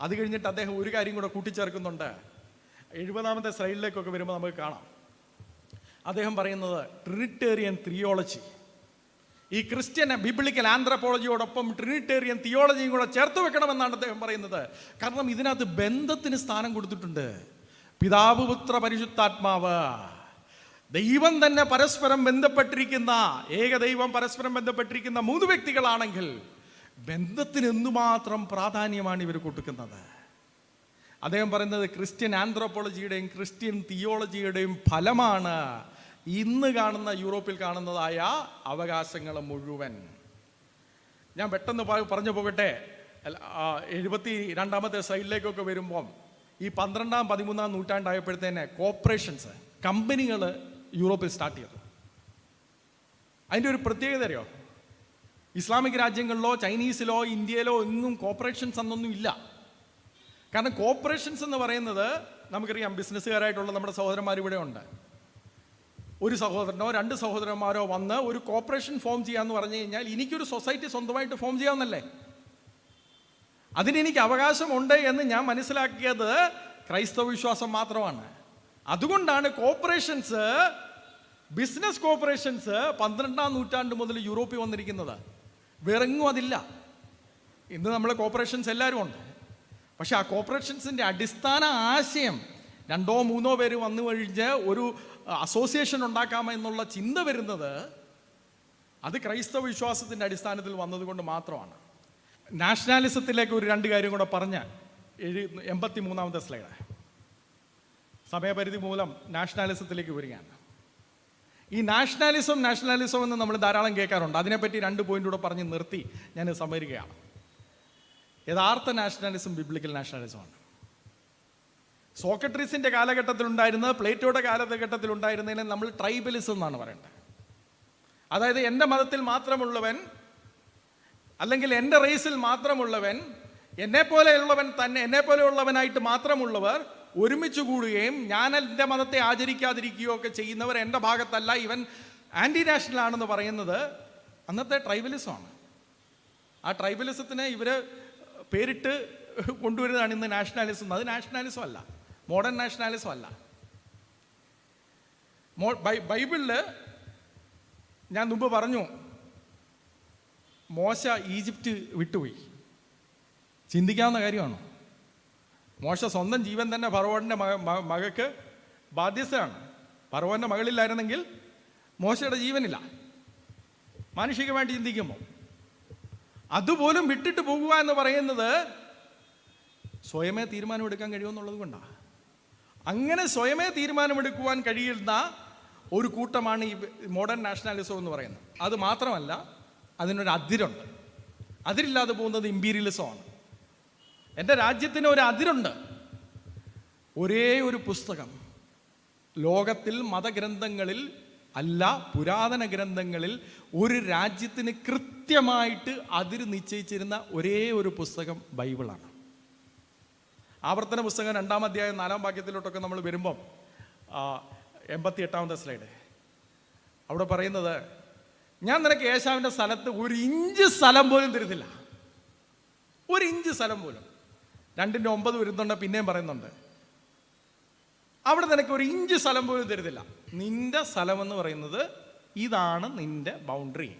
അത് കഴിഞ്ഞിട്ട് അദ്ദേഹം ഒരു കാര്യം കൂടെ കൂട്ടിച്ചേർക്കുന്നുണ്ട്. 70ാമത്തെ സ്ലൈഡിലേക്കൊക്കെ വരുമ്പോൾ നമുക്ക് കാണാം. അദ്ദേഹം പറയുന്നത് ട്രിനിറ്റേറിയൻ തിയോളജി, ഈ ക്രിസ്ത്യൻ ബിബ്ലിക്കൽ ആന്ത്രപ്പോളജിയോടൊപ്പം ട്രിനിറ്റേറിയൻ തിയോളജിയും കൂടെ ചേർത്ത് വെക്കണമെന്നാണ് അദ്ദേഹം പറയുന്നത്. കാരണം ഇതിനകത്ത് ബന്ധത്തിന് സ്ഥാനം കൊടുത്തിട്ടുണ്ട്. പിതാവ്, പുത്ര, പരിശുദ്ധാത്മാവ്, ദൈവം തന്നെ പരസ്പരം ബന്ധപ്പെട്ടിരിക്കുന്ന, ഏകദൈവം പരസ്പരം ബന്ധപ്പെട്ടിരിക്കുന്ന 3 വ്യക്തികളാണെങ്കിൽ ബന്ധത്തിന് എന്തുമാത്രം പ്രാധാന്യമാണ് ഇവർ കൊടുക്കുന്നത്. അദ്ദേഹം പറയുന്നത് ക്രിസ്ത്യൻ ആന്ത്രോപോളജിയുടെയും ക്രിസ്ത്യൻ തിയോളജിയുടെയും ഫലമാണ് ഇന്ന് കാണുന്ന യൂറോപ്പിൽ കാണുന്നതായ അവകാശങ്ങൾ മുഴുവൻ. ഞാൻ പെട്ടെന്ന് പറഞ്ഞു പോകട്ടെ. 72ാമത്തെ സൈഡിലേക്കൊക്കെ വരുമ്പം ഈ 12ാം 13ാം നൂറ്റാണ്ടായപ്പോഴത്തേനെ കോർപ്പറേഷൻസ്, കമ്പനികൾ യൂറോപ്പിൽ സ്റ്റാർട്ട് ചെയ്തു. അതിൻ്റെ ഒരു പ്രത്യേകത അറിയോ? ഇസ്ലാമിക് രാജ്യങ്ങളിലോ ചൈനീസിലോ ഇന്ത്യയിലോ ഒന്നും കോർപ്പറേഷൻസ് അന്നൊന്നും ഇല്ല. കാരണം കോർപ്പറേഷൻസ് എന്ന് പറയുന്നത് നമുക്കറിയാം, ബിസിനസ്സുകാരായിട്ടുള്ള നമ്മുടെ സഹോദരന്മാർ ഇവിടെ ഉണ്ട്. ഒരു സഹോദരനോ 2 സഹോദരന്മാരോ വന്ന് ഒരു കോർപ്പറേഷൻ ഫോം ചെയ്യാന്ന് പറഞ്ഞു കഴിഞ്ഞാൽ എനിക്കൊരു സൊസൈറ്റി സ്വന്തമായിട്ട് ഫോം ചെയ്യാമെന്നല്ലേ. അതിനെനിക്ക് അവകാശമുണ്ട് എന്ന് ഞാൻ മനസ്സിലാക്കിയത് ക്രൈസ്തവ വിശ്വാസം മാത്രമാണ്. അതുകൊണ്ടാണ് കോർപ്പറേഷൻസ്, ബിസിനസ് കോർപ്പറേഷൻസ് 12ാം നൂറ്റാണ്ട് മുതൽ യൂറോപ്പിൽ വന്നിരിക്കുന്നത്. വേറെങ്ങും അതില്ല. ഇന്ന് നമ്മൾ കോർപ്പറേഷൻസ് എല്ലാവരും ഉണ്ട്. പക്ഷെ ആ കോർപ്പറേഷൻസിൻ്റെ അടിസ്ഥാന ആശയം 2 or 3 പേര് വന്നു കഴിഞ്ഞ് ഒരു അസോസിയേഷൻ ഉണ്ടാക്കാമെന്നുള്ള ചിന്ത വരുന്നത് അത് ക്രൈസ്തവ വിശ്വാസത്തിൻ്റെ അടിസ്ഥാനത്തിൽ വന്നതുകൊണ്ട് മാത്രമാണ്. നാഷണാലിസത്തിലേക്ക് ഒരു 2 കാര്യം കൂടെ പറഞ്ഞ് 83ാമത്തെ സ്ലൈഡ്. സമയപരിധി മൂലം നാഷണാലിസത്തിലേക്ക് വരികയാണ്. ഈ നാഷണാലിസം എന്ന് നമ്മൾ ധാരാളം കേൾക്കാറുണ്ട്. അതിനെപ്പറ്റി 2 പോയിന്റ് കൂടെ പറഞ്ഞ് നിർത്തി ഞാൻ സമ്മതിക്കുകയാണ്. യഥാർത്ഥ നാഷണാലിസം ബിബ്ലിക്കൽ നാഷണാലിസമാണ്. സോക്രട്ടീസിൻ്റെ കാലഘട്ടത്തിലുണ്ടായിരുന്നത്, പ്ലേറ്റോയുടെ കാലഘട്ടത്തിലുണ്ടായിരുന്നതിനെ നമ്മൾ ട്രൈബലിസം എന്നാണ് പറയേണ്ടത്. അതായത് എൻ്റെ മതത്തിൽ മാത്രമുള്ളവൻ, അല്ലെങ്കിൽ എൻ്റെ റേസിൽ മാത്രമുള്ളവൻ, എന്നെപ്പോലെയുള്ളവനായിട്ട് മാത്രമുള്ളവർ ഒരുമിച്ച് കൂടുകയും ഞാൻ എൻ്റെ മതത്തെ ആചരിക്കാതിരിക്കുകയോ ഒക്കെ ചെയ്യുന്നവർ എൻ്റെ ഭാഗത്തല്ല, ഇവൻ ആൻറ്റി നാഷണൽ ആണെന്ന് പറയുന്നത് അന്നത്തെ ട്രൈബലിസമാണ്. ആ ട്രൈബലിസത്തിനെ ഇവർ പേരിട്ട് കൊണ്ടുവരുന്നതാണ് ഇന്ന് നാഷണാലിസം. അത് നാഷണാലിസം അല്ല, മോഡേൺ നാഷണാലിസം അല്ല. ബൈബിളിൽ ഞാൻ മുമ്പ് പറഞ്ഞു, മോശ ഈജിപ്റ്റ് വിട്ടുപോയി. ചിന്തിക്കാവുന്ന കാര്യമാണോ? മോശ സ്വന്തം ജീവൻ തന്നെ ഫറവോൻ്റെ മകൾക്ക് ബാധ്യസ്ഥയാണ്. ഫറവോൻ്റെ മകളില്ലായിരുന്നെങ്കിൽ മോശയുടെ ജീവനില്ല. മാനുഷികമായിട്ട് ചിന്തിക്കുമ്പോൾ അതുപോലും വിട്ടിട്ട് പോകുക എന്ന് പറയുന്നത് സ്വയമേ തീരുമാനമെടുക്കാൻ കഴിയുമെന്നുള്ളത് കൊണ്ടാണ്. അങ്ങനെ സ്വയമേ തീരുമാനമെടുക്കുവാൻ കഴിയുന്ന ഒരു കൂട്ടമാണ് ഈ മോഡേൺ നാഷണാലിസം എന്ന് പറയുന്നത്. അത് മാത്രമല്ല, അതിനൊരു അതിരുണ്ട്. അതിരില്ലാതെ പോകുന്നത് ഇമ്പീരിയലിസമാണ്. എൻ്റെ രാജ്യത്തിന് ഒരു അതിരുണ്ട്. ഒരേ ഒരു പുസ്തകം ലോകത്തിൽ മതഗ്രന്ഥങ്ങളിൽ അല്ല, പുരാതന ഗ്രന്ഥങ്ങളിൽ ഒരു രാജ്യത്തിന് കൃത്യമായിട്ട് അതിര് നിശ്ചയിച്ചിരുന്ന ഒരേ ഒരു പുസ്തകം ബൈബിളാണ്. ആവർത്തന പുസ്തകം 2-ാം അധ്യായം 4-ാം വാക്യത്തിലോട്ടൊക്കെ നമ്മൾ വരുമ്പം 88ാമത്തെ സ്ലൈഡ്, അവിടെ പറയുന്നത്, ഞാൻ നിനക്ക് ഏശാവിൻ്റെ സ്ഥലത്ത് 1 ഇഞ്ച് സ്ഥലം പോലും തരുന്നില്ല. 1 ഇഞ്ച് സ്ഥലം പോലും. 2-9 വരുന്നുണ്ട്, പിന്നെയും പറയുന്നുണ്ട്, അവിടെ നിനക്ക് 1 ഇഞ്ച് സ്ഥലം പോലും തരുന്നില്ല. നിന്റെ സ്ഥലം എന്ന് പറയുന്നത് ഇതാണ്, നിന്റെ ബൗണ്ടറി.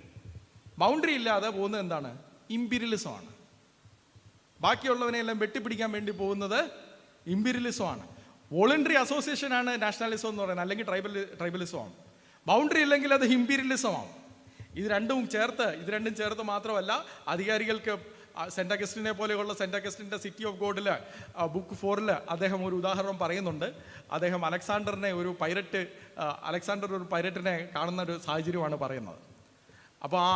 ബൗണ്ടറി ഇല്ലാതെ പോകുന്നത് എന്താണ്? ഇമ്പീരിയലിസമാണ്. ബാക്കിയുള്ളവനെയെല്ലാം വെട്ടിപ്പിടിക്കാൻ വേണ്ടി പോകുന്നത് ഇമ്പീരിയലിസമാണ്. വോളണ്ടറി അസോസിയേഷനാണ് നാഷണാലിസം എന്ന് പറയുന്നത്, അല്ലെങ്കിൽ ട്രൈബലിസമാണ്. ബൗണ്ടറി ഇല്ലെങ്കിൽ അത് ഇമ്പീരിയലിസമാണ്. ഇത് രണ്ടും ചേർത്ത് മാത്രമല്ല, അധികാരികൾക്ക് സെൻറ്റ് അഗസ്റ്റിനെ പോലെയുള്ള സെൻറ്റ് അഗസ്റ്റിൻ്റെ സിറ്റി ഓഫ് ഗോഡിൽ ബുക്ക് 4 അദ്ദേഹം ഒരു ഉദാഹരണം പറയുന്നുണ്ട്. അദ്ദേഹം അലക്സാണ്ടർ ഒരു പൈരറ്റിനെ കാണുന്ന ഒരു സാഹചര്യമാണ് പറയുന്നത്. അപ്പോൾ ആ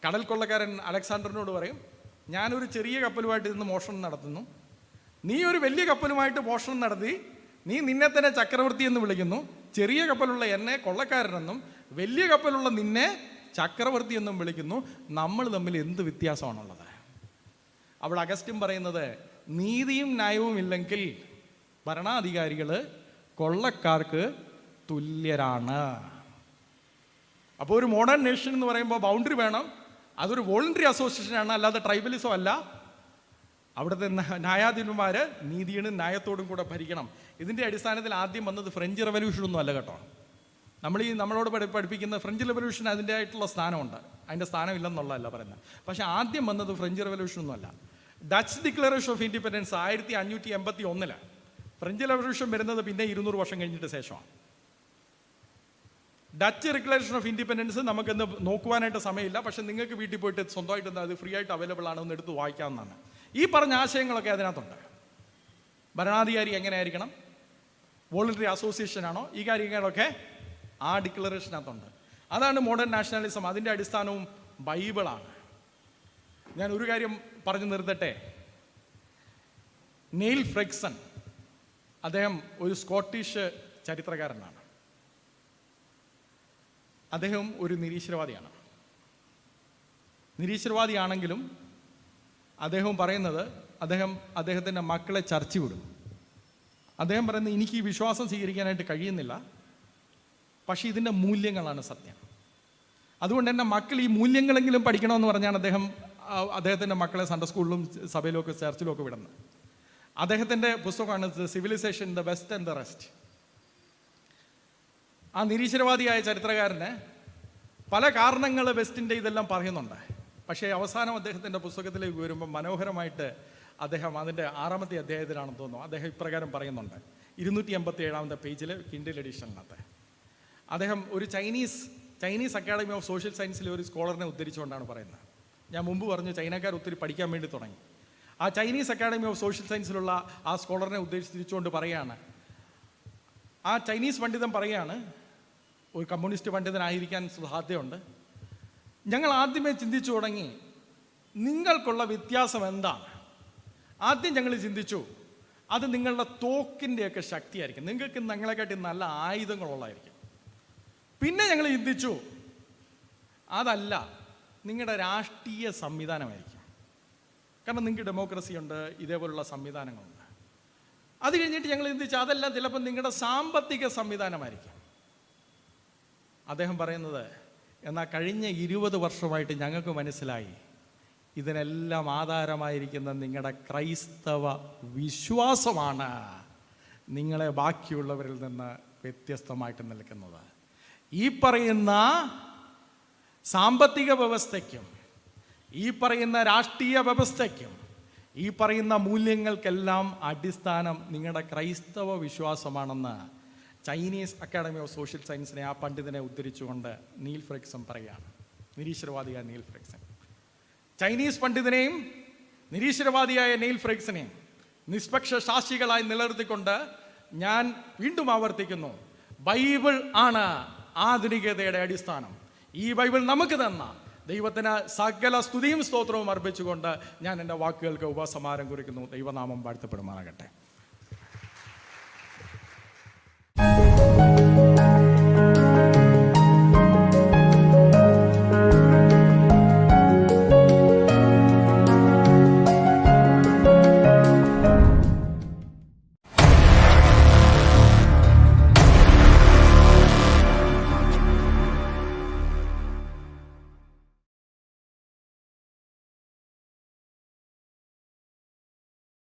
കടൽ കൊള്ളക്കാരൻ അലക്സാണ്ടറിനോട് പറയും, ഞാനൊരു ചെറിയ കപ്പലുമായിട്ട് ഇന്ന് മോഷണം നടത്തുന്നു, നീ ഒരു വലിയ കപ്പലുമായിട്ട് മോഷണം നടത്തി, നീ നിന്നെ തന്നെ ചക്രവർത്തി എന്ന് വിളിക്കുന്നു, ചെറിയ കപ്പലുള്ള എന്നെ കൊള്ളക്കാരനെന്നും വലിയ കപ്പലുള്ള നിന്നെ ചക്രവർത്തി എന്നും വിളിക്കുന്നു, നമ്മൾ തമ്മിൽ എന്ത് വ്യത്യാസമാണുള്ളത്? അവിടെ അഗസ്റ്റിൻ പറയുന്നത്, നീതിയും ന്യായവും ഇല്ലെങ്കിൽ ഭരണാധികാരികൾ കൊള്ളക്കാർക്ക് തുല്യരാണ്. അപ്പോൾ ഒരു മോഡേൺ നേഷൻ എന്ന് പറയുമ്പോൾ ബൗണ്ടറി വേണം. അതൊരു വോളണ്ടറി അസോസിയേഷനാണ്, അല്ലാതെ ട്രൈബലിസം അല്ല. അവിടുത്തെ ന്യായാധിപന്മാർ നീതിയും ന്യായത്തോടും കൂടെ ഭരിക്കണം. ഇതിൻ്റെ അടിസ്ഥാനത്തിൽ ആദ്യം വന്നത് ഫ്രഞ്ച് റെവല്യൂഷനൊന്നും അല്ല കേട്ടോ. നമ്മളോട് പഠിപ്പിക്കുന്ന ഫ്രഞ്ച് റെവല്യൂഷൻ അതിൻ്റെ ആയിട്ടുള്ള സ്ഥാനമുണ്ട്, അതിൻ്റെ സ്ഥാനമില്ലെന്നുള്ളതല്ല പറയുന്നത്. പക്ഷേ ആദ്യം വന്നത് ഫ്രഞ്ച് റെവല്യൂഷനൊന്നും അല്ല. Dutch declaration of independence 1581 French revolution വരുന്നത് പിന്നെ 200 വർഷം കഴിഞ്ഞിട്ട് ശേഷമാണ്. ഡച്ച് ഡിക്ലറേഷൻ ഓഫ് ഇൻഡിപെൻഡൻസ് നമുക്കിന്ന് നോക്കുവാനായിട്ട് സമയമില്ല, പക്ഷെ നിങ്ങൾക്ക് വീട്ടിൽ പോയിട്ട് സ്വന്തമായിട്ട് അത് ഫ്രീ ആയിട്ട് അവൈലബിൾ ആണെന്ന് എടുത്ത് വായിക്കാവുന്നതാണ്. ഈ പറഞ്ഞ ആശയങ്ങളൊക്കെ അതിനകത്തുണ്ട്. ഭരണാധികാരി എങ്ങനെയായിരിക്കണം, വോളണ്ടറി അസോസിയേഷൻ ആണോ, ഈ കാര്യങ്ങളൊക്കെ ആ ഡിക്ലറേഷനകത്തുണ്ട്. അതാണ് മോഡേൺ നാഷണലിസം. അതിൻ്റെ അടിസ്ഥാനവും ബൈബിളാണ്. ഞാൻ ഒരു കാര്യം പറഞ്ഞു നിർത്തട്ടെ. നെയിൽ ഫ്രെഗ്സൺ, അദ്ദേഹം ഒരു സ്കോട്ടിഷ് ചരിത്രകാരനാണ്. അദ്ദേഹം ഒരു നിരീശ്വരവാദിയാണ്. നിരീശ്വരവാദിയാണെങ്കിലും അദ്ദേഹം പറയുന്നത്, അദ്ദേഹത്തിൻ്റെ മക്കളെ ചർച്ച വിടും. അദ്ദേഹം പറയുന്നത്, എനിക്ക് ഈ വിശ്വാസം സ്വീകരിക്കാനായിട്ട് കഴിയുന്നില്ല, പക്ഷേ ഇതിൻ്റെ മൂല്യങ്ങളാണ് സത്യം. അതുകൊണ്ട് എൻ്റെ മക്കൾ ഈ മൂല്യങ്ങളെങ്കിലും പഠിക്കണമെന്ന് പറഞ്ഞാണ് അദ്ദേഹത്തിൻ്റെ മക്കളെ സൺഡേ സ്കൂളിലും സഭയിലും ഒക്കെ ചർച്ചിലും ഒക്കെ വിടുന്നത്. അദ്ദേഹത്തിൻ്റെ പുസ്തകമാണ് civilisation, the west and the rest. ആ നിരീശ്വരവാദിയായ ചരിത്രകാരന് പല കാരണങ്ങൾ വെസ്റ്റിൻ്റെ ഇതെല്ലാം പറയുന്നുണ്ട്. പക്ഷേ അവസാനം അദ്ദേഹത്തിൻ്റെ പുസ്തകത്തിലേക്ക് വരുമ്പോൾ മനോഹരമായിട്ട് അദ്ദേഹം അതിൻ്റെ 6ാമത്തെ അധ്യായത്തിലാണെന്ന് തോന്നുന്നു, അദ്ദേഹം ഇപ്രകാരം പറയുന്നുണ്ട്. 287 പേജിൽ കിൻഡിൽ എഡിഷനിനകത്ത് അദ്ദേഹം ഒരു ചൈനീസ് അക്കാഡമി ഓഫ് സോഷ്യൽ സയൻസിലെ ഒരു സ്കോളറിനെ ഉദ്ധരിച്ചുകൊണ്ടാണ് പറയുന്നത്. ഞാൻ മുമ്പ് പറഞ്ഞു ചൈനക്കാർ ഒത്തിരി പഠിക്കാൻ വേണ്ടി തുടങ്ങി. ആ ചൈനീസ് അക്കാഡമി ഓഫ് സോഷ്യൽ സയൻസിലുള്ള ആ സ്കോളറിനെ ഉദ്ധരിച്ചുകൊണ്ട് പറയുകയാണ്, ആ ചൈനീസ് പണ്ഡിതൻ പറയുകയാണ്, ഒരു കമ്മ്യൂണിസ്റ്റ് പണ്ഡിതനായിരിക്കാൻ സാധ്യതയുണ്ട്. ഞങ്ങൾ ആദ്യമേ ചിന്തിച്ചു തുടങ്ങി, നിങ്ങൾക്കുള്ള വ്യത്യാസം എന്താണ്? ആദ്യം ഞങ്ങൾ ചിന്തിച്ചു, അത് നിങ്ങളുടെ തോക്കിൻ്റെയൊക്കെ ശക്തിയായിരിക്കും, നിങ്ങൾക്ക് ഞങ്ങളെക്കാട്ടി നല്ല ആയുധങ്ങളുള്ളതായിരിക്കും. പിന്നെ ഞങ്ങൾ ചിന്തിച്ചു, അതല്ല, നിങ്ങളുടെ രാഷ്ട്രീയ സംവിധാനമായിരിക്കും. കാരണം നിങ്ങൾക്ക് ഡെമോക്രസി ഉണ്ട്, ഇതേപോലുള്ള സംവിധാനങ്ങളുണ്ട്. അത് കഴിഞ്ഞിട്ട് ഞങ്ങൾ ചിന്തിച്ചു, അതെല്ലാം ചിലപ്പോൾ നിങ്ങളുടെ സാമ്പത്തിക സംവിധാനമായിരിക്കും. അദ്ദേഹം പറയുന്നത്, എന്നാൽ കഴിഞ്ഞ 20 വർഷമായിട്ട് ഞങ്ങൾക്ക് മനസ്സിലായി, ഇതിനെല്ലാം ആധാരമായിരിക്കുന്ന നിങ്ങളുടെ ക്രൈസ്തവ വിശ്വാസമാണ് നിങ്ങളെ ബാക്കിയുള്ളവരിൽ നിന്ന് വ്യത്യസ്തമായിട്ട് നിൽക്കുന്നത്. ഈ പറയുന്ന സാമ്പത്തിക വ്യവസ്ഥയ്ക്കും ഈ പറയുന്ന രാഷ്ട്രീയ വ്യവസ്ഥയ്ക്കും ഈ പറയുന്ന മൂല്യങ്ങൾക്കെല്ലാം അടിസ്ഥാനം നിങ്ങളുടെ ക്രൈസ്തവ വിശ്വാസമാണെന്ന് ചൈനീസ് അക്കാഡമി ഓഫ് സോഷ്യൽ സയൻസിനെ, ആ പണ്ഡിതനെ ഉദ്ധരിച്ചുകൊണ്ട് നീൽ ഫ്രെഗ്സൺ പറയുകയാണ്. നിരീശ്വരവാദിയായ നീൽ ഫ്രെഗ്സൺ. ചൈനീസ് പണ്ഡിതനെയും നിരീശ്വരവാദിയായ നീൽ ഫ്രെഗ്സനെയും നിഷ്പക്ഷ സാക്ഷികളായി നിലനിർത്തിക്കൊണ്ട് ഞാൻ വീണ്ടും ആവർത്തിക്കുന്നു, ബൈബിൾ ആണ് ആധുനികതയുടെ അടിസ്ഥാനം. ഈ ബൈബിൾ നമുക്ക് തന്ന ദൈവത്തിന് സകല സ്തുതിയും സ്തോത്രവും അർപ്പിച്ചുകൊണ്ട് ഞാൻ എൻ്റെ വാക്കുകൾക്ക് ഉപസംഹാരം കുറിക്കുന്നു. ദൈവനാമം വാഴ്ത്തപ്പെടുമാറാകട്ടെ.